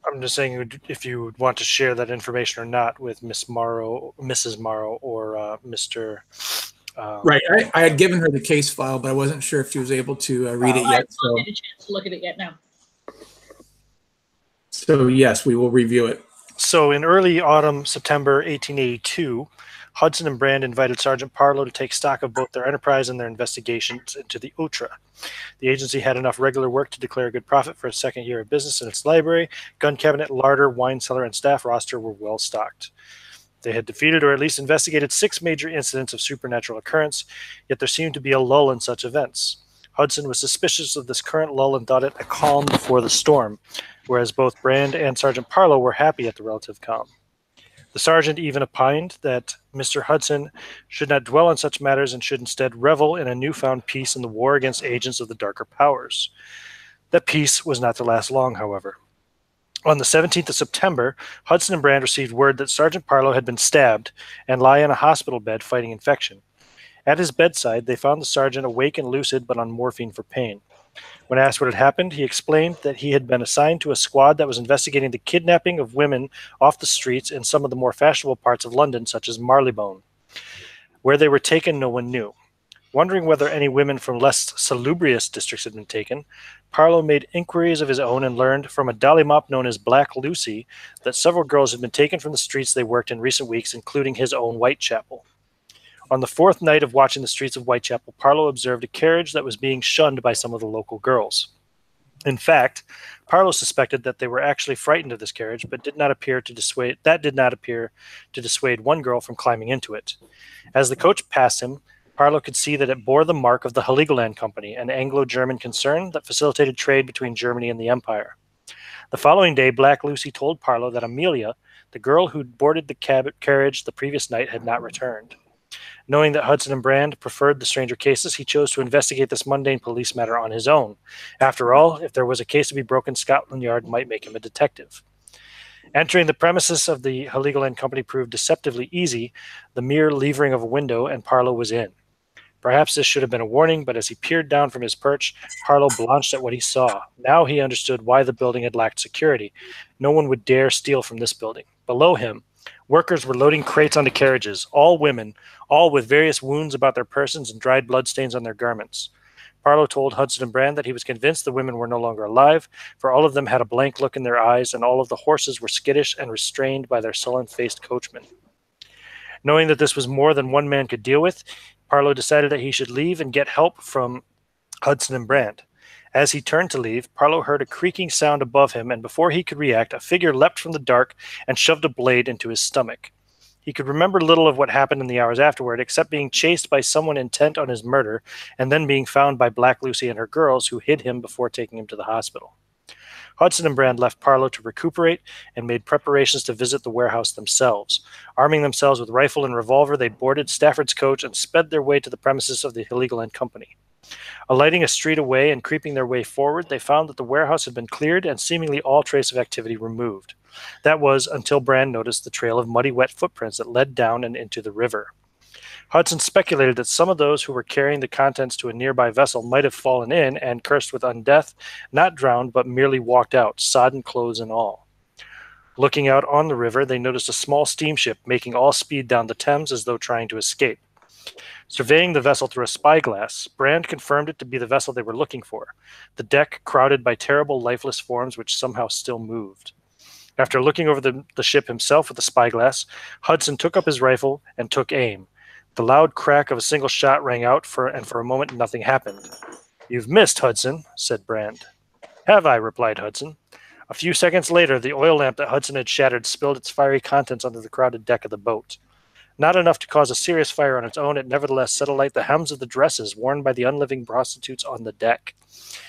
I'm just saying if you would want to share that information or not with Mrs. Morrow or Mr. Right. I had given her the case file, but I wasn't sure if she was able to read it yet. I haven't had a chance to look at it yet now. So yes, we will review it. So in early autumn, September 1882, Hudson and Brand invited Sergeant Parlow to take stock of both their enterprise and their investigations into the Otra. The agency had enough regular work to declare a good profit for its second year of business, and its library, gun cabinet, larder, wine cellar, and staff roster were well stocked. They had defeated or at least investigated 6 major incidents of supernatural occurrence, yet there seemed to be a lull in such events. Hudson was suspicious of this current lull and thought it a calm before the storm, whereas both Brand and Sergeant Parlow were happy at the relative calm. The sergeant even opined that Mr. Hudson should not dwell on such matters and should instead revel in a newfound peace in the war against agents of the darker powers. That peace was not to last long, however. On the 17th of September, Hudson and Brand received word that Sergeant Parlow had been stabbed and lay in a hospital bed fighting infection. At his bedside, they found the sergeant awake and lucid but on morphine for pain. When asked what had happened, he explained that he had been assigned to a squad that was investigating the kidnapping of women off the streets in some of the more fashionable parts of London, such as Marylebone. Where they were taken, no one knew. Wondering whether any women from less salubrious districts had been taken, Parlow made inquiries of his own and learned from a dollymop known as Black Lucy that several girls had been taken from the streets they worked in recent weeks, including his own Whitechapel. On the 4th night of watching the streets of Whitechapel, Parlow observed a carriage that was being shunned by some of the local girls. In fact, Parlow suspected that they were actually frightened of this carriage, but did not appear to dissuade one girl from climbing into it. As the coach passed him, Parlow could see that it bore the mark of the Heligoland Company, an Anglo-German concern that facilitated trade between Germany and the Empire. The following day, Black Lucy told Parlow that Amelia, the girl who'd boarded the carriage the previous night, had not returned. Knowing that Hudson and Brand preferred the stranger cases, he chose to investigate this mundane police matter on his own. After all, if there was a case to be broken, Scotland Yard might make him a detective. Entering the premises of the Heligoland Company proved deceptively easy, the mere levering of a window, and Parlow was in. Perhaps this should have been a warning, but as he peered down from his perch, Parlow blanched at what he saw. Now he understood why the building had lacked security. No one would dare steal from this building. Below him, workers were loading crates onto carriages, all women, all with various wounds about their persons and dried bloodstains on their garments. Parlow told Hudson and Brand that he was convinced the women were no longer alive, for all of them had a blank look in their eyes, and all of the horses were skittish and restrained by their sullen-faced coachmen. Knowing that this was more than one man could deal with, Parlow decided that he should leave and get help from Hudson and Brand. As he turned to leave, Parlow heard a creaking sound above him, and before he could react, a figure leapt from the dark and shoved a blade into his stomach. He could remember little of what happened in the hours afterward, except being chased by someone intent on his murder, and then being found by Black Lucy and her girls, who hid him before taking him to the hospital. Hudson and Brand left Parlow to recuperate and made preparations to visit the warehouse themselves. Arming themselves with rifle and revolver, they boarded Stafford's coach and sped their way to the premises of the Heligoland Company. Alighting a street away and creeping their way forward, they found that the warehouse had been cleared and seemingly all trace of activity removed. That was until Brand noticed the trail of muddy, wet footprints that led down and into the river. Hudson speculated that some of those who were carrying the contents to a nearby vessel might have fallen in and, cursed with undeath, not drowned but merely walked out, sodden clothes and all. Looking out on the river, they noticed a small steamship making all speed down the Thames as though trying to escape. Surveying the vessel through a spyglass, Brand confirmed it to be the vessel they were looking for, the deck crowded by terrible lifeless forms which somehow still moved. After looking over the ship himself with the spyglass, Hudson took up his rifle and took aim. The loud crack of a single shot rang out, and for a moment nothing happened. "You've missed, Hudson," said Brand. "Have I?" replied Hudson. A few seconds later, the oil lamp that Hudson had shattered spilled its fiery contents onto the crowded deck of the boat. Not enough to cause a serious fire on its own, it nevertheless set alight the hems of the dresses worn by the unliving prostitutes on the deck.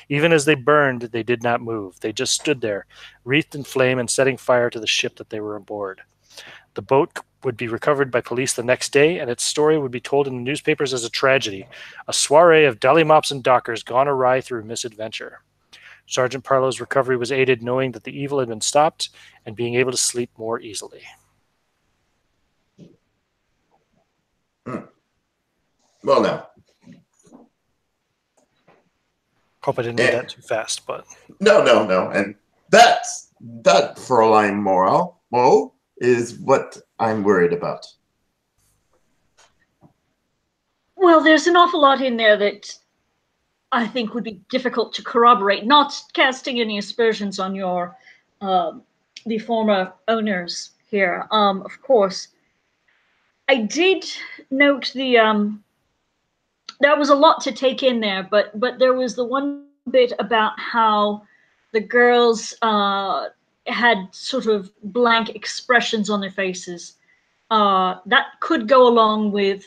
Even as they burned, they did not move. They just stood there, wreathed in flame and setting fire to the ship that they were aboard. The boat would be recovered by police the next day, and its story would be told in the newspapers as a tragedy, a soiree of dollymops and dockers gone awry through misadventure. Sergeant Parlow's recovery was aided knowing that the evil had been stopped and being able to sleep more easily. Well, now. Hope I didn't do that too fast, but... No. And that, Fräulein Morrow, is what I'm worried about. Well, there's an awful lot in there that I think would be difficult to corroborate, not casting any aspersions on your the former owners here. Of course, I did note the there was a lot to take in there, but there was the one bit about how the girls had sort of blank expressions on their faces. That could go along with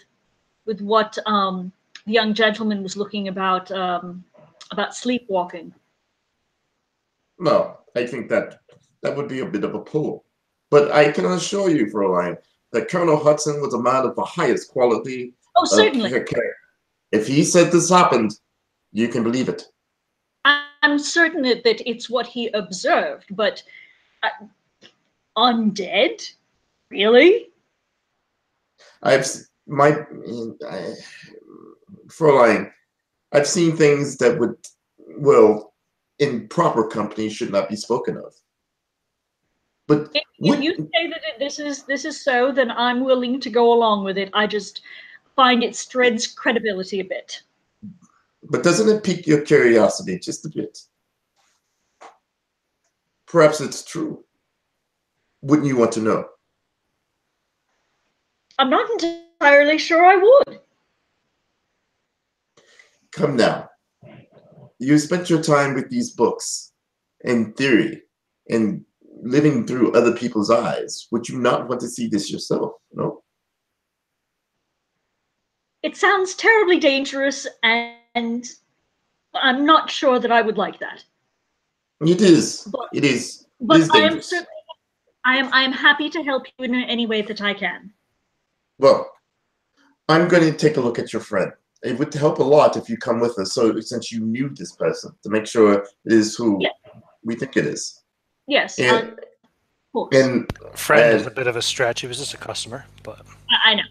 what the young gentleman was looking about sleepwalking. No, I think that would be a bit of a pull. But I can assure you, Fräulein, that Colonel Hudson was a man of the highest quality. Oh, certainly. Care. If he said this happened, you can believe it. I'm certain that it's what he observed, but undead? Really? Fräulein, I've seen things that would, well, in proper company should not be spoken of. But if you say that this is so, then I'm willing to go along with it. I just find it spreads credibility a bit. But doesn't it pique your curiosity just a bit? Perhaps it's true. Wouldn't you want to know? I'm not entirely sure I would. Come now. You spent your time with these books and theory and living through other people's eyes. Would you not want to see this yourself? No? It sounds terribly dangerous, and I'm not sure that I would like that. It is. It is. But it is dangerous. I am happy to help you in any way that I can. Well, I'm going to take a look at your friend. It would help a lot if you come with us, so since you knew this person, to make sure it is who we think it is. Yes, and, of course. And friend is a bit of a stretch. He was just a customer, but I know.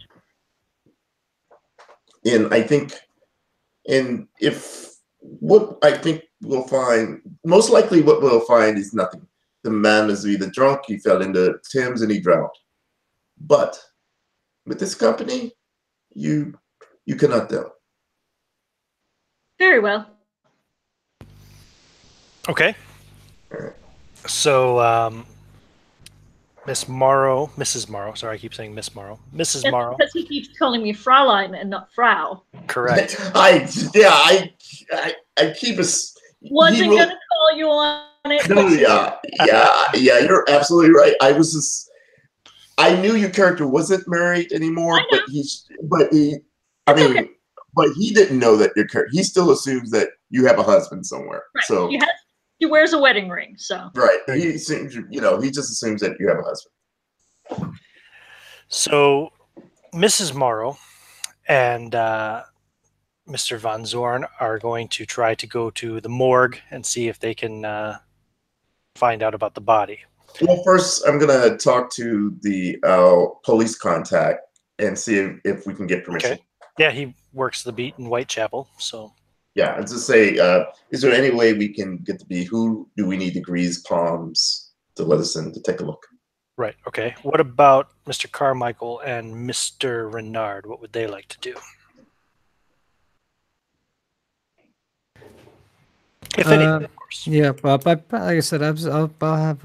And I think, and if what I think we'll find, most likely what we'll find is nothing. The man is either drunk, he fell into Thames, and he drowned. But with this company, you cannot tell. Very well. okay. All right. So, Mrs. Morrow. Sorry, I keep saying Miss Morrow. Mrs. Morrow. Because he keeps calling me Fräulein and not Frau. Correct. I keep us. Wasn't gonna call you on it. No, yeah, you're absolutely right. I knew your character wasn't married anymore, but he didn't know that your character. He still assumes that you have a husband somewhere. Right. So he wears a wedding ring. So right, he assumes, he just assumes that you have a husband. So, Mrs. Morrow and Mr. Von Zorn are going to try to go to the morgue and see if they can find out about the body. Well, first, I'm going to talk to the police contact and see if we can get permission. Okay. Yeah, he works the beat in Whitechapel, so. Yeah, and to say, is there any way we can get to be, who do we need to grease palms to let us in to take a look? Right, okay. What about Mr. Carmichael and Mr. Renard? What would they like to do? If anything, of course. Yeah, but like I said, I'll have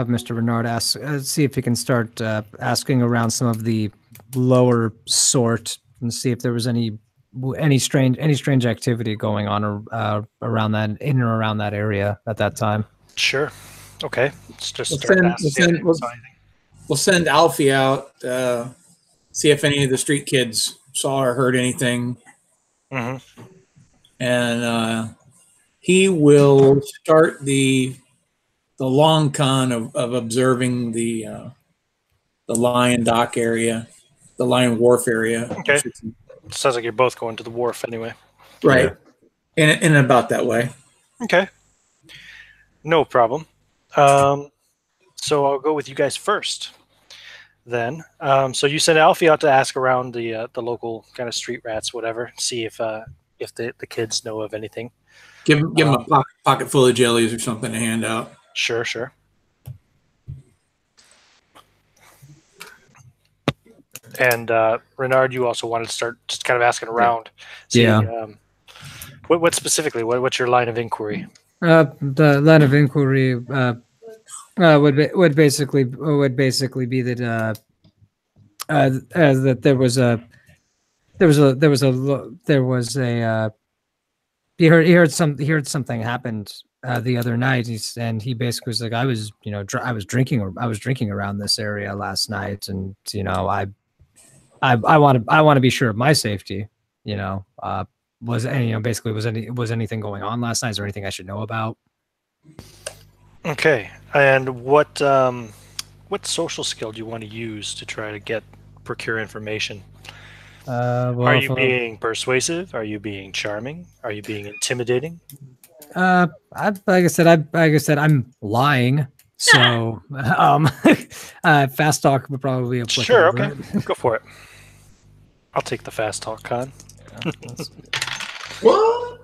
Mr. Renard ask, see if he can start asking around some of the lower sort and see if there was any strange activity going on around that, in or around that area at that time. Sure. Okay. Let's just we'll send Alfie out, see if any of the street kids saw or heard anything. Mm-hmm. And he will start the long con of observing the Lion Dock area, the Lion Wharf area. Okay. Sounds like you're both going to the wharf anyway. Right. Yeah. In about that way. Okay. No problem. So I'll go with you guys first then. So you send Alfie out to ask around the local kind of street rats, whatever, see if the kids know of anything. Give him a pocket full of jellies or something to hand out. Sure. And Renard, you also wanted to start just kind of asking around. See, Yeah. What specifically? What's your line of inquiry? The line of inquiry would basically be that that there was a he heard something happened the other night. And he basically was like, I was I was drinking around this area last night, and I want to be sure of my safety. Was any basically was anything going on last night? Is there anything I should know about? Okay, and what social skill do you want to use to try to procure information? Well, Are you being persuasive? Are you being charming? Are you being intimidating? like I said, I'm lying. So, fast talk would probably be applicable. Sure. Okay, go for it. I'll take the fast talk, Con. What?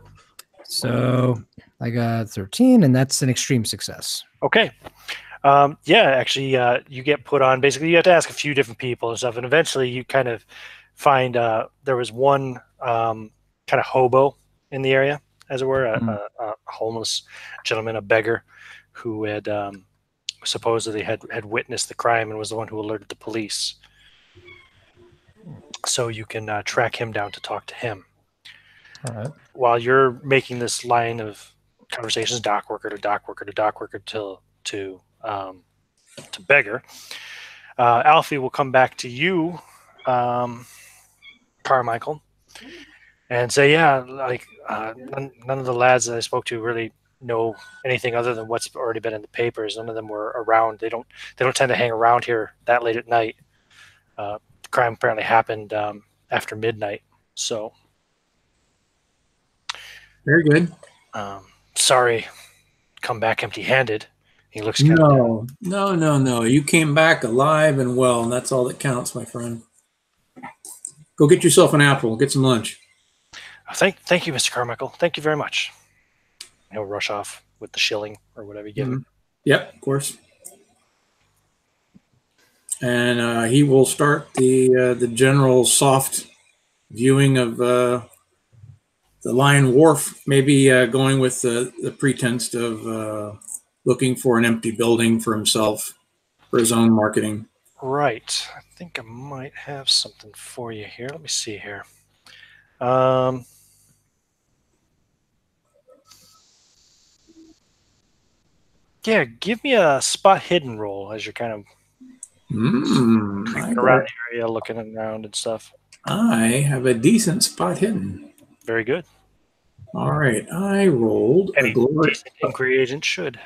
So I got 13, and that's an extreme success. Okay. Yeah, actually, you get put on. Basically, you have to ask a few different people and stuff, and eventually you kind of find there was one kind of hobo in the area, as it were, a homeless gentleman, a beggar, who had supposedly had witnessed the crime and was the one who alerted the police. So you can track him down to talk to him. All right. While you're making this line of conversations, dock worker to dock worker to dock worker to beggar, Alfie will come back to you, Carmichael, and say, yeah, like none of the lads that I spoke to really know anything other than what's already been in the papers. None of them were around. They don't tend to hang around here that late at night. The crime apparently happened after midnight. So Very good. Sorry, come back empty-handed. He looks No. You came back alive and well, and that's all that counts, my friend. Go get yourself an apple. Get some lunch. Thank you, Mr. Carmichael. Thank you very much. He'll rush off with the shilling or whatever you give him. Yep, of course. And he will start the general soft viewing of the Lion Wharf, maybe going with the pretense of looking for an empty building for himself, for his own marketing. Right. I think I might have something for you here. Let me see here. Yeah, give me a spot hidden roll as you're kind of around the area, looking around and stuff. I have a decent spot hidden. Very good. All right, I rolled Any decent inquiry agent should.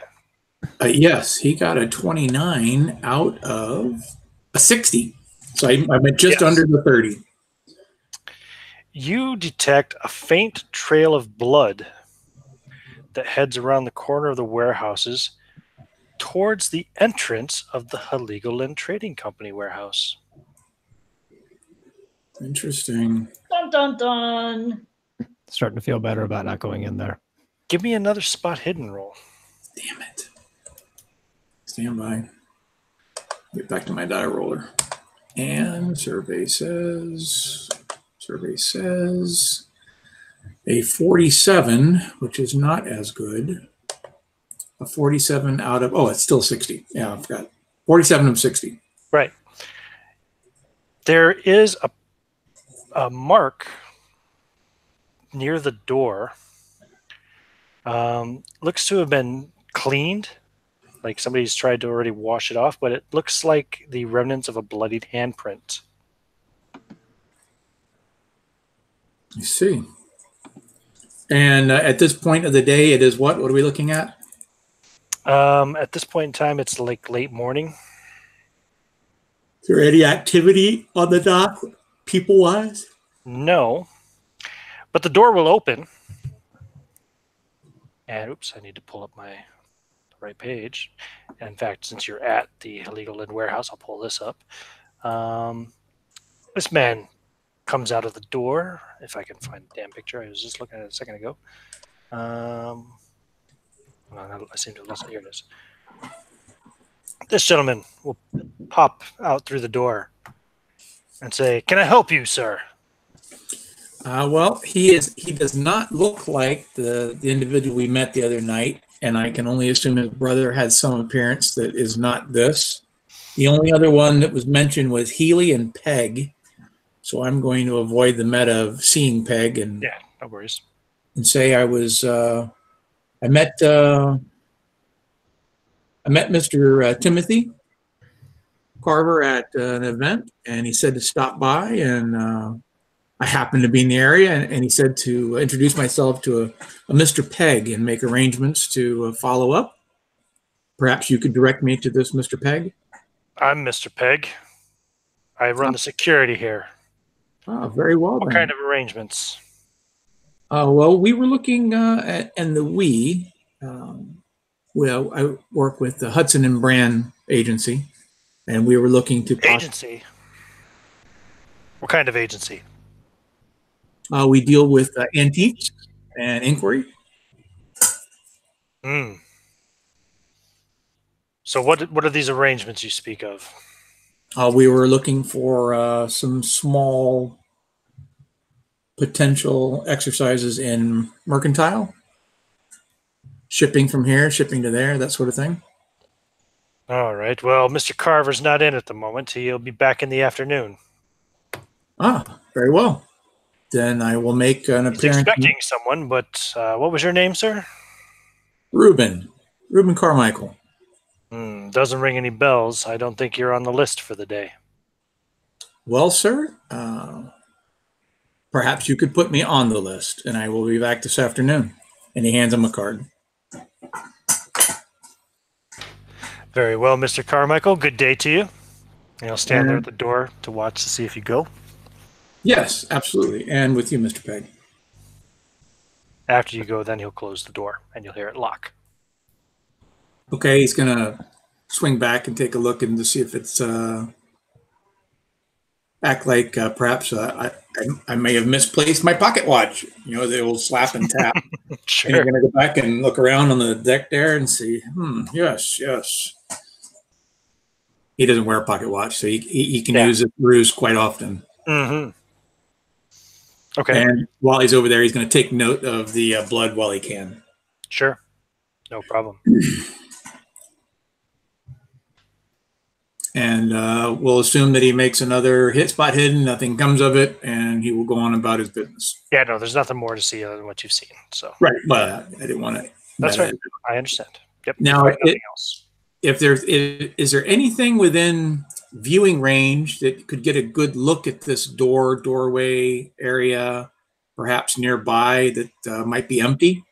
Yes, he got a 29 out of a 60. So I'm at just under the 30. You detect a faint trail of blood that heads around the corner of the warehouses towards the entrance of the Heligoland Trading Company warehouse. Interesting. Dun, dun, dun. Starting to feel better about not going in there. Give me another spot hidden roll. Damn it. Stand by. Get back to my die roller. And survey says a 47, which is not as good. A 47 out of, it's still 60. Yeah, I forgot. 47 of 60. Right. There is a mark near the door. Looks to have been cleaned. Like somebody's tried to already wash it off, but it looks like the remnants of a bloodied handprint. I see. And at this point of the day, it is what? What are we looking at? At this point in time, it's like late morning. Is there any activity on the dock, people-wise? No, but the door will open. And oops, I need to pull up my right page. And in fact, since you're at the Heligoland warehouse, I'll pull this up. This man comes out of the door. If I can find the damn picture, I was just looking at it a second ago. I seem to have lost it. Here it is. This gentleman will pop out through the door and say, "Can I help you, sir?" Well, he does not look like the individual we met the other night, and I can only assume his brother had some appearance that is not this. The only other one that was mentioned was Healy and Peg, so I'm going to avoid the meta of seeing Peg and Yeah, no worries. and say I met Mr. Timothy Carver at an event, and he said to stop by, and I happened to be in the area, and he said to introduce myself to a Mr. Peg and make arrangements to follow up. Perhaps you could direct me to this Mr. Peg? I'm Mr. Peg. I run the security here. Oh, very well What then. kind of arrangements? Well, we were looking at, and well, I work with the Hudson and Brand agency, and we were looking to Agency? What kind of agency? we deal with antiques and inquiry. Hmm. So what are these arrangements you speak of? We were looking for some small potential exercises in mercantile, shipping from here, shipping to there, that sort of thing. All right. Well, Mr. Carver's not in at the moment. He'll be back in the afternoon. Ah, very well. Then I will make an He's appearance. expecting someone, but what was your name, sir? Reuben Carmichael. Doesn't ring any bells. I don't think you're on the list for the day. Well, sir, perhaps you could put me on the list, and I will be back this afternoon. And he hands him a card. Very well, Mr. Carmichael. Good day to you. And he'll stand there at the door to watch to see if you go. Yes, absolutely. And with you, Mr. Peg. After you go, then he'll close the door, and you'll hear it lock. Okay, he's going to swing back and take a look and to see if it's act like perhaps I may have misplaced my pocket watch. You know, the old slap and tap. Sure. And you're going to go back and look around on the deck there and see, yes. He doesn't wear a pocket watch, so he can use this ruse quite often. Mm-hmm. Okay. And while he's over there, he's going to take note of the blood while he can. Sure. No problem. And we'll assume that he makes another hit spot hidden, nothing comes of it, and he will go on about his business. Yeah, no, there's nothing more to see other than what you've seen. So right, but I didn't want to. That's right. I understand. Yep. Now, nothing else. Is there anything within viewing range that could get a good look at this doorway area, perhaps nearby that might be empty?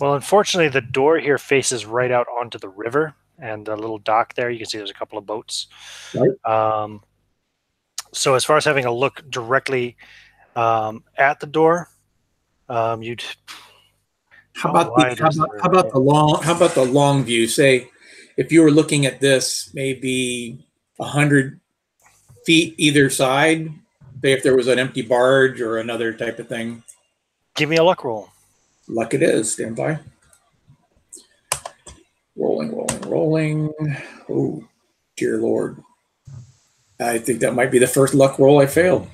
Well, unfortunately, the door here faces right out onto the river. And the little dock there, you can see there's a couple of boats. Right. So as far as having a look directly at the door, you'd. How about the long view? Say, if you were looking at this, maybe 100 feet either side. Say if there was an empty barge or another type of thing. Give me a luck roll. Luck it is. Stand by. Rolling. Oh, dear Lord. I think that might be the first luck roll I failed.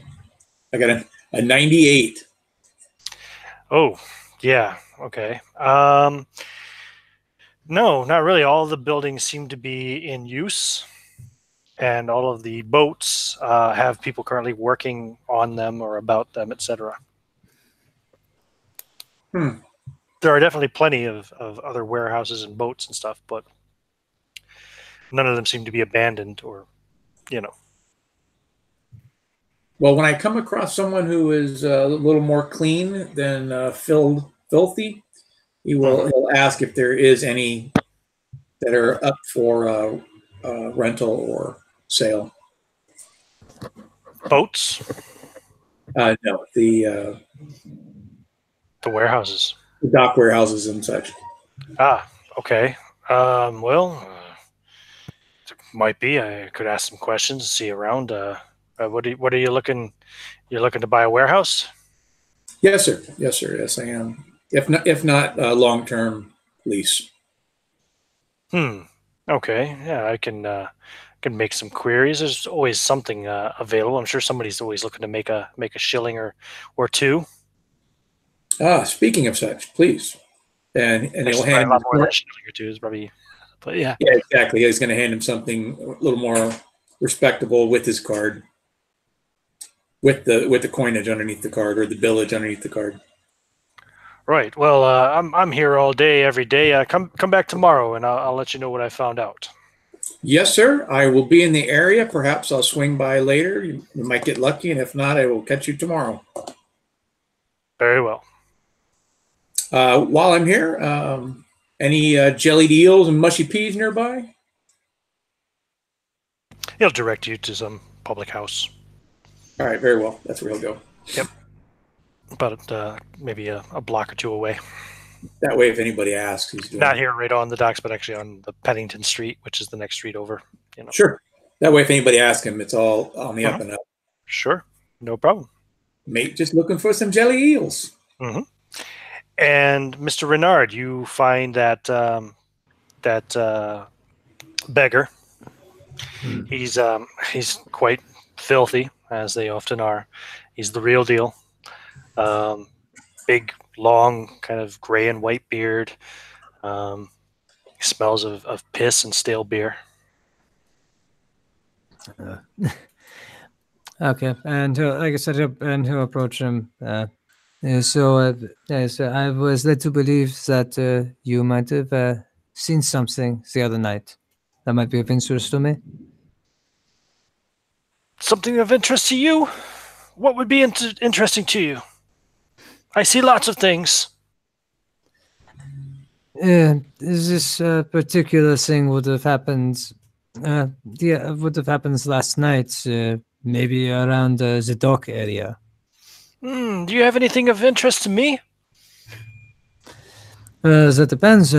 I got a 98. Oh, yeah. Okay. No, not really. All the buildings seem to be in use, and all of the boats have people currently working on them or about them, etc. There are definitely plenty of other warehouses and boats and stuff, but none of them seem to be abandoned or, Well, when I come across someone who is a little more clean than filthy, he'll ask if there is any that are up for rental or sale. Boats? No, the warehouses. The dock warehouses and such. Ah, okay. Might be. I could ask some questions, see around. What are you looking? You're looking to buy a warehouse? Yes, sir. Yes, I am. If not long-term lease. Okay. Yeah, I can can make some queries. There's always something available. I'm sure somebody's always looking to make a shilling or two. Speaking of such, please. And he'll Actually, hand probably a lot more than him, a shilling or two is probably, but yeah. yeah, exactly. He's going to hand him something a little more respectable with his card, with the coinage underneath the card or the billage underneath the card. Right. Well, I'm here all day, every day. Come back tomorrow, and I'll let you know what I found out. Yes, sir. I will be in the area. Perhaps I'll swing by later. You might get lucky, and if not, I will catch you tomorrow. Very well. While I'm here, any jellied eels and mushy peas nearby? He'll direct you to some public house. All right, very well. That's where he'll go. Yep. About maybe a block or two away. That way, if anybody asks, he's doing Not here right on the docks, but actually on the Pennington Street, which is the next street over. You know. Sure. That way, if anybody asks him, it's all on the up and up. Sure. No problem. Mate, just looking for some jelly eels. Mm-hmm. And Mr. Renard, you find that beggar. He's quite filthy, as they often are. He's the real deal. Big, long, kind of gray and white beard. He smells of piss and stale beer. Okay, and like I said, and he'll approach him. So I was led to believe that you might have seen something the other night that might be of interest to me. Something of interest to you? What would be interesting to you? I see lots of things. This particular thing would have happened. Would have happened last night, maybe around the dock area. Do you have anything of interest to me? That depends.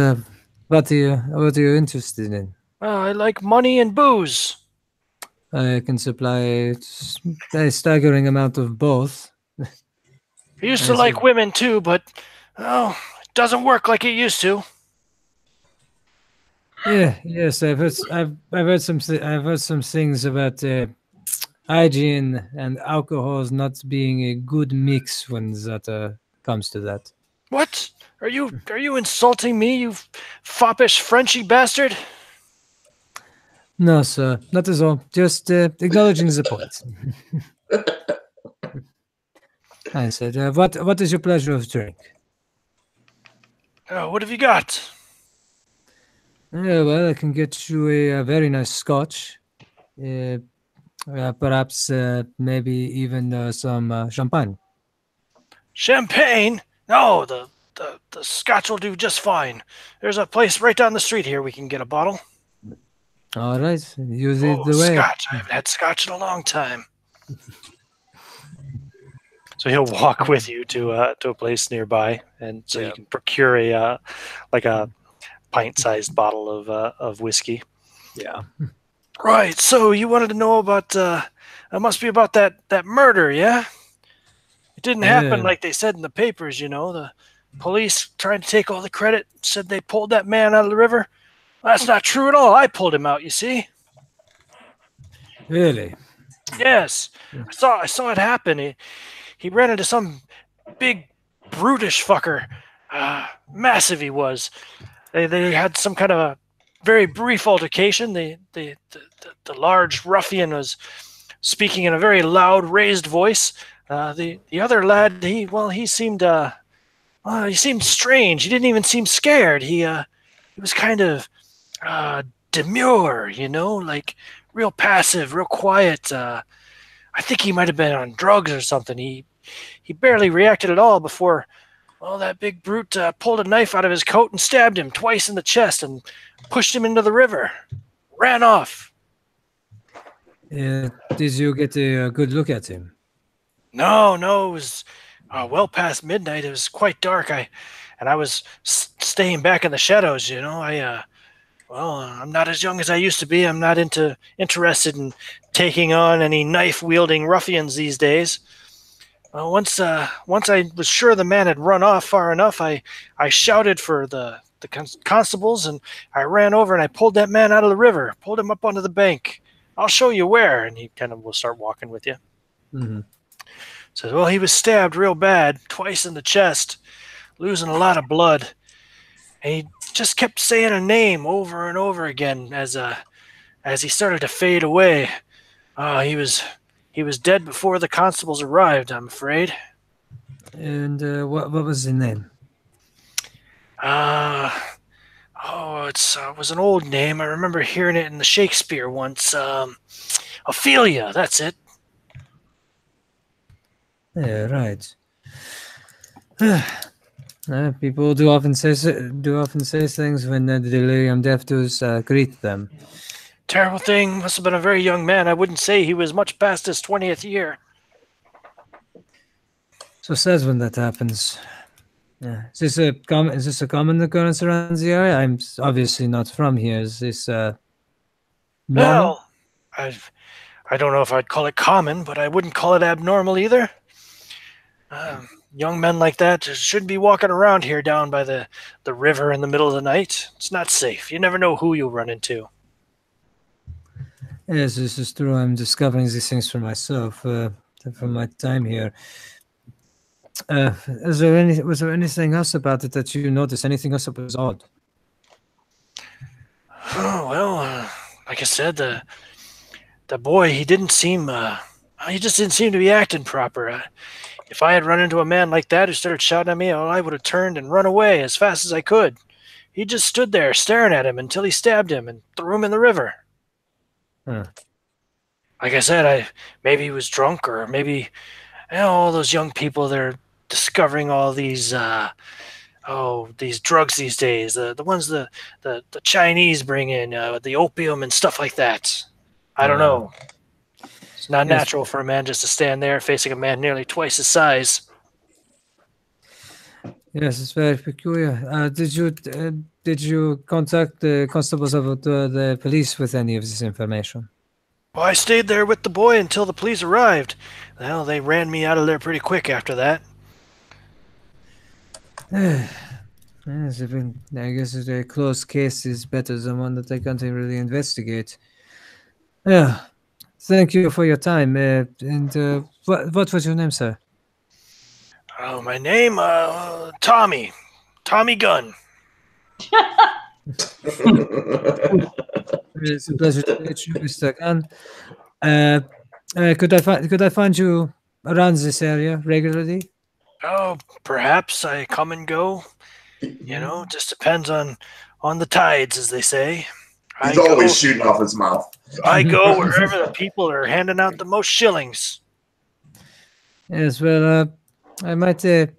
What are you interested in? I like money and booze. I can supply a staggering amount of both. I used to like women too, but it doesn't work like it used to. Yes, I've heard some things about hygiene and alcohols not being a good mix when that comes to that. What? Are you insulting me, you foppish Frenchy bastard? No, sir, not at all. Just acknowledging the point. I said, what is your pleasure of drink? What have you got? Well, I can get you a very nice scotch. Perhaps maybe even some champagne. Champagne? No, the scotch will do just fine. There's a place right down the street here we can get a bottle. All right, use it the way. Scotch. I haven't had scotch in a long time. So he'll walk with you to a place nearby, and so you can procure a pint-sized bottle of whiskey. Yeah. Right. So you wanted to know about? It must be about that murder, yeah? It didn't happen like they said in the papers. You know, the police tried to take all the credit, said they pulled that man out of the river. That's not true at all. I pulled him out. You see? Really? Yes. I saw it happen. He ran into some big brutish fucker. Massive he was. They had some kind of a very brief altercation. The large ruffian was speaking in a very loud, raised voice. The other lad, he seemed strange. He didn't even seem scared. He was kind of demure, you know, like real passive, real quiet. I think he might have been on drugs or something. He barely reacted at all before, that big brute pulled a knife out of his coat and stabbed him twice in the chest and pushed him into the river. Ran off. Did you get a good look at him? No, it was well past midnight. It was quite dark. I was staying back in the shadows, you know. I'm not as young as I used to be. I'm not interested in taking on any knife-wielding ruffians these days. Once I was sure the man had run off far enough, I shouted for the constables, and I ran over and I pulled that man out of the river, pulled him up onto the bank. I'll show you where. And he kind of will start walking with you. Mm-hmm. Says, well, he was stabbed real bad, twice in the chest, losing a lot of blood. And he just kept saying a name over and over again as he started to fade away. He was dead before the constables arrived, I'm afraid. And what was his name? It was an old name. I remember hearing it in the Shakespeare once. Ophelia, that's it. Yeah, right. People do often say things when the delirium deaftus greet them. Terrible thing. Must have been a very young man. I wouldn't say he was much past his 20th year. So sad when that happens. Yeah. Is this a common occurrence around the area? I'm obviously not from here. Is this normal? Well, I don't know if I'd call it common, but I wouldn't call it abnormal either. Young men like that shouldn't be walking around here down by the river in the middle of the night. It's not safe. You never know who you'll run into. Yes, this is true. I'm discovering these things for myself from my time here. Was there anything else about it that you noticed? Anything else that was odd? Oh, well, like I said, the boy, he just didn't seem to be acting proper. If I had run into a man like that who started shouting at me, well, I would have turned and run away as fast as I could. He just stood there staring at him until he stabbed him and threw him in the river. Huh. Like I said, maybe he was drunk, or maybe all those young people, they're discovering all these these drugs these days, the ones the Chinese bring in, the opium and stuff like that. I don't know. It's not natural for a man just to stand there facing a man nearly twice his size. Yes, it's very peculiar. Did you contact the constables of the police with any of this information? Well, I stayed there with the boy until the police arrived. Well, they ran me out of there pretty quick after that. Yes, I guess a closed case is better than one that I can't really investigate. Yeah, thank you for your time. And what was your name, sir? Oh, my name, Tommy. Tommy Gunn. It's a pleasure to meet you, Mr. Gunn. Could I find you around this area regularly? Oh, perhaps I come and go. You know, it just depends on the tides, as they say. He's always shooting off his mouth. I go wherever the people are handing out the most shillings. Yes, well, I might have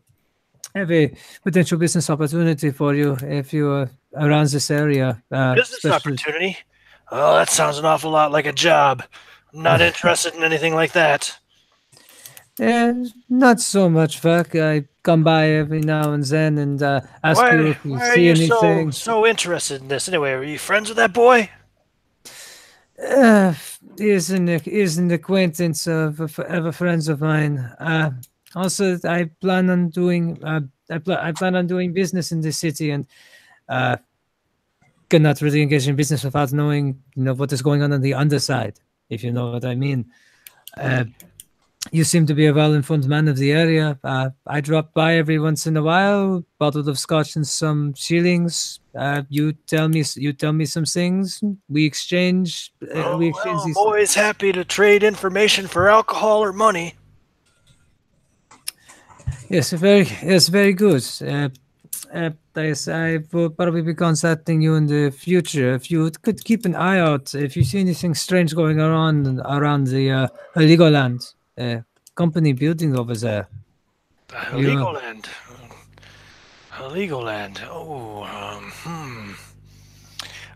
a potential business opportunity for you if you are around this area. Business opportunity? Oh, that sounds an awful lot like a job. I'm not interested in anything like that. Not so much, Fuck. I come by every now and then and ask you if you see anything. So interested in this? Anyway, are you friends with that boy? He's an acquaintance of a friends of mine. Also, I plan on doing business in this city, and cannot really engage in business without knowing, what is going on the underside, if you know what I mean. You seem to be a well-informed man of the area. I drop by every once in a while, bottle of scotch and some shillings. You tell me some things. We exchange. I'm always happy to trade information for alcohol or money. Yes, very good. I will probably be contacting you in the future. If you could keep an eye out, if you see anything strange going on around the Heligoland Company building over there. Heligoland. Heligoland.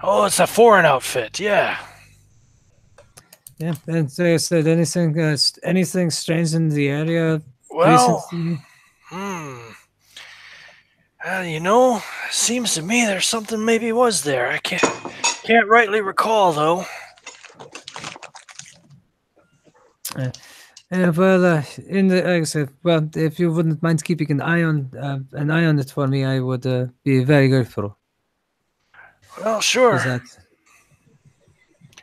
Oh, it's a foreign outfit. Yeah. Yeah, and so I said anything strange in the area recently? Seems to me there's something maybe was there. I can't rightly recall though. Like I said, if you wouldn't mind keeping an eye on it for me, I would be very grateful. Well, sure.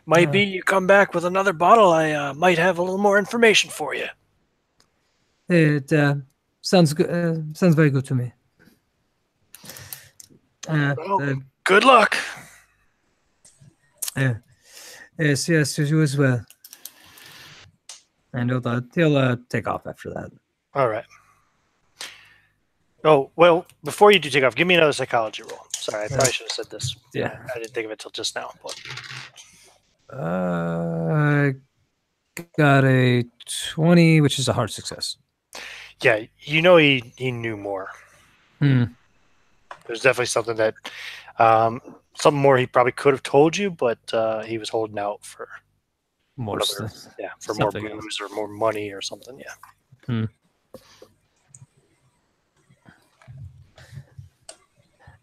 Might be you come back with another bottle. I might have a little more information for you. It sounds good. Sounds very good to me. Well, good luck. Yes, you as well. And he'll take off after that. All right. Oh, well, before you do take off, give me another psychology roll. Sorry, I probably should have said this. Yeah. I didn't think of it till just now. But I got a 20, which is a hard success. yeah, you know he knew more. Hmm. There's definitely something that something more he probably could have told you, but he was holding out for More whatever, stuff. for more Something booze or more money or something. Yeah. Hmm.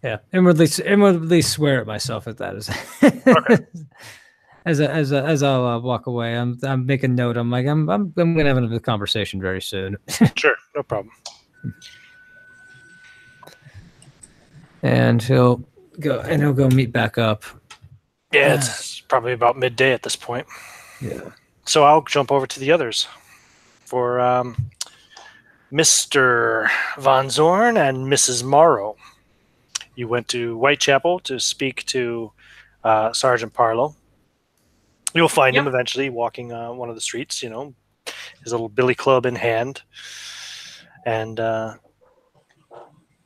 Yeah, inwardly swear at myself at that Okay. as I'll walk away. I'm making note. I'm like I'm gonna have another conversation very soon. Sure, no problem. And he'll go meet back up. Yeah, it's probably about midday at this point. Yeah. So I'll jump over to the others for Mr. Von Zorn and Mrs. Morrow. You went to Whitechapel to speak to Sergeant Parlow. You'll find him eventually walking one of the streets, his little billy club in hand. And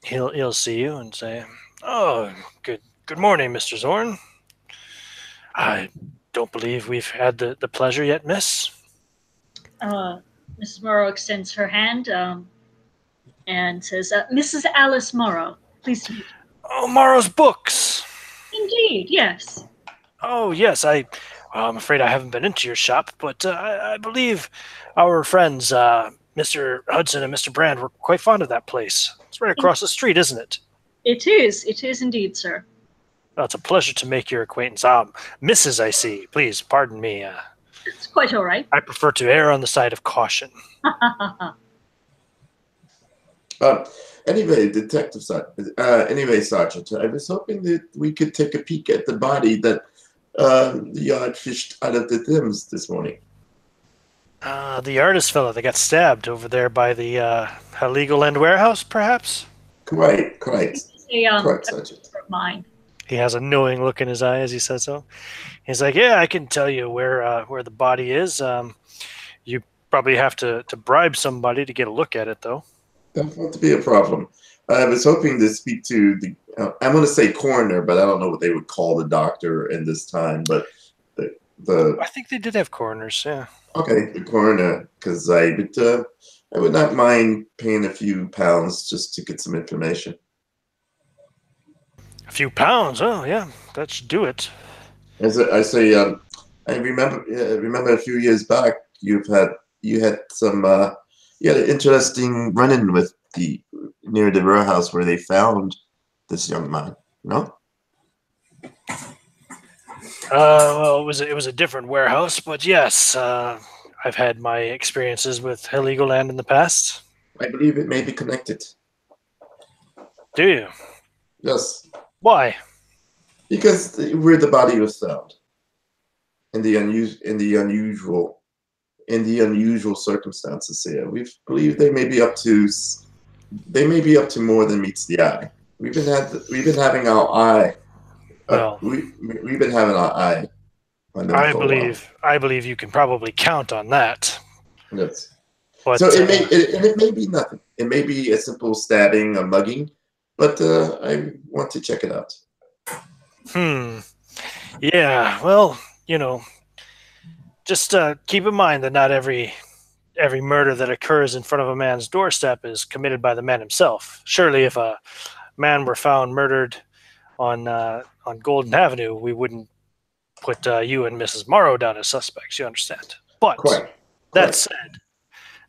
he'll see you and say, "Oh, good morning, Mr. Zorn. I don't believe we've had the pleasure yet, miss." Mrs. Morrow extends her hand and says, "Mrs. Alice Morrow, pleased to meet you." "Oh, Morrow's books." Indeed, yes. "Oh, yes. Well, I'm afraid I haven't been into your shop, but I believe our friends, Mr. Hudson and Mr. Brand, were quite fond of that place. It's right across the street, isn't it?" It is indeed, sir. "Well, it's a pleasure to make your acquaintance. Mrs., I see. Please, pardon me. It's quite all right. I prefer to err on the side of caution." Anyway, Sergeant, I was hoping that we could take a peek at the body that the yard fished out of the Thames this morning. The artist fellow that got stabbed over there by the Heligoland warehouse, perhaps? Quite, It's Sergeant. of mine. He has a knowing look in his eye as he says so. He's like, "Yeah, I can tell you where the body is. You probably have to bribe somebody to get a look at it, though." That won't be a problem. I was hoping to speak to the, I'm going to say coroner, but I don't know what they would call the doctor in this time, but I think they did have coroners, yeah. Okay, the coroner, because I would not mind paying a few pounds just to get some information. A few pounds, oh yeah, that should do it. As I say, I remember a few years back you had an interesting run-in with near the warehouse where they found this young man. No? Well, it was a different warehouse, but yes, I've had my experiences with Heligoland in the past. I believe it may be connected. Do you? Yes. Why? Because where the body was found, in the unusual circumstances here, we believe they may be up to more than meets the eye. We've been having our eye. We've been having our eye on them for a while. I believe you can probably count on that. Yes. But, so it may be nothing. It may be a simple stabbing, a mugging, but I want to check it out. Yeah. Well, just keep in mind that not every murder that occurs in front of a man's doorstep is committed by the man himself. Surely, if a man were found murdered on Golden Avenue, we wouldn't put you and Mrs. Morrow down as suspects. You understand? But that said,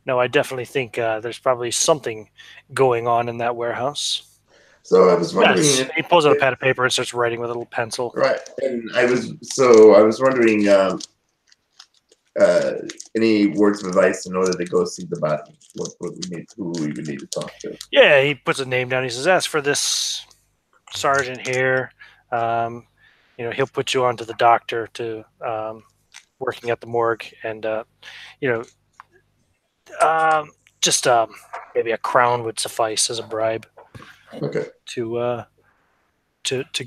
no, I definitely think there's probably something going on in that warehouse. So I was wondering. Yes. He pulls out a pad of paper and starts writing with a little pencil. Right, and I was wondering any words of advice in order to go see the body. Who we would need to talk to. Yeah, he puts a name down. He says, "Ask for this sergeant here. you know, he'll put you onto the doctor to working at the morgue, and you know, just maybe a crown would suffice as a bribe Okay. to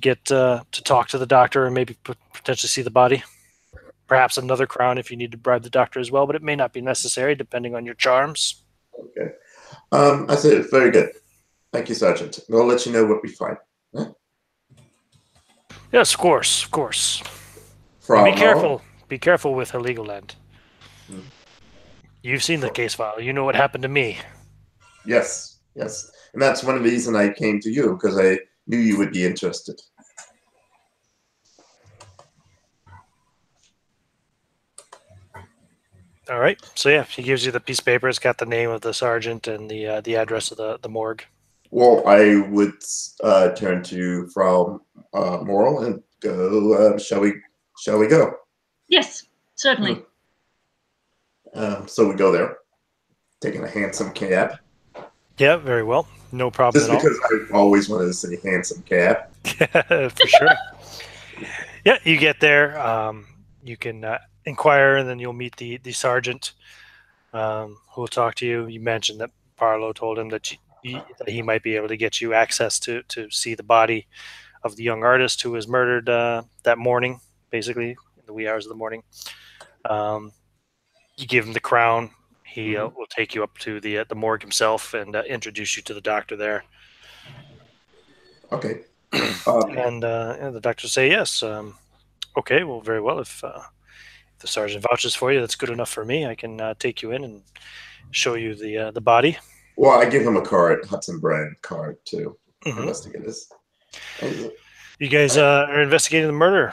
get to talk to the doctor and maybe potentially see the body. Perhaps another crown if you need to bribe the doctor as well, but it may not be necessary depending on your charms. Okay. I said, very good. Thank you, Sergeant. We'll let you know what we find. Huh? Yes, of course, of course. Frau Be Morrow? careful. Be careful with Heligoland. Hmm. You've seen the case file. You know what happened to me. Yes, yes. And that's one of the reasons I came to you, because I knew you would be interested. All right. So yeah, he gives you the piece of paper. It's got the name of the sergeant and the address of the morgue. Well, I would turn to Frau Morrow and go, shall we go? Yes, certainly. So we go there, taking a handsome cab. Yeah, very well. No problem Just at all. because I've always wanted to say handsome cab. For sure. Yeah, you get there. You can inquire, and then you'll meet the sergeant who will talk to you. You mentioned that Barlow told him that that he might be able to get you access to see the body of the young artist who was murdered that morning, basically in the wee hours of the morning. You give him the crown. He will take you up to the morgue himself and introduce you to the doctor there. Okay. And the doctor say yes. Okay, well, very well. If the sergeant vouches for you, that's good enough for me. I can take you in and show you the body. Well, I give him a card, Hudson Brand card, to investigate this. You guys are investigating the murder.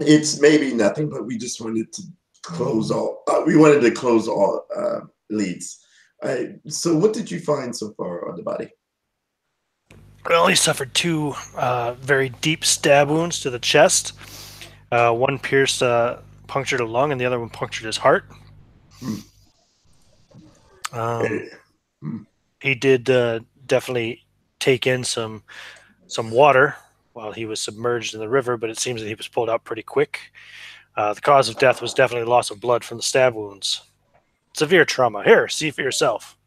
It's maybe nothing, but we just wanted to close all. We wanted to close all leads. So, what did you find so far on the body? Well, he suffered two very deep stab wounds to the chest. One pierced, punctured a lung, and the other one punctured his heart. He did definitely take in some water while he was submerged in the river, but it seems that he was pulled out pretty quick. The cause of death was definitely loss of blood from the stab wounds. Severe trauma. Here, see for yourself.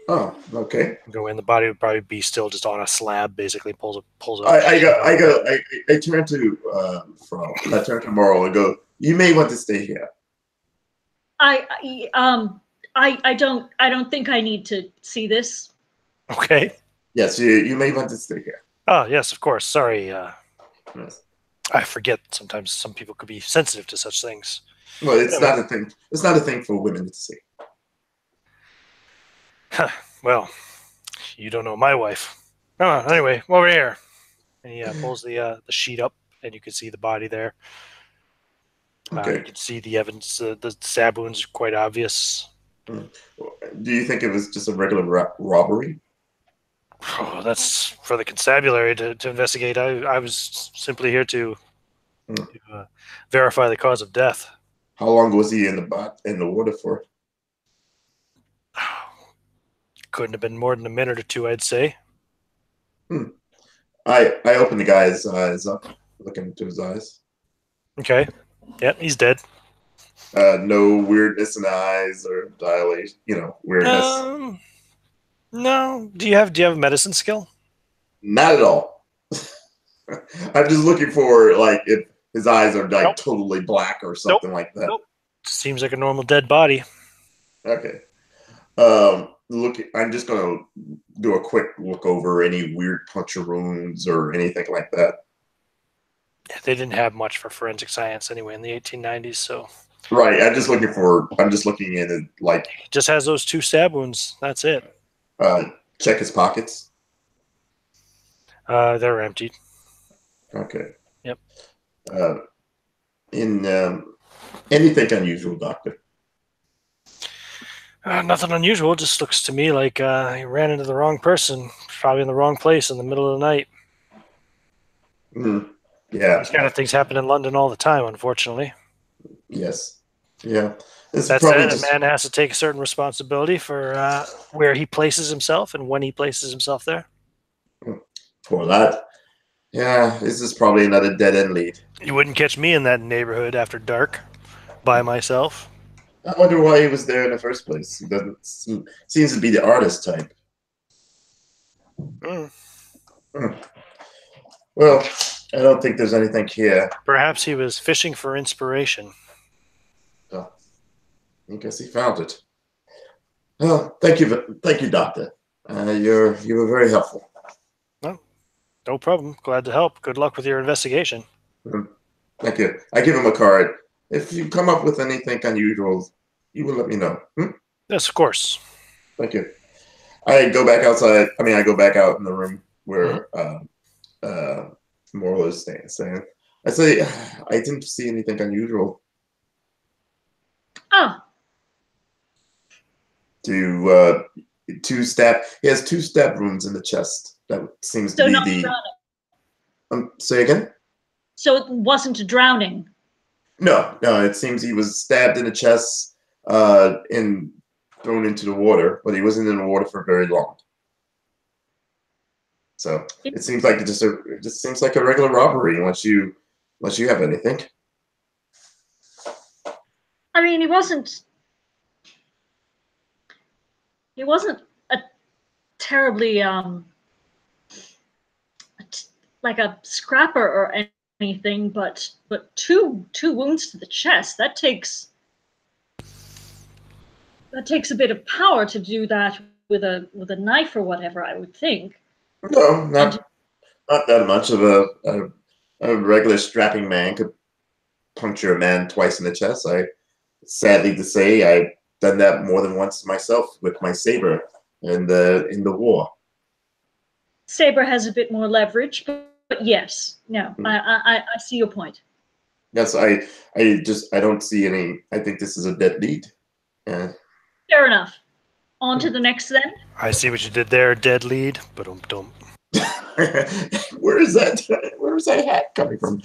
Oh, okay. Go in. The body would probably be still just on a slab, basically pulls up. I turn to Morrow and go, you may want to stay here. I don't think I need to see this. Okay. Yes, you may want to stay here. Oh, yes, of course. Sorry. Yes. I forget sometimes some people could be sensitive to such things. Well, it's not a thing. It's not a thing for women to see. Well, you don't know my wife. Oh, anyway, over here. And he pulls the sheet up, and you can see the body there. Okay. You can see the evidence. The stab wounds are quite obvious. Do you think it was just a regular robbery? Oh, that's for the constabulary to investigate. I was simply here to verify the cause of death. How long was he in the water for? Couldn't have been more than a minute or two, I'd say. I opened the guy's eyes up, looking into his eyes. Okay. Yep, he's dead. No weirdness in the eyes or dilation, weirdness. No. Do you have a medicine skill? Not at all. I'm just looking for like if his eyes are like totally black or something like that. Nope. Seems like a normal dead body. Okay. I'm just gonna do a quick look over any weird puncture wounds or anything like that. Yeah, they didn't have much for forensic science anyway in the 1890s, so. Right. I'm just looking in it like. He just has those two stab wounds. That's it. Check his pockets. They're emptied. Okay. Yep. Anything unusual, Doctor? Nothing unusual. It just looks to me like he ran into the wrong person, probably in the wrong place in the middle of the night. Yeah. These kind of things happen in London all the time, unfortunately. Yes. Yeah. That's it. A man has to take a certain responsibility for where he places himself and when he places himself there. For that, Yeah, this is probably another dead-end lead. You wouldn't catch me in that neighborhood after dark by myself. I wonder why he was there in the first place. He doesn't seems to be the artist type. Mm. Well, I don't think there's anything here. Perhaps he was fishing for inspiration. Oh, I guess he found it. Well, thank you, Doctor. You were very helpful. No, no problem. Glad to help. Good luck with your investigation. Thank you. I give him a card. If you come up with anything unusual, you will let me know. Yes, of course. Thank you. I go back outside. I mean, I go back out in the room where Morrow is staying. I say, I didn't see anything unusual. Oh. He has 2 stab wounds in the chest. That seems to So be not the. drowning. Say again? So it wasn't a drowning. No. It seems he was stabbed in the chest and thrown into the water, but he wasn't in the water for very long. So it seems like it just seems like a regular robbery unless you have anything. I mean, he wasn't a terribly like a scrapper or anything, but two wounds to the chest, that takes a bit of power to do that with a knife or whatever, I would think. No, not that much of a regular strapping man could puncture a man twice in the chest. Sadly to say, I've done that more than once myself with my saber in the war. Saber has a bit more leverage, but yes, no, I see your point. Yes, I don't see any. I think this is a dead lead. Yeah. Fair enough. On to the next then. I see what you did there, dead lead. Ba-dum-dum. Where is that hat coming from?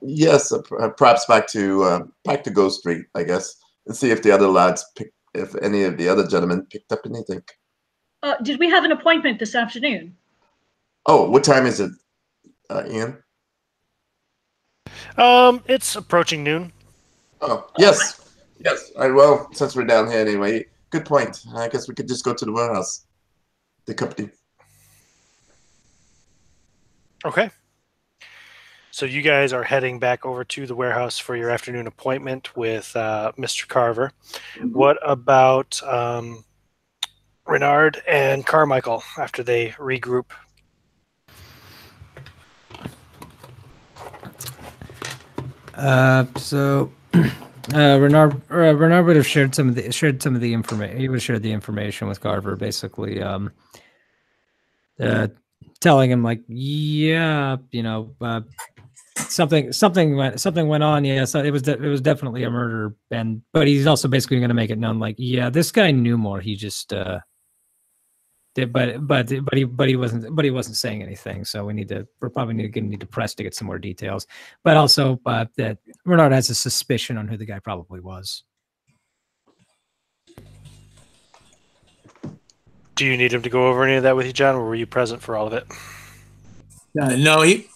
Yes, perhaps back to Ghost Street, I guess, and see if the other lads if any of the other gentlemen picked up anything. Did we have an appointment this afternoon? Oh, what time is it, Ian? It's approaching noon. Oh, yes. Well, since we're down here anyway, good point. I guess we could just go to the warehouse, the company. Okay. So you guys are heading back over to the warehouse for your afternoon appointment with Mr. Carver. What about Renard and Carmichael after they regroup? So Renard would have shared some of the information. He would have shared the information with Carver, basically telling him like, yeah, something went on. Yeah, so it was definitely a murder, but he's also basically going to make it known like, yeah, this guy knew more. He just did, but he wasn't saying anything. So we're probably need to press to get some more details. But also that Renard has a suspicion on who the guy probably was. Do you need him to go over any of that with you, John, or were you present for all of it? No, he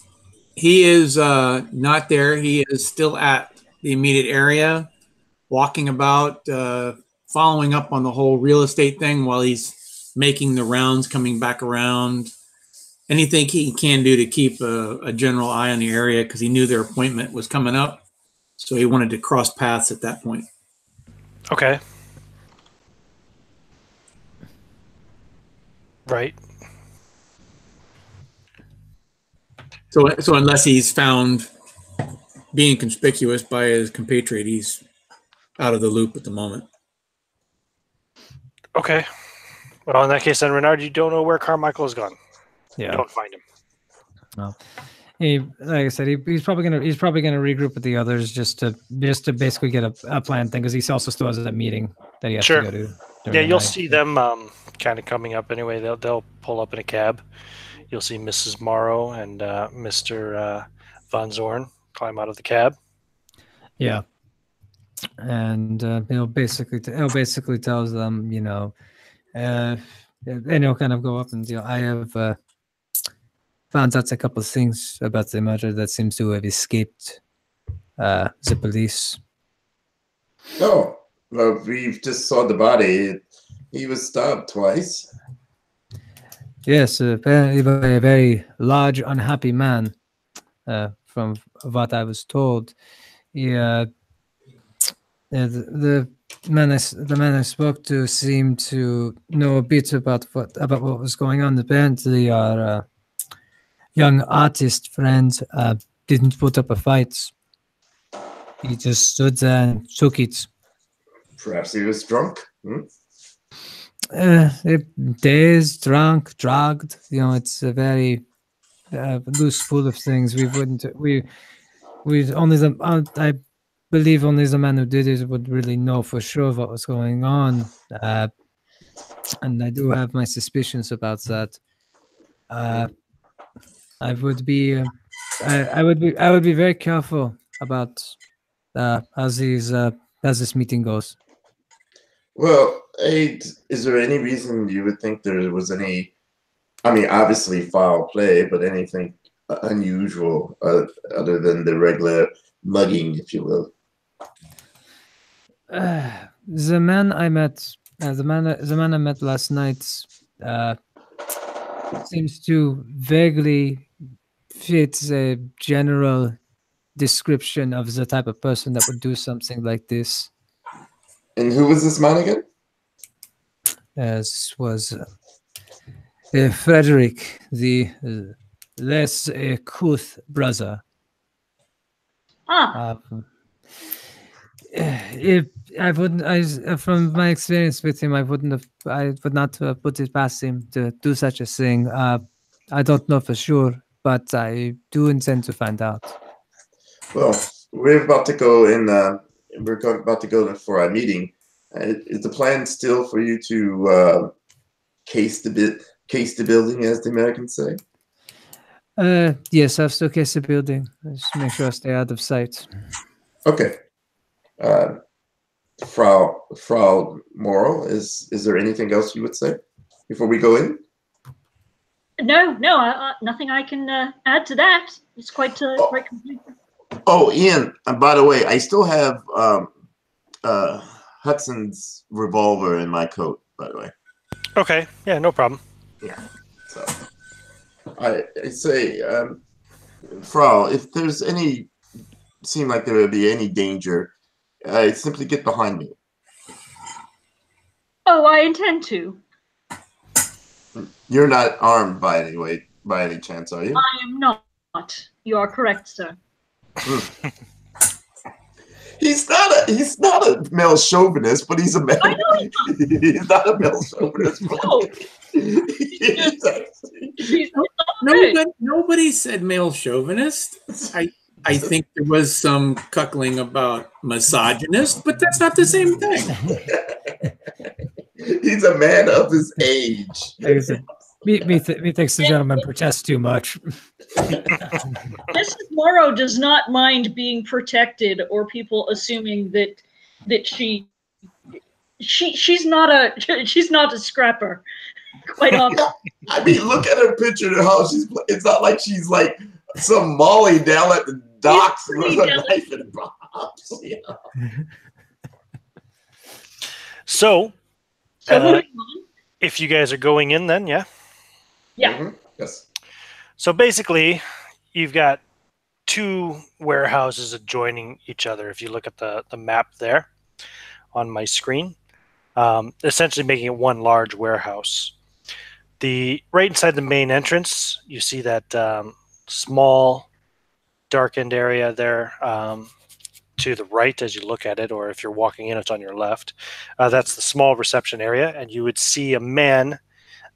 is not there. He is still at the immediate area, walking about, following up on the whole real estate thing while he's making the rounds, coming back around. Anything he can do to keep a general eye on the area because he knew their appointment was coming up. So he wanted to cross paths at that point. Okay. Right. So unless he's found being conspicuous by his compatriot, he's out of the loop at the moment. Okay. Well, in that case, then, Renard, you don't know where Carmichael has gone. Yeah. You don't find him. Well, like I said, he's probably gonna regroup with the others just to basically get a plan thing because he also still has that meeting that he has to go to. Yeah, you'll see them kind of coming up anyway. They'll pull up in a cab. You'll see Mrs. Morrow and Mr. Von Zorn climb out of the cab. Yeah, and he'll basically tells them, and he'll kind of go up and I have found out a couple of things about the murder that seems to have escaped the police. Oh, well, we just saw the body. He was stabbed twice. Yes, apparently by a very large, unhappy man, from what I was told. He, the man I spoke to seemed to know a bit about what was going on. Apparently, our young artist friend didn't put up a fight. He just stood there and took it. Perhaps he was drunk. Dazed, drunk, drugged. You know, it's a very loose pool of things. We only I believe only the man who did it would really know for sure what was going on. And I do have my suspicions about that. I would be very careful about as this meeting goes. Well, is there any reason you would think there was any, I mean, obviously foul play, but anything unusual other than the regular mugging, if you will? The man I met, the man I met last night, seems to vaguely fit the general description of the type of person that would do something like this. And who was this man again? This was Frederick, the less couth brother. If I wouldn't, from my experience with him, I would not have put it past him to do such a thing. I don't know for sure, but I do intend to find out. Well, we're about to go in. About to go for our meeting. Is the plan still for you to case the building, as the Americans say? Yes, I've still cased the building. Just make sure I stay out of sight. Okay. Frau Morrow, is there anything else you would say before we go in? No, nothing I can add to that. It's quite complete. Oh, Ian, and by the way, I still have Hudson's revolver in my coat, by the way. Okay, yeah, no problem. Yeah, so I say, Frau, if there's seem like there would be any danger, simply get behind me. Oh, I intend to. You're not armed by any chance, are you? I am not. You are correct, sir. He's not a male chauvinist, but he's a male. I know he's not. He's not a male chauvinist. No. Nobody said male chauvinist. I think there was some cuckling about misogynist, but that's not the same thing. He's a man of his age. Methinks the gentleman protests too much. Mrs. Morrow does not mind being protected or people assuming that she's not a scrapper. Quite often. I mean, look at her picture and how it's not like she's like some Molly down at the docks with a knife and bombs. You know? So if you guys are going in then, yeah? Yeah. Mm-hmm. Yes. So basically, you've got two warehouses adjoining each other. If you look at the map there on my screen, essentially making it one large warehouse. Right inside the main entrance, you see that small darkened area there to the right as you look at it, or if you're walking in, it's on your left. That's the small reception area, and you would see a man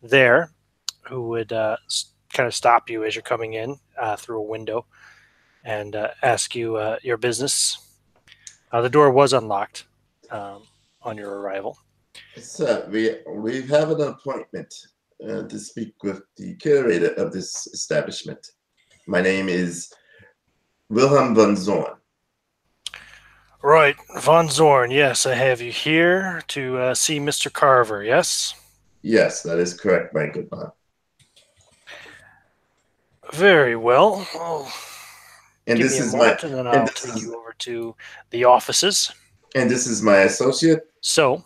there who would kind of stop you as you're coming in through a window and ask you your business. The door was unlocked on your arrival. So we have an appointment to speak with the curator of this establishment. My name is Wilhelm von Zorn. Right, von Zorn. Yes, I have you here to see Mr. Carver. Yes. Yes, that is correct, my good man. Very well. And Give this me a is my moment, and then I'll and take you over to the offices. and this is my associate. So, you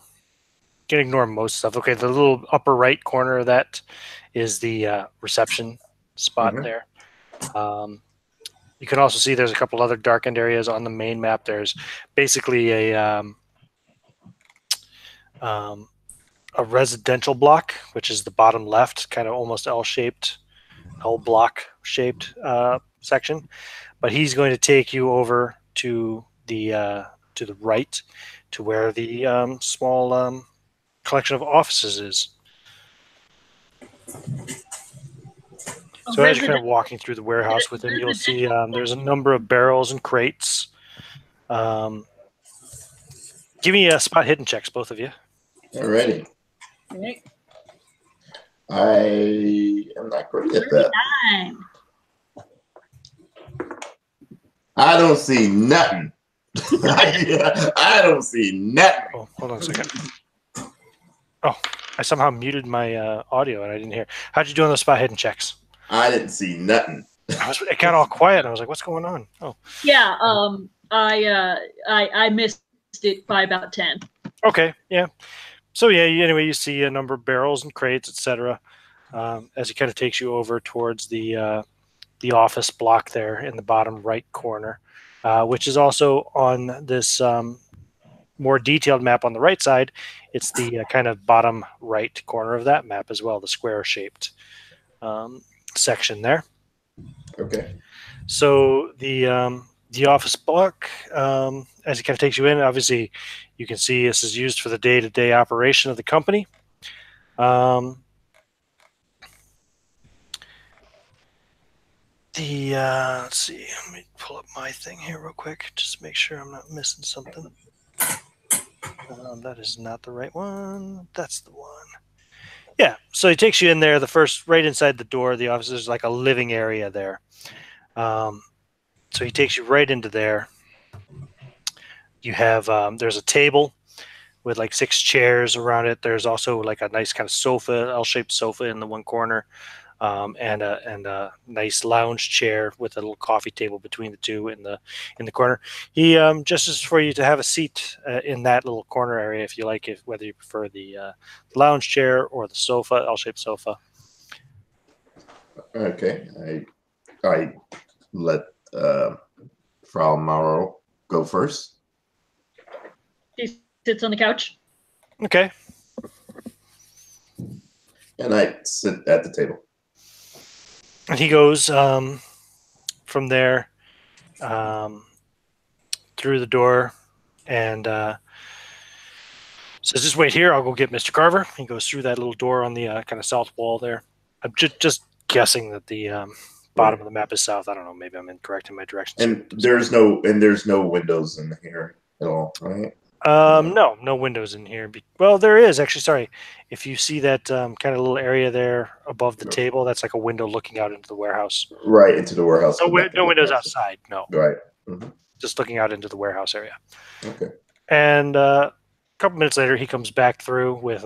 can ignore most stuff. Okay, the little upper right corner of that is the reception spot there. You can also see there's a couple other darkened areas on the main map. There's basically a residential block, which is the bottom left, kind of almost L-shaped, L block shaped section. But he's going to take you over to the right, to where the small collection of offices is. So as you're kind of walking through the warehouse with him, you'll see there's a number of barrels and crates. Give me a spot hidden checks, both of you. Alrighty. Okay. I am not great at that. 39. I don't see nothing. I don't see nothing. Oh, hold on a second. Oh, I somehow muted my audio and I didn't hear. How'd you do on those spot hidden checks? I didn't see nothing. It got all quiet. And I was like, "What's going on?" Oh, yeah. I missed it by about 10. Okay, yeah. So yeah, anyway, you see a number of barrels and crates, etc. As he kind of takes you over towards the office block there in the bottom right corner, which is also on this more detailed map on the right side. It's the kind of bottom right corner of that map as well, the square-shaped section there. Okay. So the office block, as it kind of takes you in, obviously you can see this is used for the day-to-day operation of the company. Let's see, let me pull up my thing here real quick, just to make sure I'm not missing something. That is not the right one. That's the one. Yeah, so he takes you in there. The first, right inside the door of the office, there's like a living area there. So he takes you right into there. You have, there's a table with like 6 chairs around it. There's also like a nice kind of sofa, L-shaped sofa in the one corner, and a nice lounge chair with a little coffee table between the two in the corner. He gestures for you to have a seat in that little corner area if you like it, whether you prefer the lounge chair or the sofa, L-shaped sofa. Okay. I let Frau Mauro go first. She sits on the couch. Okay. And I sit at the table. And he goes from there through the door and says, "Just wait here. I'll go get Mr. Carver." He goes through that little door on the kind of south wall there. I'm just guessing that the bottom of the map is south. I don't know. Maybe I'm incorrect in my directions. And there's no windows in here at all, right? No windows in here. Well, there is actually. Sorry, if you see that kind of little area there above the table, that's like a window looking out into the warehouse. Right, into the warehouse. No windows outside. No. Right. Mm-hmm. Just looking out into the warehouse area. Okay. And a couple minutes later, he comes back through with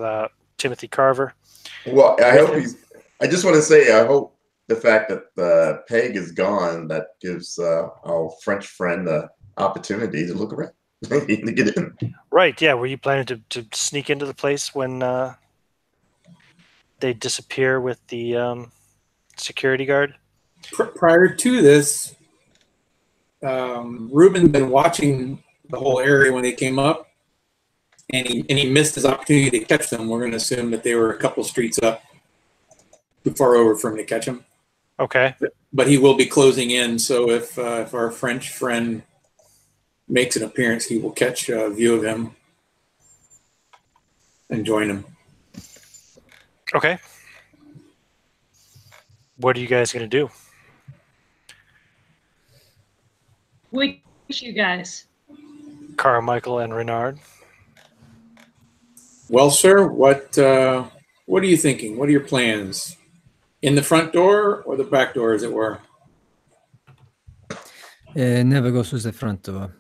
Timothy Carver. Well, I just want to say, I hope the fact that Peg is gone, that gives our French friend the opportunity to look around. to get in. Right, yeah. Were you planning to sneak into the place when they disappear with the security guard? Prior to this, Ruben had been watching the whole area when they came up, and he missed his opportunity to catch them. We're going to assume that they were a couple streets up, too far over for him to catch them. Okay. But he will be closing in, so if our French friend makes an appearance, he will catch a view of him and join him. Okay. What are you guys going to do? Which you guys? Carmichael and Renard. Well, sir, what are you thinking? What are your plans? In the front door or the back door, as it were? Never goes through the front door.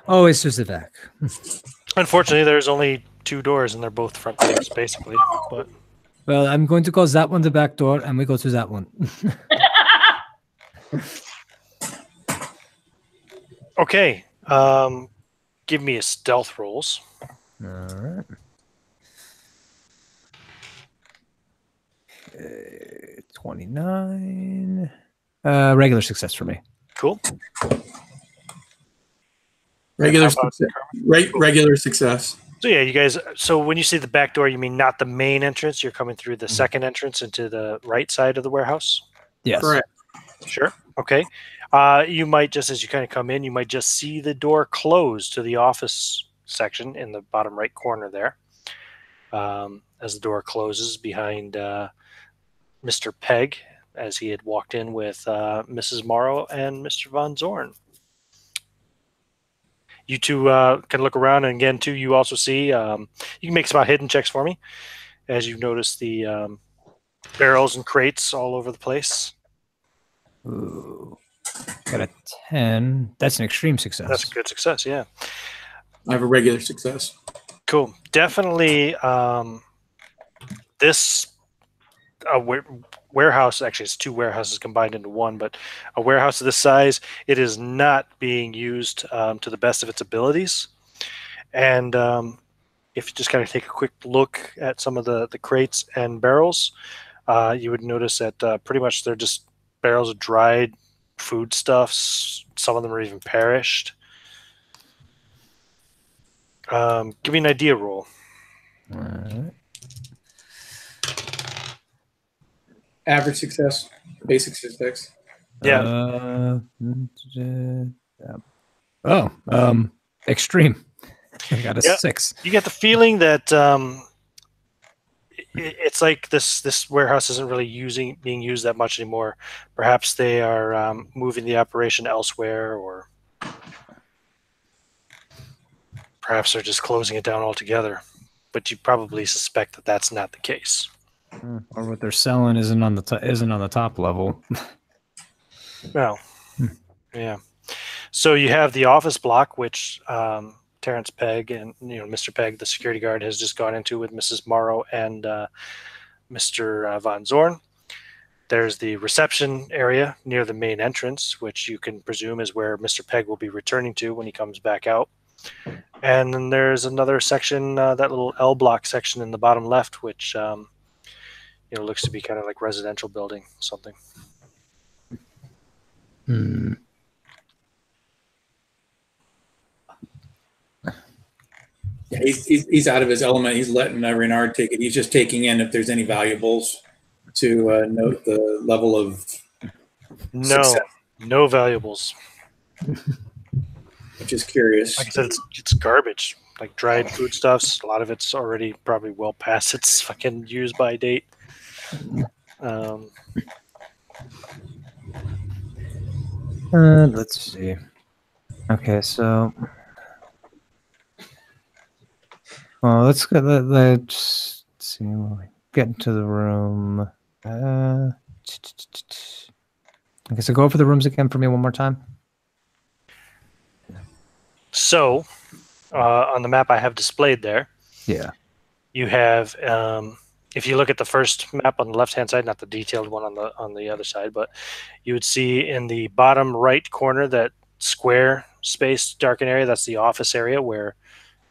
Always through the back. Unfortunately, there's only 2 doors, and they're both front doors, basically. But Well, I'm going to close that one the back door, and we go to that one. Okay. Give me a stealth rolls. All right. 29. Regular success for me. Cool. Regular How about success. Regular success. So yeah, you guys. So when you say the back door, you mean not the main entrance? You're coming through the second entrance into the right side of the warehouse. Yes. Correct. Sure. Okay. You might just, as you kind of come in, you might just see the door close to the office section in the bottom right corner there. As the door closes behind Mr. Pegg, as he had walked in with Mrs. Morrow and Mr. Von Zorn. You two can look around, and again, too, you also see, you can make some hidden checks for me, as you notice the barrels and crates all over the place. Ooh. Got a 10. That's an extreme success. That's a good success, yeah. I have a regular success. Cool. Definitely this warehouse, actually it's two warehouses combined into one, but a warehouse of this size, it is not being used to the best of its abilities. And if you just kind of take a quick look at some of the crates and barrels, you would notice that pretty much they're just barrels of dried foodstuffs. Some of them are even perished. Give me an idea roll. All right. Average success. Basic success. Yeah. Extreme. I got a 6. You get the feeling that it's like this warehouse isn't really being used that much anymore. Perhaps they are moving the operation elsewhere, or perhaps they're just closing it down altogether. But you probably suspect that that's not the case. Or what they're selling isn't on the top level. Well, yeah. So you have the office block, which Terrence Pegg and Mr. Pegg, the security guard, has just gone into with Mrs. Morrow and Mr. Von Zorn. There's the reception area near the main entrance, which you can presume is where Mr. Pegg will be returning to when he comes back out. And then there's another section, that little L block section in the bottom left, which looks to be kind of like residential building, something. Hmm. Yeah, he's out of his element. He's letting Renard take it. He's just taking in if there's any valuables to note the level of success. No valuables. Which is curious. Like I said, it's garbage. Like dried foodstuffs. A lot of it's already probably well past its fucking use by date. Let's see. Okay, so let's go. Let's see. When we get into the room. Okay, so go over the rooms again for me one more time. So, on the map I have displayed there, Yeah. you have, if you look at the first map on the left-hand side, not the detailed one on the other side, but you would see in the bottom right corner that square space darkened area. That's the office area where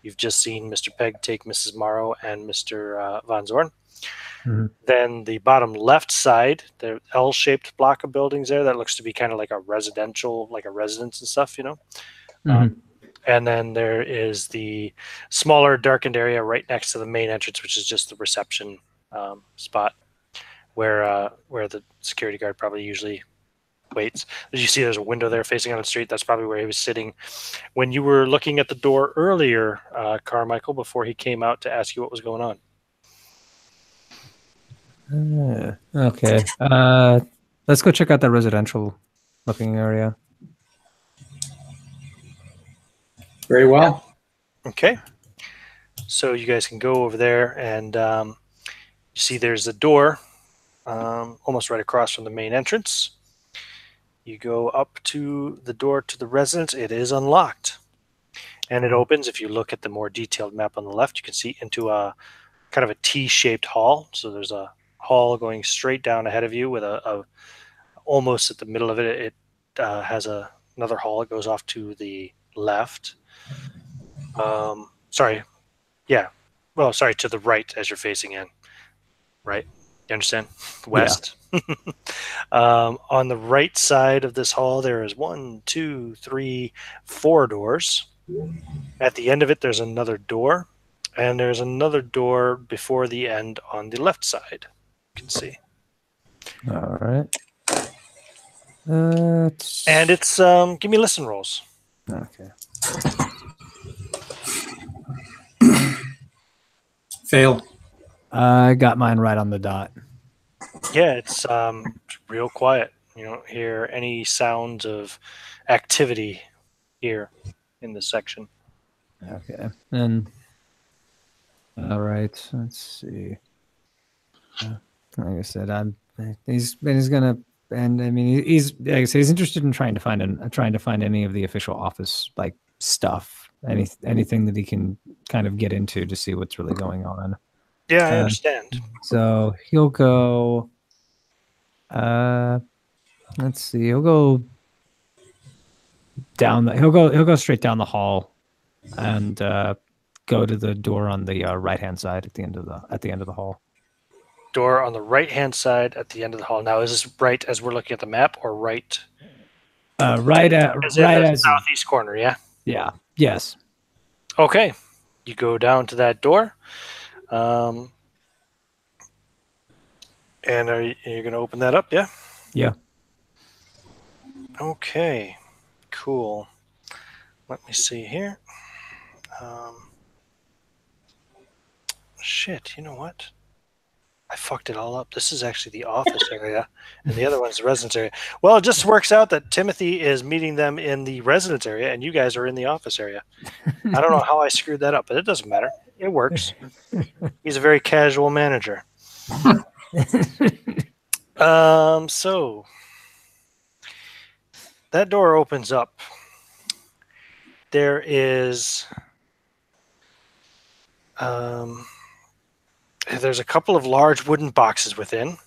you've just seen Mr. Pegg take Mrs. Morrow and Mr. Von Zorn. Mm-hmm. Then the bottom left side, the L-shaped block of buildings there, that looks to be kind of like a residential, like a residence and stuff, Mm-hmm. And then there is the smaller darkened area right next to the main entrance, which is just the reception spot where the security guard probably usually waits. As you see, there's a window there facing on the street. That's probably where he was sitting when you were looking at the door earlier, Carmichael, before he came out to ask you what was going on. Okay. Let's go check out that residential looking area. Very well. Okay. So you guys can go over there, and you see there's a door almost right across from the main entrance. You go up to the door to the residence. It is unlocked. And it opens. If you look at the more detailed map on the left, you can see into a kind of a T-shaped hall. So there's a hall going straight down ahead of you with a almost at the middle of it. It has another hall that goes off to the left. Sorry, yeah. Well, sorry, to the right as you're facing in. Right, you understand? West. Yeah. On the right side of this hall, there is 1, 2, 3, 4 doors. At the end of it, there's another door. And there's another door before the end on the left side. You can see. All right. And it's give me listen rolls. Okay. Fail. I got mine right on the dot. Yeah, it's real quiet. You don't hear any sounds of activity here in this section. Okay. And all right. Let's see. Like I said, he's gonna, and I mean, he's like I said, he's interested in trying to find any of the official office like stuff, anything that he can kind of get into to see what's really going on. Yeah, I understand. So he'll go. Let's see. He'll go down. He'll go straight down the hall, and go to the door on the right-hand side at the end of the hall. Door on the right-hand side at the end of the hall. Now, is this right as we're looking at the map, or right? Right at the southeast corner. Yeah. Yeah. Yes. Okay. You go down to that door. And are you going to open that up? Yeah. Yeah. Okay. Cool. Let me see here. Shit. You know what? I fucked it all up. This is actually the office area, and the other one's the residence area. Well, it just works out that Timothy is meeting them in the residence area, and you guys are in the office area. I don't know how I screwed that up, but it doesn't matter. It works. He's a very casual manager. So that door opens up. There is there's a couple of large wooden boxes within.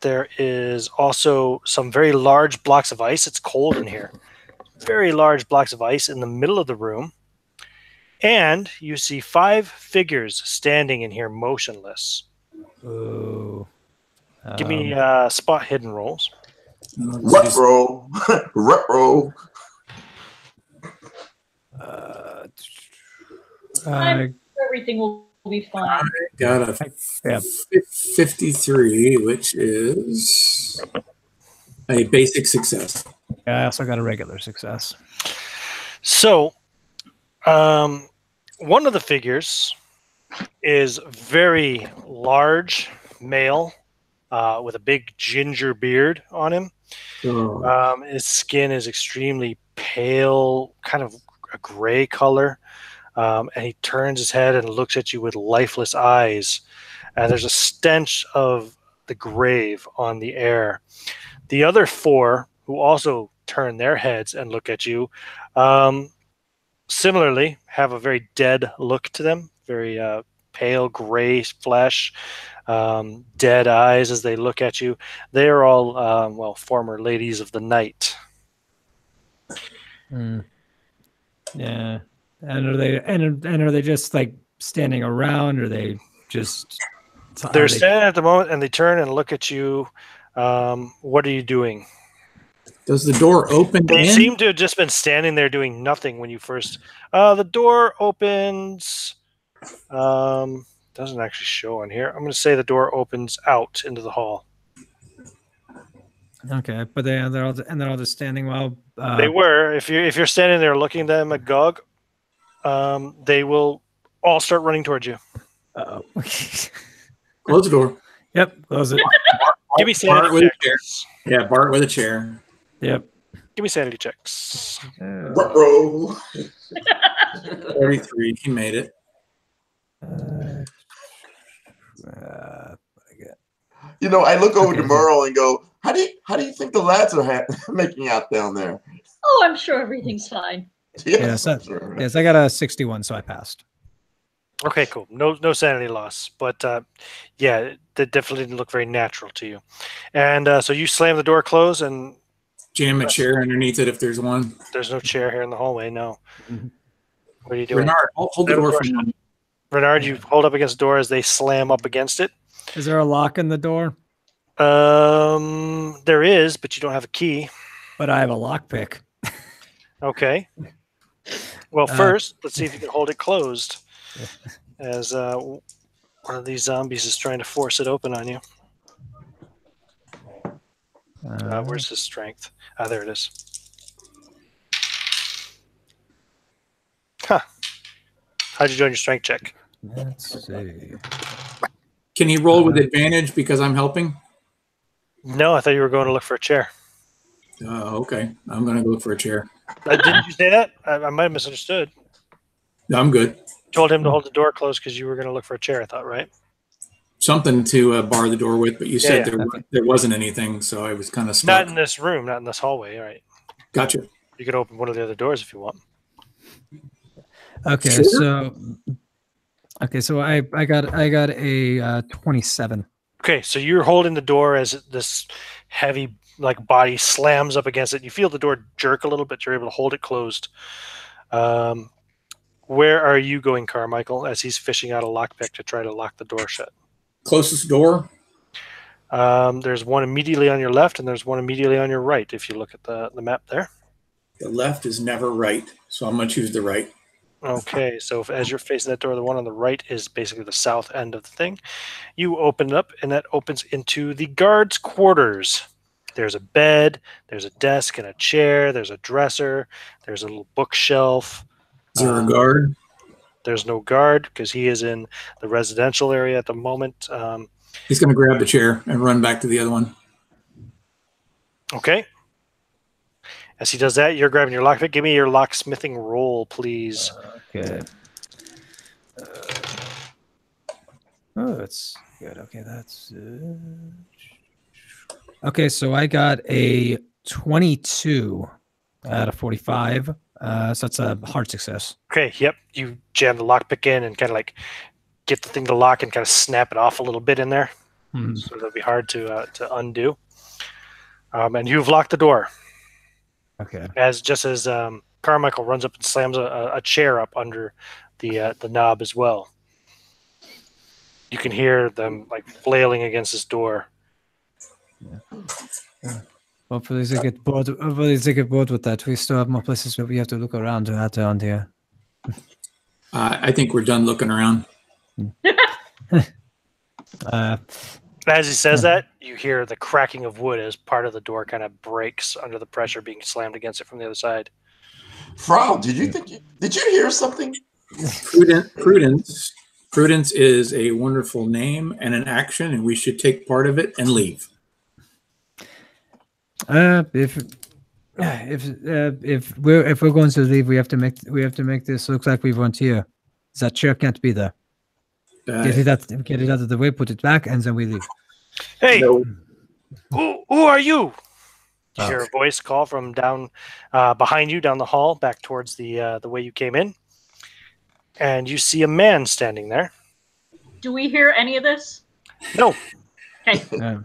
There is also some very large blocks of ice. It's cold in here. Very large blocks of ice in the middle of the room. And you see 5 figures standing in here motionless. Ooh. Give me spot hidden rolls. Ruh-roh. Ruh-roh. I'm sure everything will be fine. I got a 53, which is a basic success. I also got a regular success. So, one of the figures is very large, male, with a big ginger beard on him. Oh. His skin is extremely pale, kind of a gray color. And he turns his head and looks at you with lifeless eyes. And there's a stench of the grave on the air. The other 4, who also turn their heads and look at you, similarly have a very dead look to them, very pale gray flesh, dead eyes as they look at you. They are all, former ladies of the night. Yeah. And are they just like standing around, or are they just? They're standing at the moment, and they turn and look at you. What are you doing? Does the door open? They seem to have just been standing there doing nothing when you first. The door opens. Doesn't actually show on here. I'm going to say the door opens out into the hall. Okay, but they're all just standing while they were. If you're standing there looking at them agog, they will all start running towards you. Uh-oh. Close the door. Yep, close it. Give me sanity checks. Yeah, Bart with a chair. Yep. Give me sanity checks. Ruh-roh. 33. He made it. You know, I look over to Merle and go, "How do you think the lads are making out down there?" Oh, I'm sure everything's fine. Yes, I got a 61, so I passed. Okay, cool. No sanity loss, but yeah, that definitely didn't look very natural to you. And so you slam the door closed, and Jam a chair underneath it if there's one. there's no chair here in the hallway. No. Mhm. What are you doing? Renard, hold the door for a moment. Renard, you hold up against the door as they slam up against it. Is there a lock in the door? There is, but you don't have a key. But I have a lockpick. Okay. Well, first, let's see if you can hold it closed. As one of these zombies is trying to force it open on you. Where's his strength? Ah, there it is. Huh. How'd you do on your strength check? Let's see. Can he roll with advantage because I'm helping? No, I thought you were going to look for a chair. Okay. I'm going to look for a chair. Didn't you say that? I might have misunderstood. No, I'm good. Told him to hold the door closed because you were going to look for a chair, I thought, right? Something to bar the door with, but you said Yeah. there wasn't anything, so I was kind of stuck. Not in this room, not in this hallway, right? Gotcha. You could open one of the other doors if you want. Okay, Sure. so I got a 27. Okay, so you're holding the door as this heavy body slams up against it. You feel the door jerk a little bit. You're able to hold it closed. Where are you going, Carmichael, as he's fishing out a lockpick to try to lock the door shut? Closest door? There's one immediately on your left, and there's one immediately on your right, if you look at the map there. The left is never right, so I'm going to choose the right. Okay, so as you're facing that door, the one on the right is basically the south end of the thing. You open it up, and that opens into the guards' quarters. There's a bed, there's a desk and a chair, there's a dresser, there's a little bookshelf. Is there a guard? There's no guard because he is in the residential area at the moment. He's going to grab the chair and run back to the other one. Okay. As he does that, you're grabbing your lockpick. Give me your locksmithing roll, please. Okay. Oh, that's good. Okay, that's okay. So I got a 22 out of 45. So that's a hard success. Okay, yep. You jam the lockpick in and kind of get the thing to lock and kind of snap it off a little bit in there. So that'll be hard to undo. And you've locked the door. Okay. As Carmichael runs up and slams a chair up under the knob as well. You can hear them flailing against this door. Hopefully they get bored. Hopefully they get bored with that. We still have more places where we have to look around here. I think we're done looking around. As he says that, you hear the cracking of wood as part of the door kind of breaks under the pressure being slammed against it from the other side. Frau, did you hear something? Prudence is a wonderful name and an action, and we should take part of it and leave. If we're going to leave, we have to make this look like we weren't here. That chair can't be there. Get it out of the way, put it back, and then we leave. Hey, No. who are you? You hear a voice call from down behind you, down the hall, back towards the way you came in, and you see a man standing there. Do we hear any of this? No, Okay.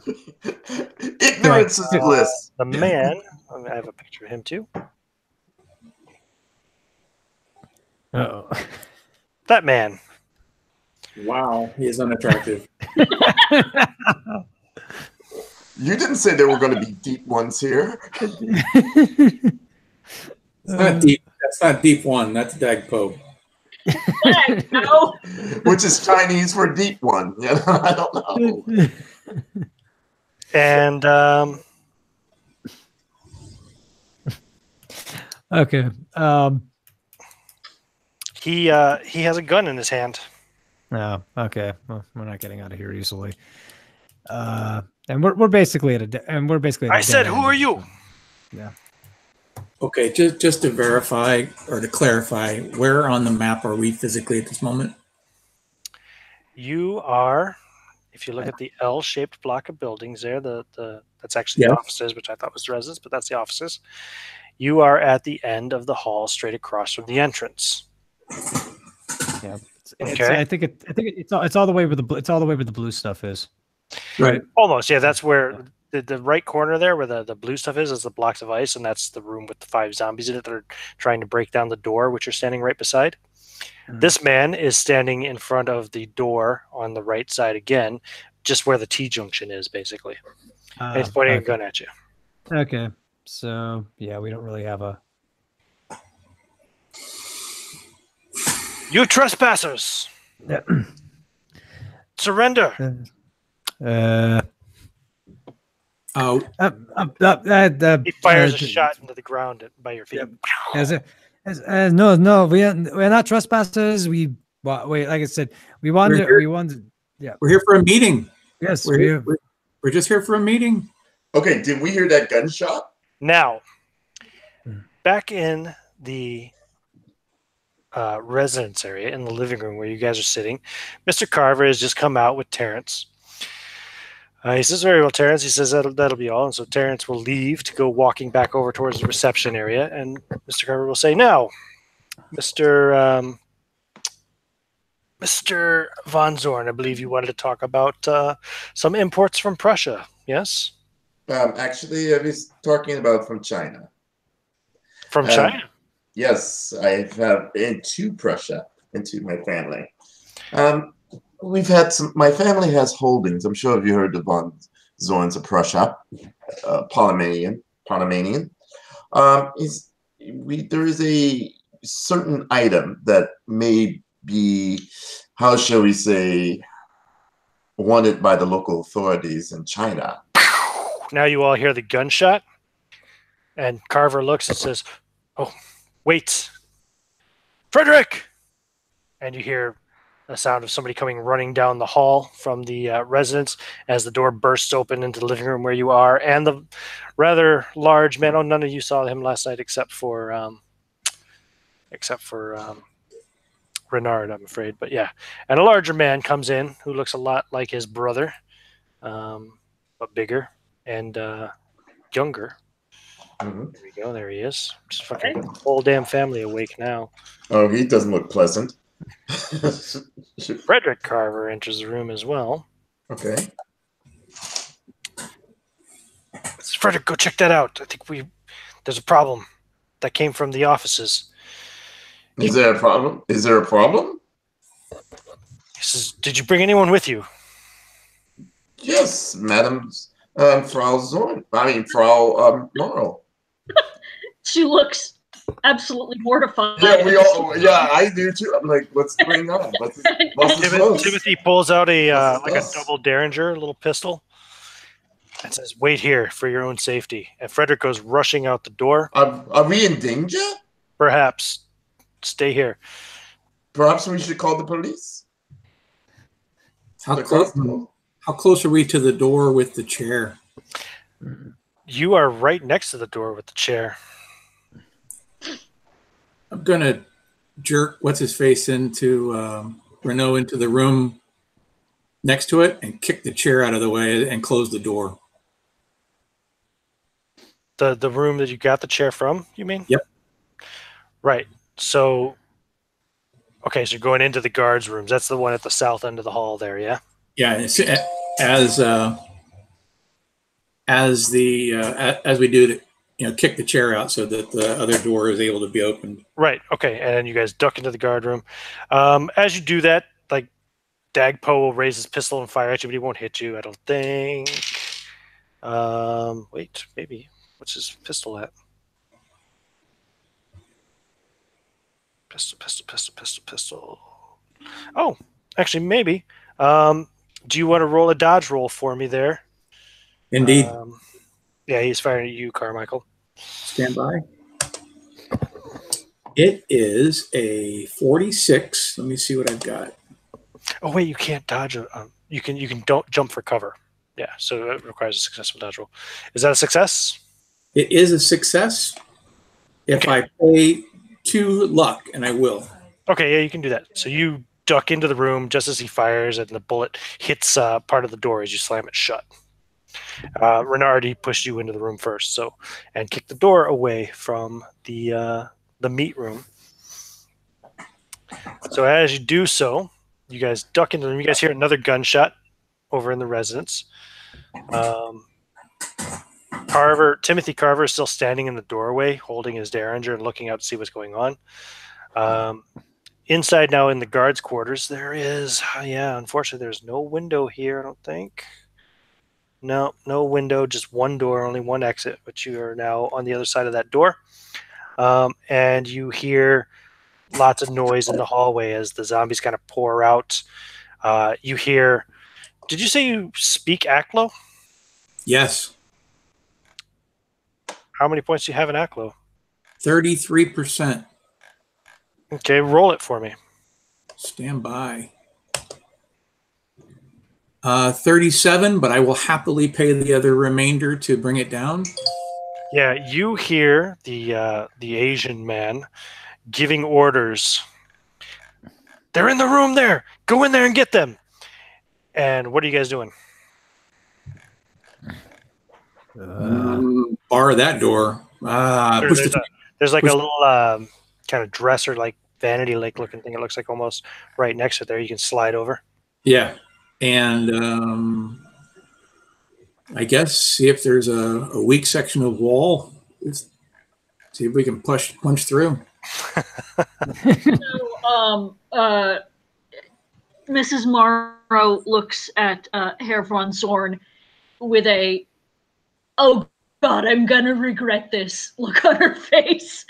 Ignorance is bliss. the man. I have a picture of him too. Uh-oh. That man. Wow, he is unattractive. You didn't say there were going to be deep ones here. It's not deep. That's not deep one. That's Dagpo. No. Which is Chinese for deep one. I don't know. And Okay. he has a gun in his hand. Oh, okay. Well, we're not getting out of here easily. And we're basically at a. I said, "Who are you?" Yeah. Okay, just to verify or to clarify, where on the map are we physically at this moment? You are, if you look at the L-shaped block of buildings there, that's actually the offices, which I thought was the residence, but that's the offices. You are at the end of the hall, straight across from the entrance. Yeah. Okay. I think it's all the way where the blue stuff is. Right. Almost, yeah. That's where the right corner there, where the blue stuff is the blocks of ice, and that's the room with the 5 zombies in it that are trying to break down the door, which you're standing right beside. This man is standing in front of the door on the right side again, just where the T-junction is, basically. And he's pointing a gun at you. Okay. So, yeah, we don't really have a... You trespassers! Yeah. Surrender! He fires a shot into the ground by your feet. No, we're not trespassers. Wait, like I said, we wanted. Yeah, we're here for a meeting. Yes, we're just here for a meeting. Okay, did we hear that gunshot? Now, back in the residence area, in the living room where you guys are sitting, Mr. Carver has just come out with Terrence. He says, very well, Terrence. He says that'll be all. And so Terrence will leave to go walking back over towards the reception area. And Mr. Carver will say, now, Mr. Von Zorn, I believe you wanted to talk about some imports from Prussia, yes? Actually, I was talking about from China. From China? Yes, I have into Prussia, into my family. We've had some. My family has holdings. I'm sure you heard of Von Zorns of Prussia, Panamanian. There is a certain item that may be, how shall we say, wanted by the local authorities in China. Now you all hear the gunshot, and Carver looks and says, "Oh, wait, Frederick!" And you hear the sound of somebody coming running down the hall from the residence as the door bursts open into the living room where you are, and the rather large man. Oh, none of you saw him last night except for Renard, I'm afraid. But yeah, and a larger man comes in who looks a lot like his brother, but bigger and younger. There we go. There he is. Just fucking got the whole damn family awake now. Oh, he doesn't look pleasant. Frederick Carver enters the room as well. Okay. Frederick, go check that out. I think there's a problem that came from the offices. Is there a problem? Is there a problem? He says, did you bring anyone with you? Yes, Madam Frau Zorn. I mean, Frau Morrow. She looks absolutely mortified. Yeah, I do too. I'm like, what's going on? Timothy pulls out a double Derringer, a little pistol, and says, wait here for your own safety. And Frederick goes rushing out the door. Are we in danger? Perhaps. Stay here. Perhaps we should call the police. How close are we to the door with the chair? You are right next to the door with the chair. I'm going to jerk what's-his-face into Renault into the room next to it and kick the chair out of the way and close the door. The room that you got the chair from, you mean? Yep. Right. So, okay, so you're going into the guards' rooms. That's the one at the south end of the hall there, yeah? Yeah, as we do the, kick the chair out so that the other door is able to be opened. Right. Okay. And then you guys duck into the guard room. As you do that, like Dagpo will raise his pistol and fire at you, but he won't hit you, I don't think. Wait, maybe. What's his pistol at? Pistol. Oh, actually, maybe. Do you want to roll a dodge roll for me there? Indeed. Yeah, he's firing at you, Carmichael. Stand by. It is a 46. Let me see what I've got. Oh wait, you can't dodge. You can don't jump for cover. Yeah, so it requires a successful dodge roll. Is that a success? It is a success. If I pay 2 luck, and I will. Okay, yeah, you can do that. So you duck into the room just as he fires, and the bullet hits part of the door as you slam it shut. Renard, he pushed you into the room first, and kicked the door away from the meat room. So as you do so, you guys duck into them. You guys hear another gunshot over in the residence. Timothy Carver is still standing in the doorway, holding his derringer and looking out to see what's going on. Inside now in the guards' quarters, there is, unfortunately, there's no window here, I don't think. No window, just one door, only one exit, but you are now on the other side of that door. And you hear lots of noise in the hallway as the zombies kind of pour out. You hear, did you say you speak Aklo? Yes. How many points do you have in Aklo? 33%. Okay, roll it for me. Stand by. 37, but I will happily pay the other remainder to bring it down. Yeah, you hear the Asian man giving orders. They're in the room there. Go in there and get them. And what are you guys doing? Bar that door. There's like a little kind of dresser, like vanity lake looking thing. It looks like almost right next to it there. You can slide over. Yeah. And I guess see if there's a weak section of wall. See if we can punch through. So, Mrs. Morrow looks at Herr von Zorn with a, "Oh God, I'm gonna regret this" look on her face,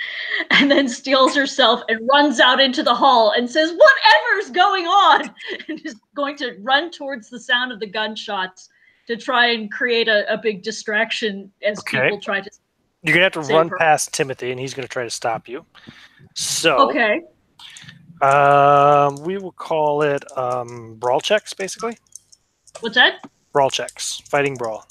and then steels herself and runs out into the hall and says, "Whatever's going on?" and is going to run towards the sound of the gunshots to try and create a big distraction as people try to. You're gonna have to run past Timothy, and he's gonna try to stop you. So okay. We will call it brawl checks, basically. What's that? Brawl checks, fighting brawl.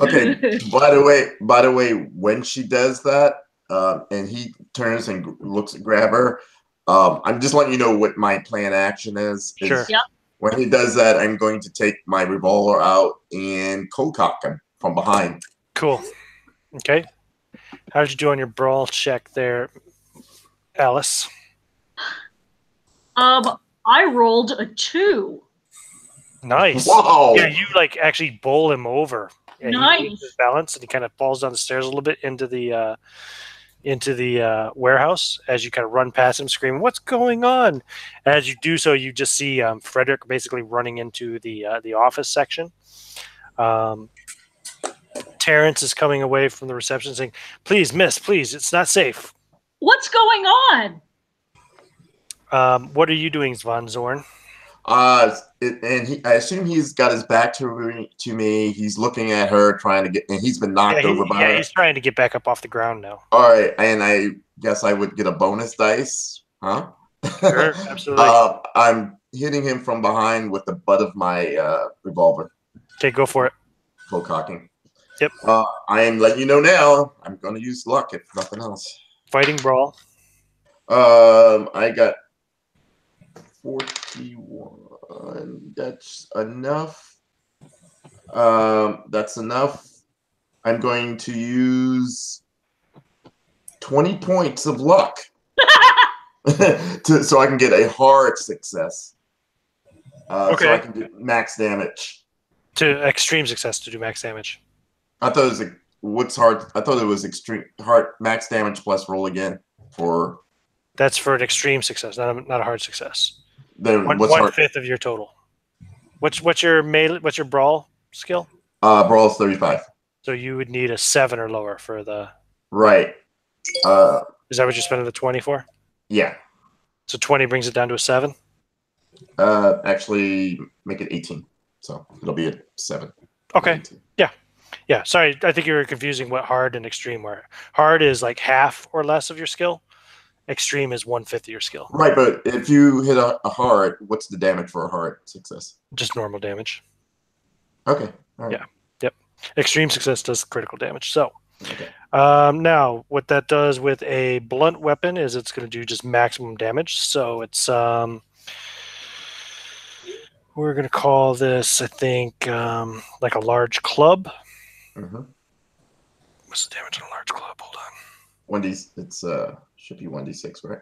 Okay. By the way, when she does that, and he turns and looks at grab her, I'm just letting you know what my plan action is. Sure. Yep. When he does that, I'm going to take my revolver out and cock him from behind. Cool. Okay. How did you do on your brawl check there, Alice? I rolled a 2. Nice. Whoa. Yeah, you like actually bowl him over. Yeah, nice. He loses his balance and he kind of falls down the stairs a little bit into the warehouse as you kind of run past him, screaming, "What's going on?" As you do so, you just see Frederick basically running into the office section. Terrence is coming away from the reception saying, "Please, miss, please, it's not safe." What's going on? What are you doing, Von Zorn? I assume he's got his back to me. He's looking at her, trying to get, and he's been knocked over by her. Yeah, he's trying to get back up off the ground now. All right, and I guess I would get a bonus dice, huh? Sure, absolutely. I'm hitting him from behind with the butt of my revolver. Okay, go for it. Full cocking. Yep. I am letting you know now. I'm going to use luck if nothing else. Fighting brawl. I got 41. That's enough. That's enough. I'm going to use 20 points of luck so I can get a hard success. Okay. So I can get max damage. To extreme success to do max damage. I thought it was what's hard. I thought it was extreme hard max damage plus roll again for. That's for an extreme success, not a hard success. Then what's one hard? fifth of your total. What's your melee? What's your brawl skill? Brawl is 35. So you would need a 7 or lower for the. Right. Is that what you're spending the 20 for? Yeah. So 20 brings it down to a 7. Actually, make it 18. So it'll be a 7. Okay. 18. Yeah. Sorry, I think you were confusing what hard and extreme were. Hard is like half or less of your skill. Extreme is 1/5 of your skill. Right, but if you hit a hard, what's the damage for a hard success? Just normal damage. Okay. All right. Yeah. Yep. Extreme success does critical damage. So Okay. now what that does with a blunt weapon is it's going to do just maximum damage. So it's we're going to call this, I think, like a large club. Mm-hmm. What's the damage on a large club? Hold on. 1d. It's should be 1d6, right?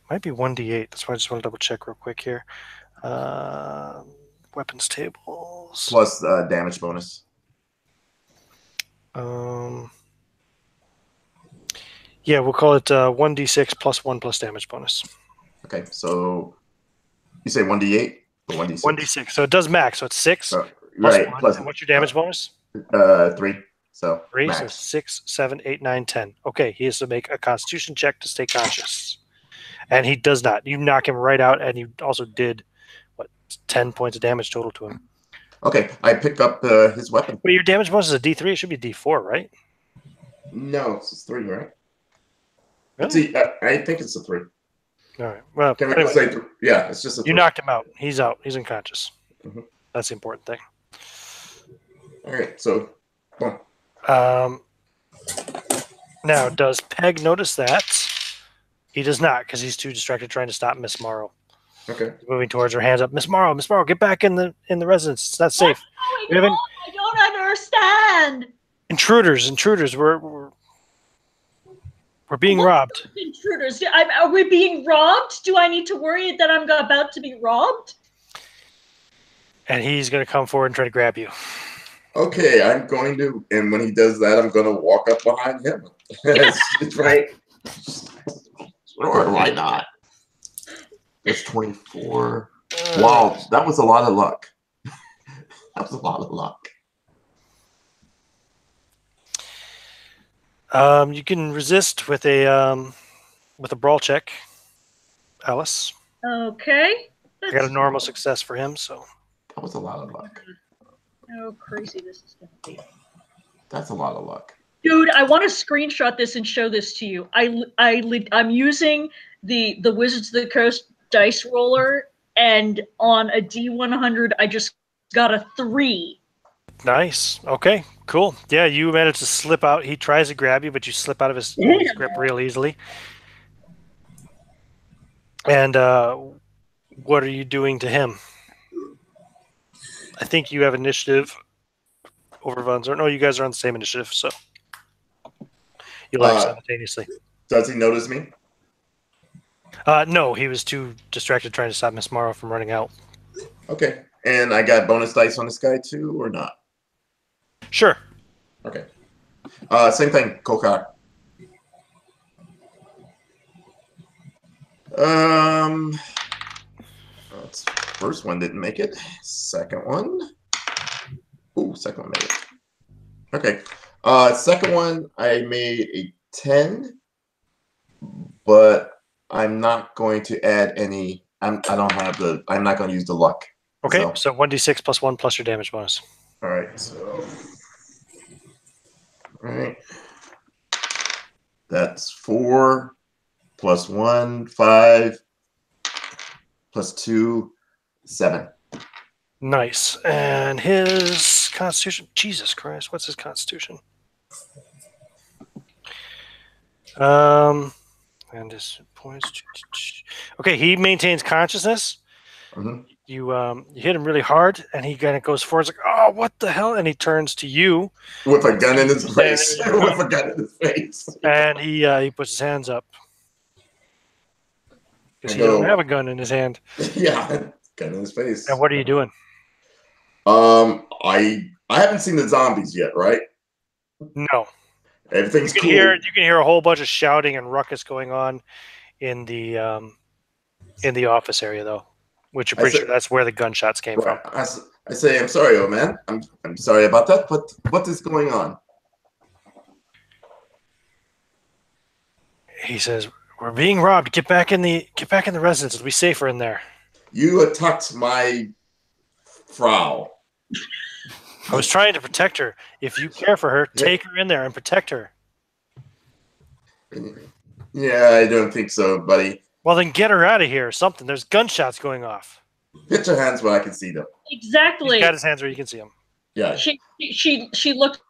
Might be 1d8. That's why I just want to double check real quick here. Weapons tables. Plus damage bonus. Yeah, we'll call it 1d6 plus 1 plus damage bonus. Okay, so you say 1d8 or 1d6? 1d6. So it does max. So it's 6 plus right. 1. Plus, and what's your damage bonus? 3. So 3. max. So 6, 7, 8, 9, 10. Okay, he has to make a Constitution check to stay conscious, and he does not. You knock him right out, and you also did 10 points of damage total to him. Okay, I pick up his weapon. But your damage bonus is a D3. It should be D4, right? No, it's 3, right? Really? See, I think it's a 3. All right. Well, Can we anyway, say 3? Yeah, it's just a 3. you knocked him out. He's out. He's unconscious. Mhm. That's the important thing. All right, so boom. Now, does Peg notice that? He does not, because he's too distracted trying to stop Miss Morrow. Okay. Moving towards her, hands up. Miss Morrow, get back in the residence. It's not safe. What's going on? I don't understand. Intruders. We're being robbed. Intruders. Are we being robbed? Do I need to worry that I'm about to be robbed? And he's going to come forward and try to grab you. Okay, I'm going to, and when he does that, I'm going to walk up behind him. It's right. Sure, why not? That's 24. Wow, that was a lot of luck. That was a lot of luck. You can resist with a brawl check, Alice. Okay. I got a normal success for him, so That was a lot of luck. How crazy this is going to be. That's a lot of luck. Dude, I want to screenshot this and show this to you. I'm using the Wizards of the Coast dice roller, and on a D100, I just got a 3. nice. Okay, cool. Yeah, you managed to slip out. He tries to grab you, but you slip out of his grip real easily. And what are you doing to him? I think you have initiative over Von Zorn. No, you guys are on the same initiative, so you'll act simultaneously. Does he notice me? No, he was too distracted trying to stop Miss Morrow from running out. Okay. And I got bonus dice on this guy too, or not? Sure. Okay. Same thing, CoC7e. First one didn't make it. Second one. Ooh, second one made it. Okay. Second one, I made a 10, but I'm not going to add any. I'm not going to use the luck. Okay, so 1d6 plus 1 plus your damage bonus. All right, so. All right. That's 4 plus 1, 5 plus 2, 7. Nice. And his constitution, Jesus Christ, what's his constitution? And his points. Okay, he maintains consciousness. Mm-hmm. You hit him really hard, and he kind of goes forward. He's like, "Oh, what the hell?" And he turns to you with a gun in his face. With a gun in his face. And he puts his hands up because he doesn't have a gun in his hand. Yeah, gun in his face. And what are you doing? I haven't seen the zombies yet, right? No. Everything's cool. You can hear a whole bunch of shouting and ruckus going on in the office area, though, which you're pretty sure that's where the gunshots came from. I say, I'm sorry, old man. I'm sorry about that, but what is going on? He says, "We're being robbed. Get back in the residence. It'll be safer in there." You attacked my Frau. I was trying to protect her. If you care for her, take her in there and protect her. Yeah, I don't think so, buddy. Well, then get her out of here or something. There's gunshots going off. Get your hands where I can see them. Exactly. He's got his hands where you can see them. Yeah. She looked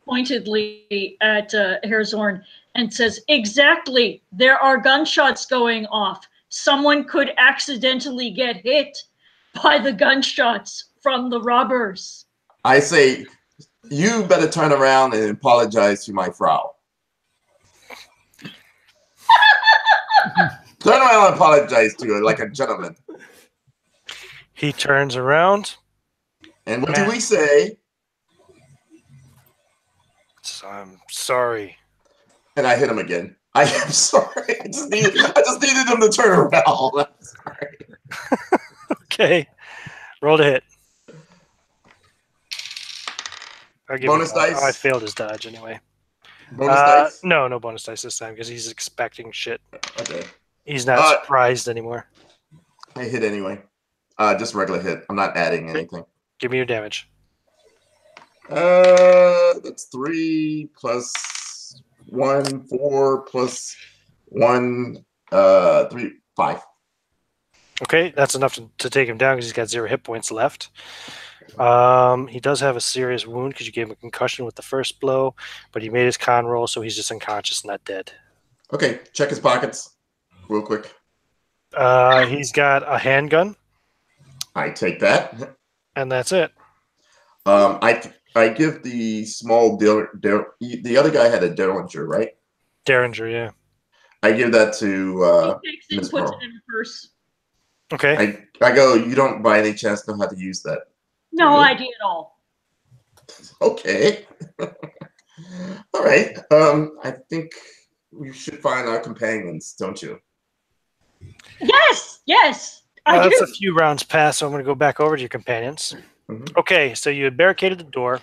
pointedly at Herzorn and says, "Exactly. There are gunshots going off. Someone could accidentally get hit by the gunshots from the robbers." I say, you better turn around and apologize to my Frau. Turn around and apologize to her like a gentleman. He turns around. And what do we say? I'm sorry. And I hit him again. I am sorry. I just needed him to turn around. I'm sorry. Okay. Roll to hit. Bonus dice? I failed his dodge anyway. Bonus dice? No bonus dice this time because he's expecting shit. Okay. He's not surprised anymore. I hit anyway. Just regular hit. I'm not adding anything. Give me your damage. That's 3 plus 1, 4 plus 1, 3, 5. Okay, that's enough to take him down because he's got 0 hit points left. He does have a serious wound because you gave him a concussion with the first blow, but he made his con roll, so he's just unconscious, not dead. Okay, check his pockets real quick. He's got a handgun. I take that. And that's it. I give the small the other guy had a Derringer, right? Derringer, yeah. I give that to he takes it, Ms. puts Pearl. it in her purse. Okay. I go, you don't by any chance know how to use that? No idea at all. Okay. All right. I think we should find our companions, don't you? Yes, I do. That's a few rounds past, so I'm going to go back over to your companions. Mm-hmm. Okay, so you had barricaded the door.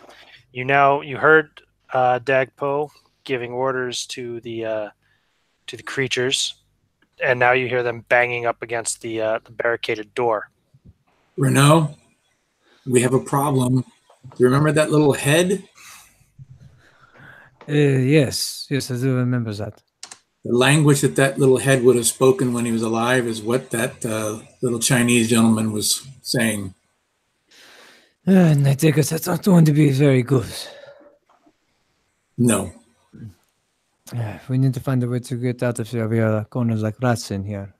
You heard Dagpo giving orders to the creatures, and now you hear them banging up against the barricaded door. Renault, we have a problem. Do you remember that little head? Yes, I do remember that. The language that little head would have spoken when he was alive is what that little Chinese gentleman was saying. And I think that's not going to be very good. No. We need to find a way to get out of here. We are corners like rats in here.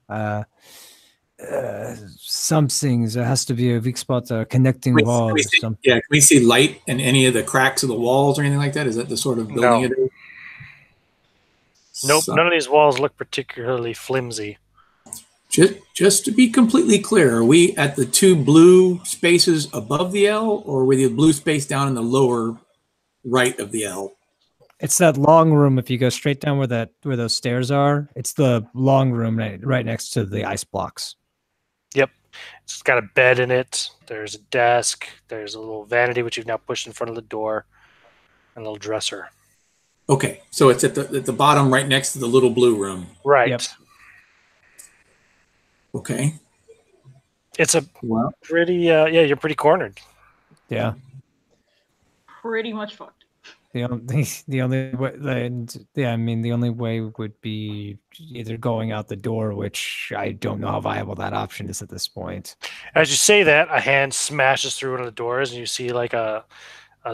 Some things, there has to be a weak spot or connecting wall or something. Yeah, can we see light in any of the cracks of the walls or anything like that? Is that the sort of building it is? Nope, none of these walls look particularly flimsy. Just to be completely clear, are we at the 2 blue spaces above the L, or are we the blue space down in the lower right of the L? It's that long room. If you go straight down where those stairs are, it's the long room right next to the ice blocks. Yep. It's got a bed in it. There's a desk. There's a little vanity, which you've now pushed in front of the door, and a little dresser. Okay, so it's at the bottom right next to the little blue room. Right. Yep. Okay. It's a pretty, you're pretty cornered. Yeah. Pretty much fucked. The only way would be either going out the door, which I don't know how viable that option is at this point. As you say that, a hand smashes through one of the doors, and you see like a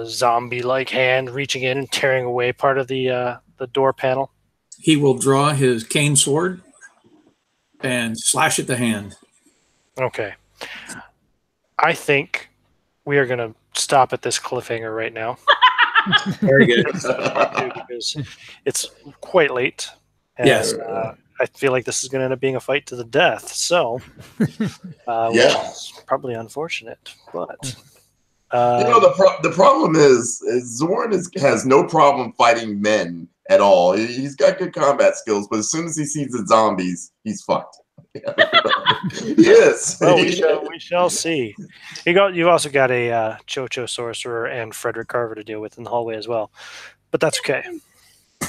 zombie-like hand reaching in and tearing away part of the door panel. He will draw his cane sword and slash at the hand. Okay. I think we are going to stop at this cliffhanger right now. Very good. Because it's quite late. And, yes. I feel like this is going to end up being a fight to the death. So, it's probably unfortunate, but the problem is Zorn has no problem fighting men at all. He's got good combat skills, but as soon as he sees the zombies, he's fucked. Yes. Well, we shall see. You've also got a Chocho sorcerer and Frederick Carver to deal with in the hallway as well, but that's okay.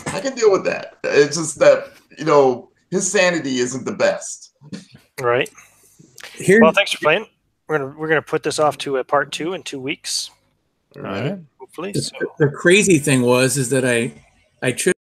I can deal with that. It's just that his sanity isn't the best. Right. Well, thanks for playing. We're gonna put this off to a part 2 in 2 weeks. All right. Hopefully. The crazy thing is that I tripped